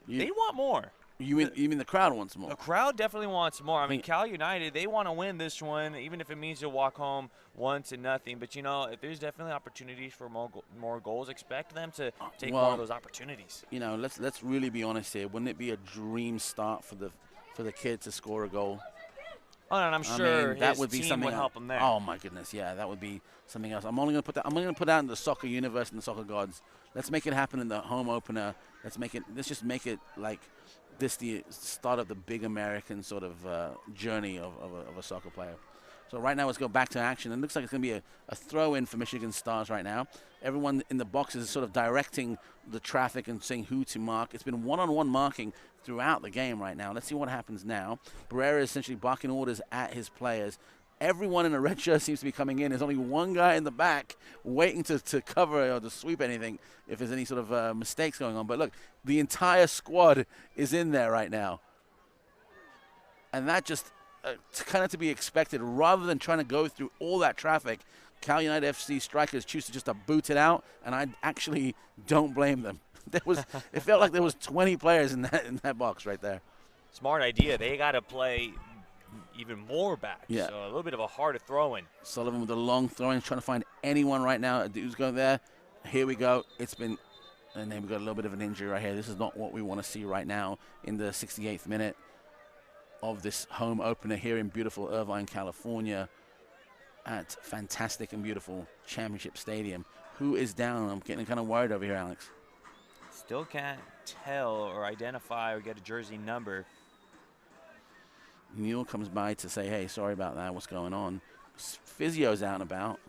[SPEAKER 4] they want more.
[SPEAKER 3] You mean the crowd wants more?
[SPEAKER 4] The crowd definitely wants more. I mean, Cal United, they want to win this one, even if it means you'll walk home 1-0. But, you know, if there's definitely opportunities for more goals, expect them to take more of those opportunities.
[SPEAKER 3] You know, let's really be honest here. Wouldn't it be a dream start for the kid to score a goal?
[SPEAKER 4] Oh, and I'm sure
[SPEAKER 3] that would be something
[SPEAKER 4] would help him there.
[SPEAKER 3] Oh my goodness, yeah, that would be something else. I'm only going to put that in the soccer universe and the soccer gods. Let's make it happen in the home opener. Let's just make it like this the start of the big American sort of journey of a soccer player. So right now let's go back to action. It looks like it's going to be a throw-in for Michigan Stars right now. Everyone in the box is sort of directing the traffic and saying who to mark. It's been one-on-one marking throughout the game right now. Let's see what happens now. Barrera is essentially barking orders at his players. Everyone in a red shirt seems to be coming in. There's only one guy in the back waiting to cover or to sweep anything if there's any sort of mistakes going on. But look, the entire squad is in there right now. And that just kind of to be expected. Rather than trying to go through all that traffic, Cal United FC strikers choose to just boot it out, and I actually don't blame them. It felt like there was 20 players in that box right there.
[SPEAKER 4] Smart idea. They got to play even more back.
[SPEAKER 3] Yeah.
[SPEAKER 4] So a little bit of a harder throw-in.
[SPEAKER 3] Sullivan with a long throw-in, trying to find anyone right now who's going there. Here we go. And then we've got a little bit of an injury right here. This is not what we want to see right now in the 68th minute of this home opener here in beautiful Irvine, California at fantastic and beautiful Championship Stadium. Who is down? I'm getting kind of worried over here, Alex.
[SPEAKER 4] Still can't tell or identify or get a jersey number.
[SPEAKER 3] Neil comes by to say, hey, sorry about that, what's going on? physio's out and about.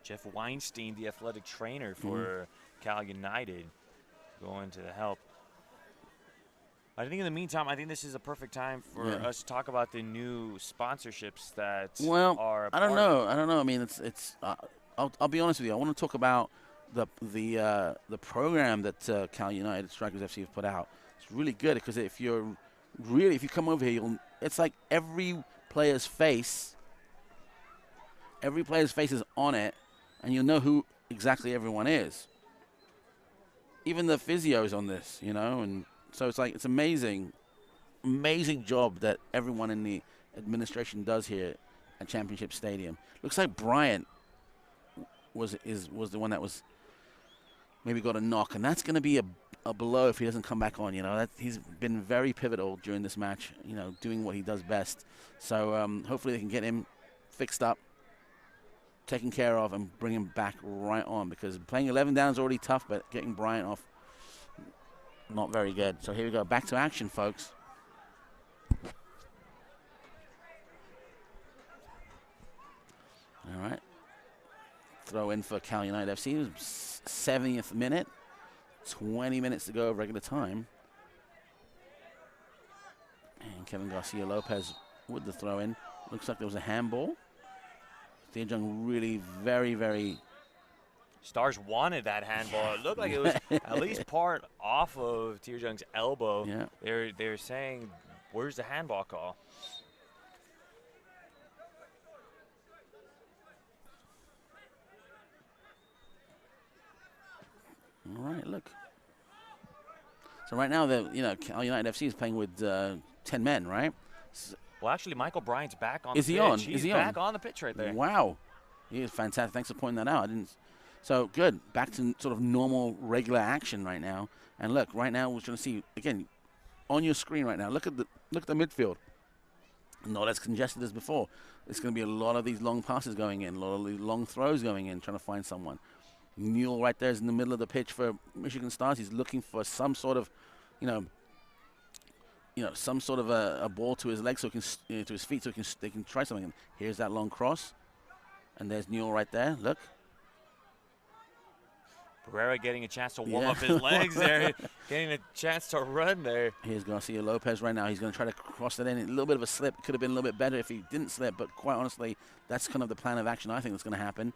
[SPEAKER 4] Jeff Weinstein, the athletic trainer for Cal United, going to help. I think in the meantime, I think this is a perfect time for us to talk about the new sponsorships that are.
[SPEAKER 3] I don't know. I mean, it's. I'll be honest with you. I want to talk about the program that Cal United Strikers FC have put out. It's really good because if you come over here, it's like every player's face is on it, and you'll know who exactly everyone is. Even the physio is on this, and so it's amazing job that everyone in the administration does here at Championship Stadium. Looks like Bryant was the one that was maybe got a knock, and that's going to be a blow if he doesn't come back on. He's been very pivotal during this match, doing what he does best. So hopefully they can get him fixed up, taken care of, and bring him back right on, because playing 11 down is already tough, but getting Bryant off, not very good. So here we go, back to action, folks. All right. Throw in for Cal United FC. 70th minute. 20 minutes to go of regular time. And Kevin Garcia Lopez with the throw in. Looks like there was a handball. Thea Jung really very, very.
[SPEAKER 4] Stars wanted that handball. It looked like it was at least part off of Thea Jung's elbow.
[SPEAKER 3] Yeah.
[SPEAKER 4] They're saying, where's the handball call?
[SPEAKER 3] All right, look. So right now, Cal United FC is playing with 10 men, right?
[SPEAKER 4] Well, actually, Michael Bryant's back on
[SPEAKER 3] is
[SPEAKER 4] the
[SPEAKER 3] he
[SPEAKER 4] pitch.
[SPEAKER 3] on?
[SPEAKER 4] He's
[SPEAKER 3] is he
[SPEAKER 4] back
[SPEAKER 3] on
[SPEAKER 4] the pitch right there.
[SPEAKER 3] Wow. He is fantastic. Thanks for pointing that out. So good. Back to sort of normal, regular action right now. And look, right now we're going to see, again, on your screen right now, look at the midfield. Not as congested as before. There's going to be a lot of these long passes going in, a lot of these long throws going in, trying to find someone. Newell right there is in the middle of the pitch for Michigan Stars. He's looking for some sort of, some sort of a ball to his legs, so he can, to his feet, so they can try something. And here's that long cross, and there's Newell right there. Look.
[SPEAKER 4] Pereira getting a chance to warm up his legs there, getting a chance to run there.
[SPEAKER 3] Here's Garcia Lopez right now. He's going to try to cross that in. A little bit of a slip. Could have been a little bit better if he didn't slip, but quite honestly, that's kind of the plan of action I think that's going to happen.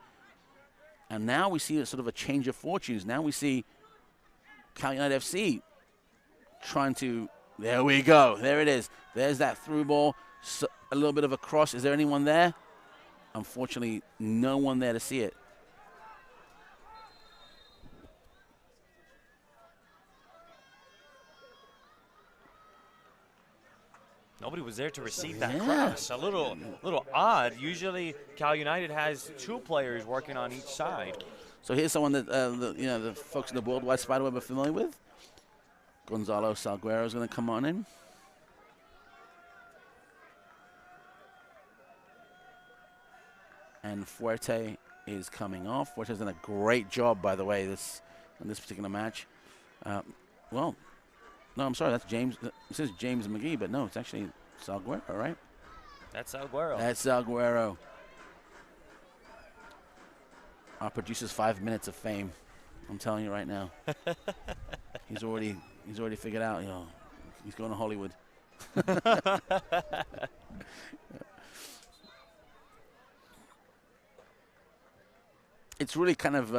[SPEAKER 3] And now we see a sort of a change of fortunes. Now we see Cal United FC trying to, there we go. There it is. There's that through ball. So a little bit of a cross. Is there anyone there? Unfortunately, no one there to see it.
[SPEAKER 4] Nobody was there to receive that cross. A little odd. Usually, Cal United has two players working on each side.
[SPEAKER 3] So here's someone that the folks in the Worldwide Spiderweb are familiar with. Gonzalo Salguero is going to come on in. And Fuerte is coming off. Fuerte's done a great job, by the way, in this particular match. No, I'm sorry, that's James. It says James McGee, but no, it's actually Salguero, right?
[SPEAKER 4] That's Salguero.
[SPEAKER 3] That's Salguero. Our producer's 5 minutes of fame. I'm telling you right now. He's already figured out, he's going to Hollywood. It's really kind of,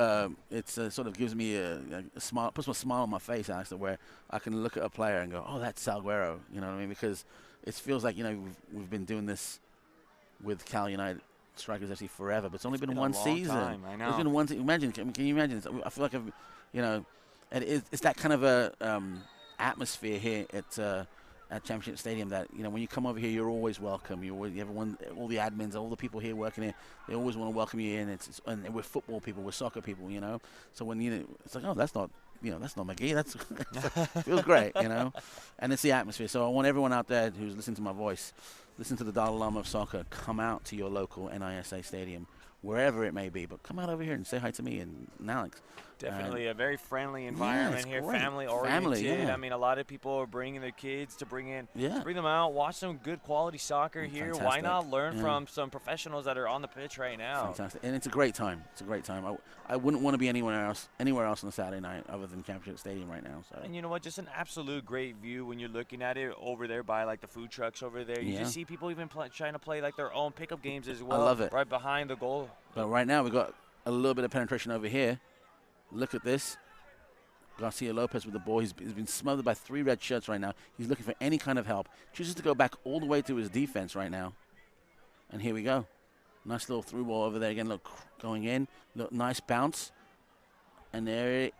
[SPEAKER 3] sort of gives me a smile, puts a smile on my face, actually, where I can look at a player and go, oh, that's Salguero, you know what I mean? Because it feels like, we've been doing this with Cal United Strikers FC forever, but it's only been one season.
[SPEAKER 4] Time, I know.
[SPEAKER 3] It's been one season. Imagine, can you imagine? I feel like, and it's that kind of a atmosphere here at Championship Stadium that, when you come over here, you're always welcome. Everyone, all the admins, all the people here working here, they always want to welcome you in. And we're football people, we're soccer people, So when it's like, oh, that's not McGee. That's feels great, And it's the atmosphere. So I want everyone out there who's listening to my voice, listen to the Dalai Lama of soccer, come out to your local NISA stadium, wherever it may be. But come out over here and say hi to me and Alex.
[SPEAKER 4] Definitely a very friendly environment here, family-oriented. I mean, a lot of people are bringing their kids to bring them out, watch some good quality soccer here. Why not learn from some professionals that are on the pitch right now?
[SPEAKER 3] Fantastic, and it's a great time. It's a great time. I wouldn't want to be anywhere else on a Saturday night other than Championship Stadium right now. So.
[SPEAKER 4] And you know what? Just an absolute great view when you're looking at it over there by like the food trucks over there. You just see people even trying to play like their own pickup games as well.
[SPEAKER 3] I love it.
[SPEAKER 4] Right behind the goal.
[SPEAKER 3] But right now we've got a little bit of penetration over here. Look at this. Garcia Lopez with the ball. He's been smothered by 3 red shirts right now. He's looking for any kind of help. Chooses to go back all the way to his defense right now. And here we go. Nice little through ball over there again. Look, going in. Look, nice bounce. And there it.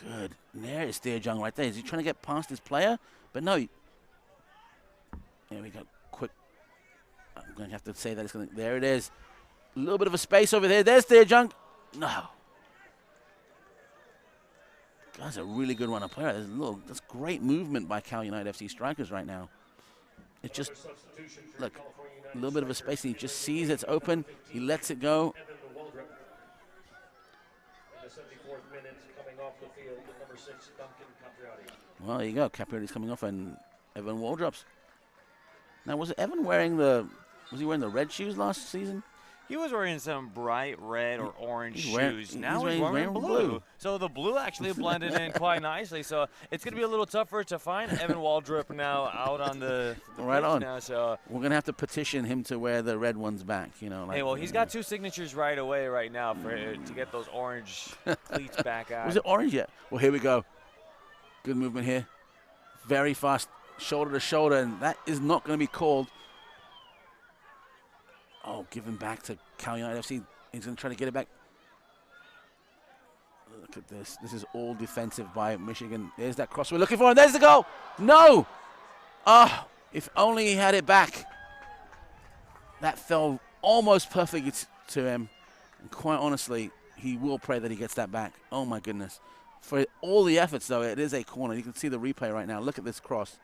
[SPEAKER 3] Good. And there is Deer Jung right there. Is he trying to get past his player? But no. There we go. Quick. I'm going to have to say that it's going to. There it is. A little bit of a space over there. There's Deer Jung. No. That's a really good runner player. That's great movement by Cal United FC strikers right now. It's just, look, a little bit of a space, and he just sees it's open. He lets it go. Well, there you go. Capriati's coming off, and Evan Waldrop's. Now, was he wearing the red shoes last season?
[SPEAKER 4] He was wearing some bright red or orange shoes. Now he's wearing blue. So the blue actually blended in quite nicely. So it's going to be a little tougher to find Evan Waldrop now out on the
[SPEAKER 3] right on.
[SPEAKER 4] Now, so
[SPEAKER 3] we're going to have to petition him to wear the red ones back. You know. Like,
[SPEAKER 4] hey, well, he's got 2 signatures right away right now to get those orange cleats back out.
[SPEAKER 3] Was it orange yet? Well, here we go. Good movement here. Very fast, shoulder to shoulder, and that is not going to be called. Oh, giving back to Cal United FC. He's going to try to get it back. Look at this. This is all defensive by Michigan. There's that cross we're looking for, and there's the goal. No! Oh, if only he had it back. That fell almost perfectly to him. And quite honestly, he will pray that he gets that back. Oh, my goodness. For all the efforts, though, it is a corner. You can see the replay right now. Look at this cross.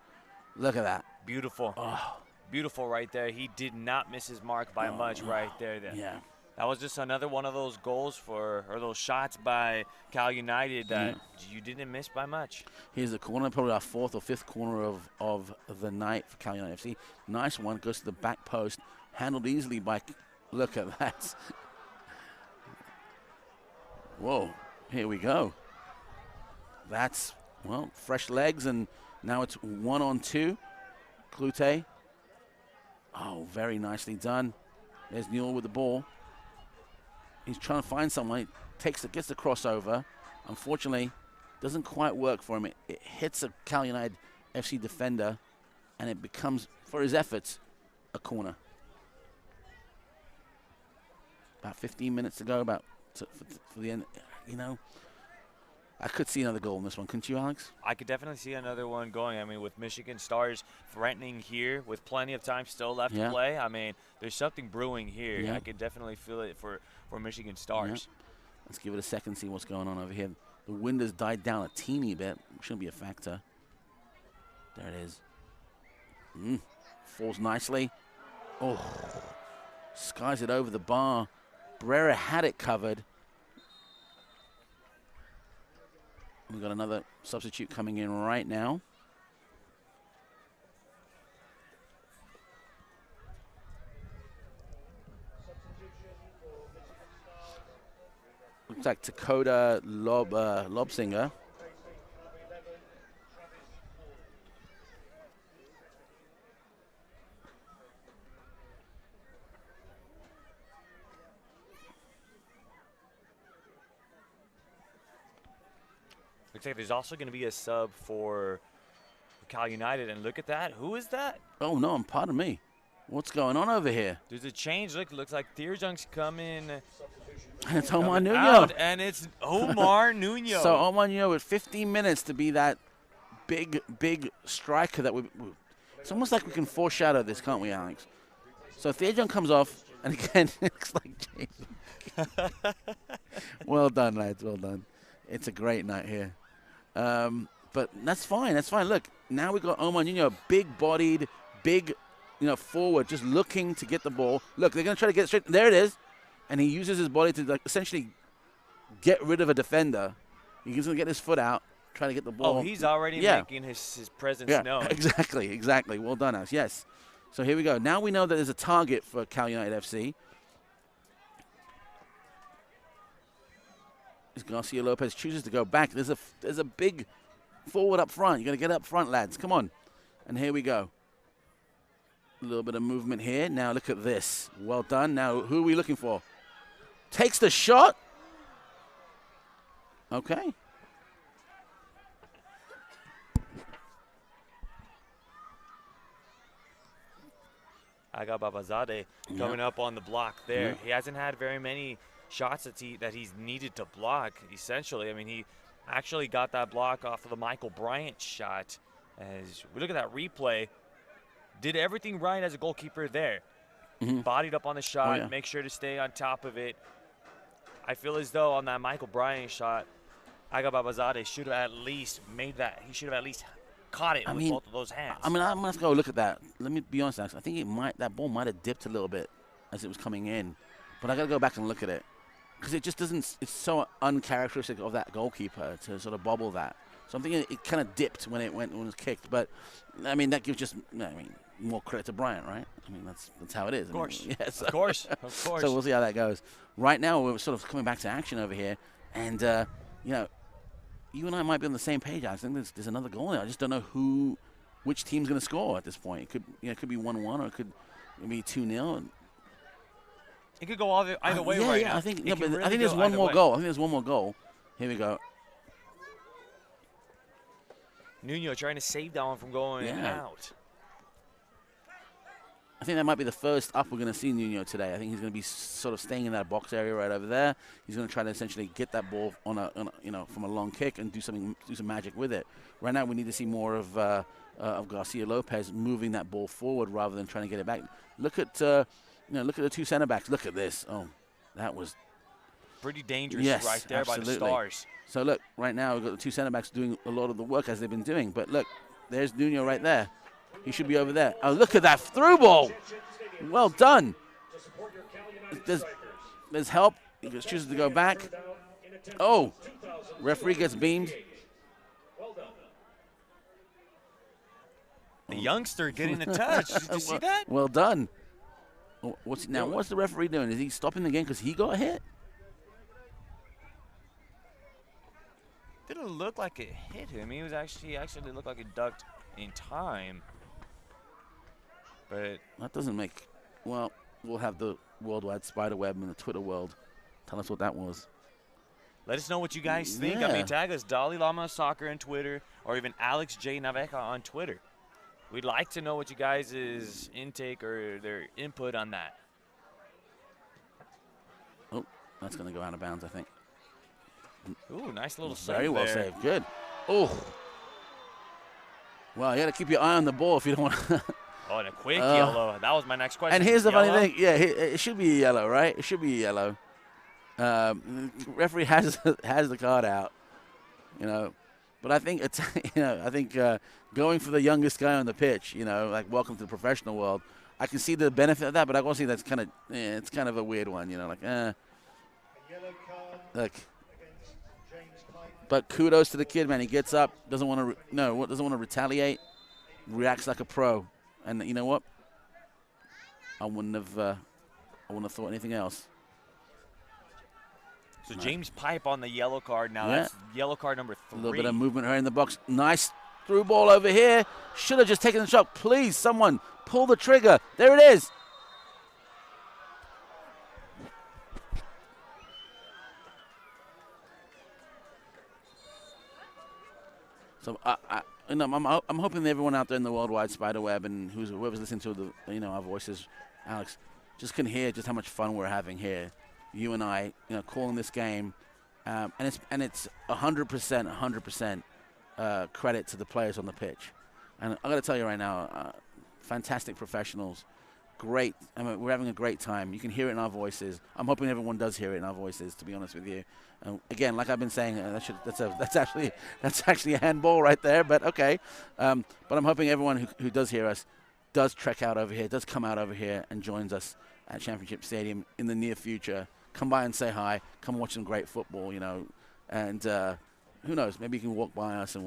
[SPEAKER 3] Look at that.
[SPEAKER 4] Beautiful. Oh. Beautiful right there. He did not miss his mark by much right there.
[SPEAKER 3] Yeah.
[SPEAKER 4] That was just another one of those goals or those shots by Cal United that you didn't miss by much.
[SPEAKER 3] Here's the corner, probably our 4th or 5th corner of the night for Cal United FC. Nice one, goes to the back post, handled easily by, look at that. Whoa, here we go. That's, well, fresh legs, and now it's 1-on-2. Clute. Oh, very nicely done. There's Newell with the ball. He's trying to find someone. He gets the crossover. Unfortunately, doesn't quite work for him. It hits a Cal United FC defender, and it becomes, for his efforts, a corner. About 15 minutes to go, for the end. You know, I could see another goal in this one, couldn't you, Alex?
[SPEAKER 4] I could definitely see another one going. I mean, with Michigan Stars threatening here, with plenty of time still left to play, I mean, there's something brewing here. Yeah. I could definitely feel it for Michigan Stars.
[SPEAKER 3] Yeah. Let's give it a second, see what's going on over here. The wind has died down a teeny bit. Shouldn't be a factor. There it is. Falls nicely. Oh, skies it over the bar. Brera had it covered. We've got another substitute coming in right now. Looks like Dakota Lobsinger.
[SPEAKER 4] Looks like there's also going to be a sub for Cal United, and look at that. Who is that?
[SPEAKER 3] Oh, no, pardon me. What's going on over here?
[SPEAKER 4] There's a change. Looks like Thierjung's coming.
[SPEAKER 3] It's Omar Nuno.
[SPEAKER 4] And it's Omar Nuno.
[SPEAKER 3] So Omar Nuno with 15 minutes to be that big striker that it's almost like we can foreshadow this, can't we, Alex? So Thierjung comes off, and again, it looks like James. Well done, lads. Well done. It's a great night here. But that's fine. That's fine. Look, now we've got Omar Nuno, big-bodied, forward, just looking to get the ball. Look, they're going to try to get it straight. There it is. And he uses his body to essentially get rid of a defender. He's going to get his foot out, try to get the ball.
[SPEAKER 4] Oh, he's already making his presence known.
[SPEAKER 3] Exactly. Well done, Alex. Yes. So here we go. Now we know that there's a target for Cal United FC. As Garcia Lopez chooses to go back, there's a big forward up front. You got to get up front, lads. Come on. And here we go. A little bit of movement here. Now look at this. Well done. Now who are we looking for? Takes the shot. Okay.
[SPEAKER 4] Aga Babazadeh coming up on the block there. He hasn't had very many shots that he's needed to block, essentially. I mean, he actually got that block off of the Michael Bryant shot. As we look at that replay, did everything right as a goalkeeper there. Bodied up on the shot, make sure to stay on top of it. I feel as though on that Michael Bryant shot, Aga Babazadeh should have at least made that. He should have at least caught it with both of those hands.
[SPEAKER 3] I'm going to have to go look at that. Let me be honest, Alex. I think that ball might have dipped a little bit as it was coming in. But I got to go back and look at it. Because it just doesn't, it's so uncharacteristic of that goalkeeper to sort of bobble that. So I'm thinking it kind of dipped when it was kicked. But, I mean, that gives more credit to Bryant, right? I mean, that's how it is.
[SPEAKER 4] Of course.
[SPEAKER 3] Yes.
[SPEAKER 4] Of course.
[SPEAKER 3] So we'll see how that goes. Right now, we're sort of coming back to action over here. And, you and I might be on the same page. I think there's another goal there. I just don't know which team's going to score at this point. It could be 1-1 or it could be 2-0.
[SPEAKER 4] It could go either way right now.
[SPEAKER 3] I think there's one more goal. I think there's one more goal. Here we go.
[SPEAKER 4] Nuno trying to save that one from going out.
[SPEAKER 3] I think that might be the first up we're going to see Nuno today. I think he's going to be sort of staying in that box area right over there. He's going to try to essentially get that ball on from a long kick and do some magic with it. Right now, we need to see more of Garcia Lopez moving that ball forward rather than trying to get it back. Look at the two center backs. Look at this. Oh, that was
[SPEAKER 4] pretty dangerous right there by the Stars.
[SPEAKER 3] So look, right now we've got the two center backs doing a lot of the work as they've been doing. But look, there's Nuno right there. He should be over there. Oh, look at that through ball. Well done. There's help. He just chooses to go back. Oh, referee gets beamed.
[SPEAKER 4] The youngster getting the touch. Did you see that?
[SPEAKER 3] Well done. What's the referee doing? Is he stopping the game because he got hit?
[SPEAKER 4] Didn't look like it hit him. He actually looked like it ducked in time. But
[SPEAKER 3] that doesn't make. Well, we'll have the worldwide spider web in the Twitter world tell us what that was.
[SPEAKER 4] Let us know what you guys think. I mean, tag us Dalai Lama Soccer on Twitter or even Alex J. Naveja on Twitter. We'd like to know what you guys' intake or their input on that.
[SPEAKER 3] Oh, that's going to go out of bounds, I think.
[SPEAKER 4] Ooh, nice little save.
[SPEAKER 3] Very well
[SPEAKER 4] there.
[SPEAKER 3] saved. Good. Oh. Well, you got to keep your eye on the ball if you don't want to.
[SPEAKER 4] Oh, and a quick yellow. That was my next question.
[SPEAKER 3] And here's the funny thing. Yeah, it should be a yellow, right? It should be a yellow. Referee has the card out, But I think it's going for the youngest guy on the pitch, like welcome to the professional world. I can see the benefit of that, but I also see that's kind of it's kind of a weird one, Look. But kudos to the kid, man. He gets up, doesn't want to retaliate, reacts like a pro. And you know what? I wouldn't have thought anything else.
[SPEAKER 4] So James Pipe on the yellow card now. That's yellow card number 3.
[SPEAKER 3] A little bit of movement right in the box. Nice through ball over here. Should have just taken the shot. Please, someone pull the trigger. There it is. So I'm hoping that everyone out there in the worldwide spider web and whoever's listening to our voices, Alex, just can hear just how much fun we're having here. You and I, calling this game, and it's 100% credit to the players on the pitch. And I got to tell you right now, fantastic professionals, great. I mean, we're having a great time. You can hear it in our voices. I'm hoping everyone does hear it in our voices. To be honest with you, again, like I've been saying, that's actually a handball right there. But okay, but I'm hoping everyone who does hear us does trek out over here, does come out over here and joins us at Championship Stadium in the near future. come by and say hi, come watch some great football, you know, and who knows, maybe you can walk by us and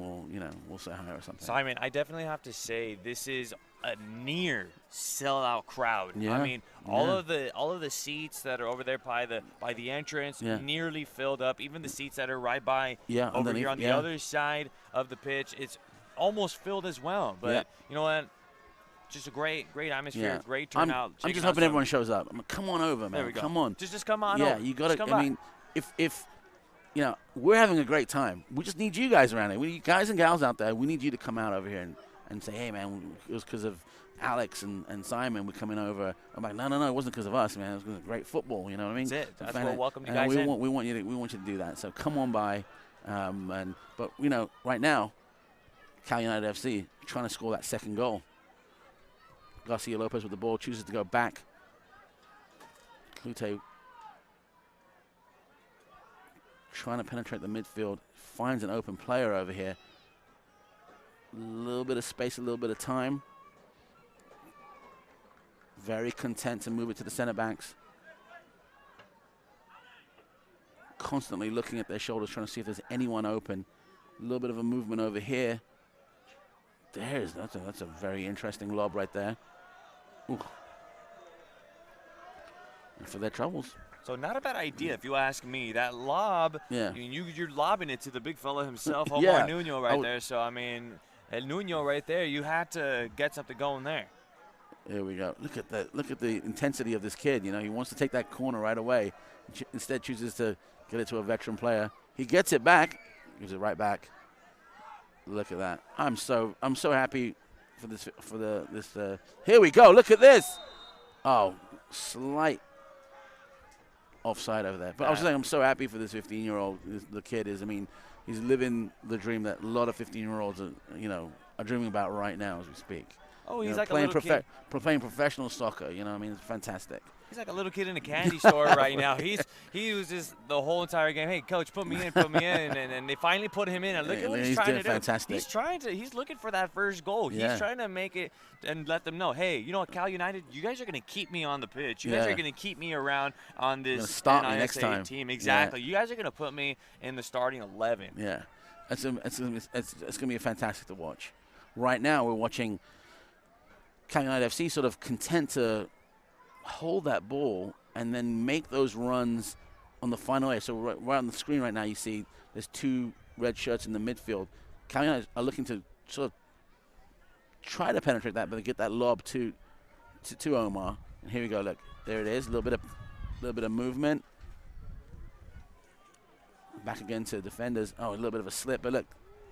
[SPEAKER 3] we'll say hi or something.
[SPEAKER 4] Simon, I definitely have to say this is a near sellout crowd.
[SPEAKER 3] Yeah.
[SPEAKER 4] I mean, all of the seats that are over there by the entrance nearly filled up. Even the seats that are right by over here on the other side of the pitch, it's almost filled as well. But you know what? Just a great atmosphere, great turnout.
[SPEAKER 3] I'm just hoping everyone shows up. I mean, come on over, man.
[SPEAKER 4] There we go.
[SPEAKER 3] Come on.
[SPEAKER 4] Just come on over.
[SPEAKER 3] Yeah, you got to. I mean, if you know, we're having a great time. We just need you guys around here. We need guys and gals out there. We need you to come out over here and say, hey, man, it was because of Alex and Simon we're coming over. I'm like, no, it wasn't because of us, man. It was because of great football. You know what I mean?
[SPEAKER 4] That's it. That's what welcome you guys
[SPEAKER 3] we
[SPEAKER 4] in.
[SPEAKER 3] We want you to do that. So come on by. But you know, right now, Cal United FC trying to score that second goal. Garcia Lopez with the ball chooses to go back. Clute trying to penetrate the midfield, finds an open player over here. A little bit of space, a little bit of time. Very content to move it to the center backs. Constantly looking at their shoulders, trying to see if there's anyone open. A little bit of a movement over here. That's a very interesting lob right there. Ooh. And for their troubles.
[SPEAKER 4] So not a bad idea, if you ask me. That lob, you're lobbing it to the big fella himself, Omar Nuno right there. So, I mean, El Nuno right there, you had to get something going there.
[SPEAKER 3] There we go. Look at that. Look at the intensity of this kid. You know, he wants to take that corner right away. Instead chooses to get it to a veteran player. He gets it back. Gives it right back. Look at that. I'm so happy for this. Here we go. Look at this. Oh, slight offside over there. But I was saying I'm so happy for this 15-year-old. The kid is. I mean, he's living the dream that a lot of 15-year-olds are dreaming about right now as we speak.
[SPEAKER 4] Oh, he's like a little kid.
[SPEAKER 3] Playing professional soccer. You know what I mean? It's fantastic.
[SPEAKER 4] He's like a little kid in a candy store right now. He was just the whole entire game. Hey, coach, put me in, and they finally put him in. And look at what he's trying to do.
[SPEAKER 3] Fantastic.
[SPEAKER 4] He's looking for that first goal.
[SPEAKER 3] Yeah.
[SPEAKER 4] He's trying to make it and let them know, hey, you know what, Cal United, you guys are going to keep me on the pitch. You guys are going to keep me around on this NISA team. Exactly.
[SPEAKER 3] Yeah.
[SPEAKER 4] You guys are going to put me in the starting 11.
[SPEAKER 3] Yeah, it's going to be fantastic to watch. Right now, we're watching Cal United FC sort of content to hold that ball and then make those runs on the final edge. So right on the screen right now, you see there's two red shirts in the midfield. Cal United are looking to sort of try to penetrate that, but they get that lob to Omar. And here we go. Look, there it is. A little bit of movement. Back again to defenders. Oh, a little bit of a slip, but look,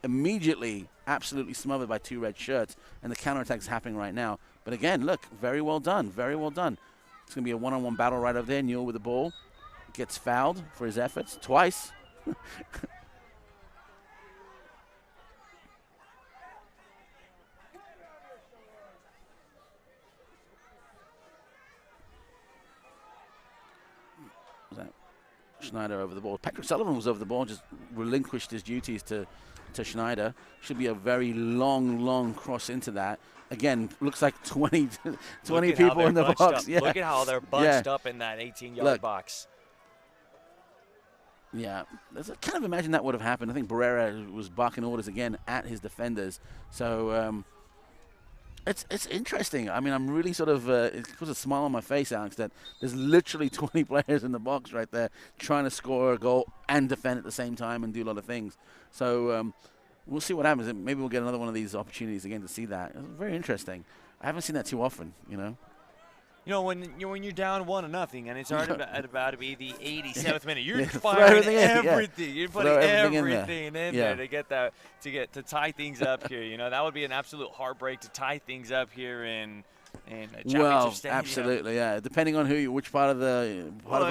[SPEAKER 3] immediately absolutely smothered by two red shirts, and the counterattack is happening right now. But again, look, very well done. Very well done. It's going to be a one-on-one battle right over there. Newell with the ball. Gets fouled for his efforts twice. Schneider over the ball. Patrick Sullivan was over the ball, just relinquished his duties to Schneider. Should be a very long cross into that. Again, looks like 20 people in the box.
[SPEAKER 4] Yeah. Look at how they're bunched up in that 18-yard box.
[SPEAKER 3] Yeah, I kind of imagine that would have happened. I think Barrera was barking orders again at his defenders. So it's interesting. I mean, I'm really sort of it puts a smile on my face, Alex, that there's literally 20 players in the box right there trying to score a goal and defend at the same time and do a lot of things. So we'll see what happens. Maybe we'll get another one of these opportunities again to see that. It's very interesting. I haven't seen that too often, you know.
[SPEAKER 4] You know, when you're down 1-0 and it's about to be the 87th minute, you're firing everything. You're putting everything in there to get to tie things up here. You know, that would be an absolute heartbreak to tie things up here in a championship stadium.
[SPEAKER 3] Absolutely, yeah. Depending on which part of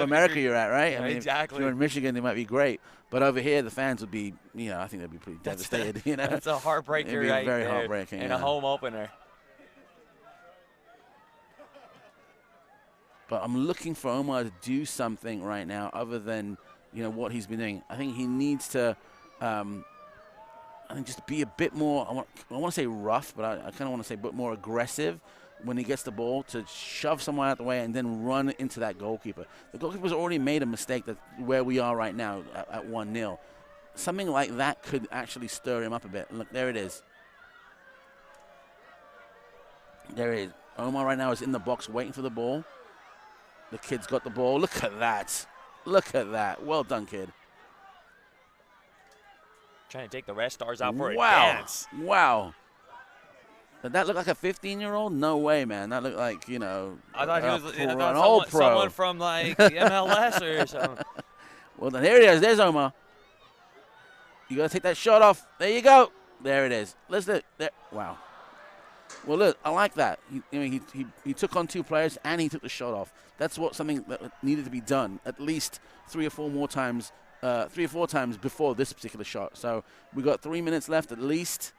[SPEAKER 3] America you're at, right? I mean,
[SPEAKER 4] exactly.
[SPEAKER 3] If you're in Michigan, they might be great, but over here, the fans would be, I think they'd be pretty devastated. You know,
[SPEAKER 4] that's a heartbreaker,
[SPEAKER 3] It'd be
[SPEAKER 4] right
[SPEAKER 3] very
[SPEAKER 4] there,
[SPEAKER 3] heartbreaking,
[SPEAKER 4] and a home opener.
[SPEAKER 3] But I'm looking for Omar to do something right now other than, what he's been doing. I think he needs to, just be a bit more, I want to say rough, but I kind of want to say a bit more aggressive when he gets the ball to shove someone out the way and then run into that goalkeeper. The goalkeeper's already made a mistake where we are right now at 1-0. Something like that could actually stir him up a bit. Look, there it is. There it is. Omar right now is in the box waiting for the ball. The kid's got the ball. Look at that. Look at that. Well done, kid.
[SPEAKER 4] Trying to take the Red Stars out for a
[SPEAKER 3] Wow.
[SPEAKER 4] dance.
[SPEAKER 3] Wow. Did that look like a 15-year-old? No way, man. That looked like, you know,
[SPEAKER 4] I thought he was
[SPEAKER 3] an
[SPEAKER 4] I
[SPEAKER 3] old
[SPEAKER 4] thought
[SPEAKER 3] pro.
[SPEAKER 4] someone from, like, MLS or something.
[SPEAKER 3] Well, then here it is. There's Omar. You got to take that shot off. There you go. There it is. Listen. There. Wow. Well, look, I like that. He took on 2 players and he took the shot off. That's something that needed to be done at least 3 or 4 times before this particular shot. So we got 3 minutes left at least.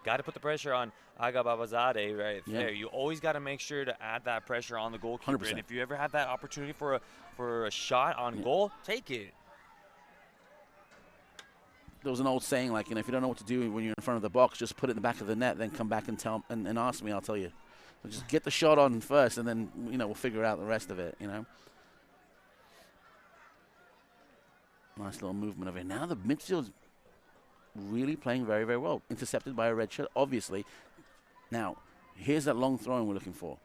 [SPEAKER 4] Got to put the pressure on Aga Babazadeh right there. You always got to make sure to add that pressure on the goalkeeper.
[SPEAKER 3] 100%.
[SPEAKER 4] And if you ever have that opportunity for a shot on goal, take it.
[SPEAKER 3] There was an old saying, like, if you don't know what to do when you're in front of the box, just put it in the back of the net, then come back and ask me, I'll tell you. So just get the shot on first, and then, we'll figure out the rest of it, Nice little movement over here. Now the midfield's really playing very, very well. Intercepted by a red shirt, obviously. Now, here's that long throw we're looking for.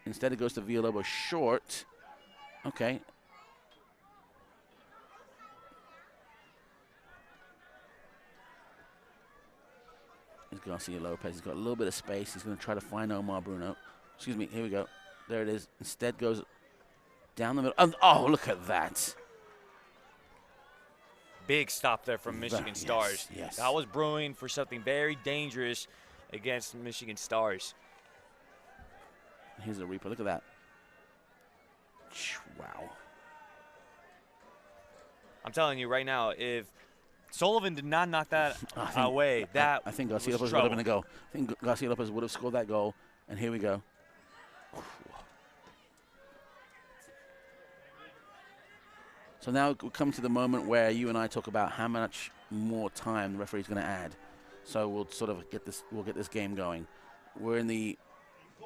[SPEAKER 3] Instead, it goes to Villalobos short. Okay. He's Garcia Lopez. He's got a little bit of space. He's going to try to find Omar Bruno. Excuse me. Here we go. There it is. Instead goes down the middle. Oh, look at that.
[SPEAKER 4] Big stop there from Michigan Stars.
[SPEAKER 3] Yes.
[SPEAKER 4] That was brewing for something very dangerous against Michigan Stars.
[SPEAKER 3] Here's a replay. Look at that. Wow.
[SPEAKER 4] I'm telling you right now, if Sullivan did not knock that away,
[SPEAKER 3] I think Garcia Lopez would have been a goal. I think Garcia Lopez would have scored that goal. And here we go. So now we come to the moment where you and I talk about how much more time the referee's going to add. So we'll sort of get this game going. We're in the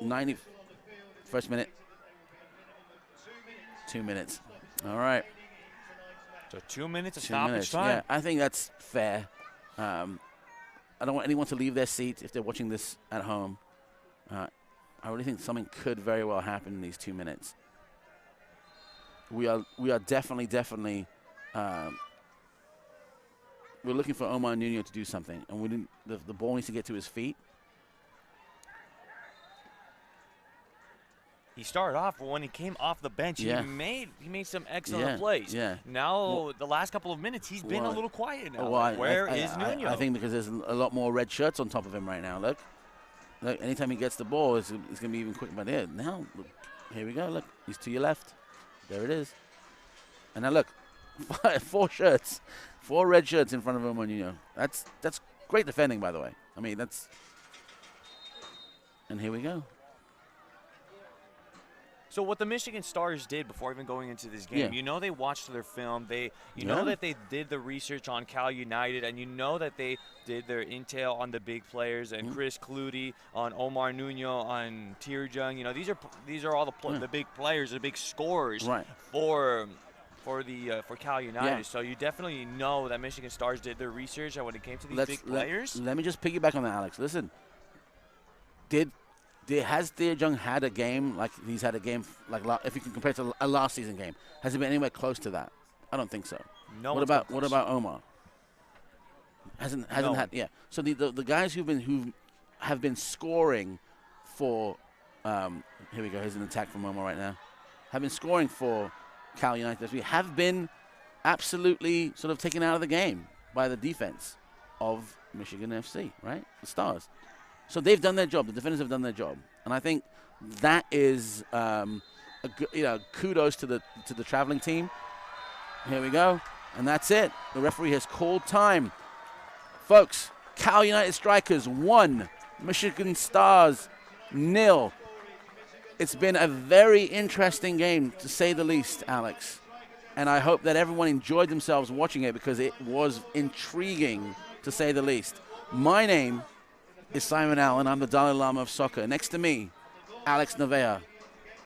[SPEAKER 3] 91st minute. 2 minutes. All right.
[SPEAKER 4] So 2 minutes of stoppage time.
[SPEAKER 3] Yeah, I think that's fair. I don't want anyone to leave their seat if they're watching this at home. I really think something could very well happen in these 2 minutes. We are definitely we're looking for Omar Nuno to do something, and the ball needs to get to his feet.
[SPEAKER 4] He started off when he came off the bench.
[SPEAKER 3] Yeah.
[SPEAKER 4] He made some excellent plays.
[SPEAKER 3] Yeah.
[SPEAKER 4] Now the last couple of minutes he's been a little quiet now.
[SPEAKER 3] Well,
[SPEAKER 4] Where is Nuno?
[SPEAKER 3] I think because there's a lot more red shirts on top of him right now. Look, anytime he gets the ball, it's going to be even quicker. But now, look, here we go. Look, he's to your left. There it is. And now look, 4 shirts, 4 red shirts in front of Omar Nuno. That's great defending, by the way. I mean, and here we go.
[SPEAKER 4] So what the Michigan Stars did before even going into this game, they watched their film. You know that they did the research on Cal United, and you know that they did their intel on the big players and Chris Clutie, on Omar Nuno, on Tirjung. These are all the big players, the big scorers for Cal United.
[SPEAKER 3] Yeah.
[SPEAKER 4] So you definitely know that Michigan Stars did their research when it came to these big players.
[SPEAKER 3] Let me just piggyback on that, Alex. Listen, has Tirjung had a game like he's had a game like if you can compare it to a last season game? Has it been anywhere close to that? I don't think so.
[SPEAKER 4] No.
[SPEAKER 3] What about Omar? Hasn't had. Yeah. So the guys who have been scoring for here we go. Here's an attack from Omar right now. Have been scoring for Cal United this week. Have been absolutely sort of taken out of the game by the defense of Michigan FC. Right, the Stars. So they've done their job. The defenders have done their job, and I think that is kudos to the traveling team. Here we go, and that's it. The referee has called time, folks. Cal United Strikers 1, Michigan Stars 0. It's been a very interesting game, to say the least, Alex, and I hope that everyone enjoyed themselves watching it because it was intriguing, to say the least. My name is Simon Allen. I'm the Dalai Lama of soccer. Next to me, Alex Nevea.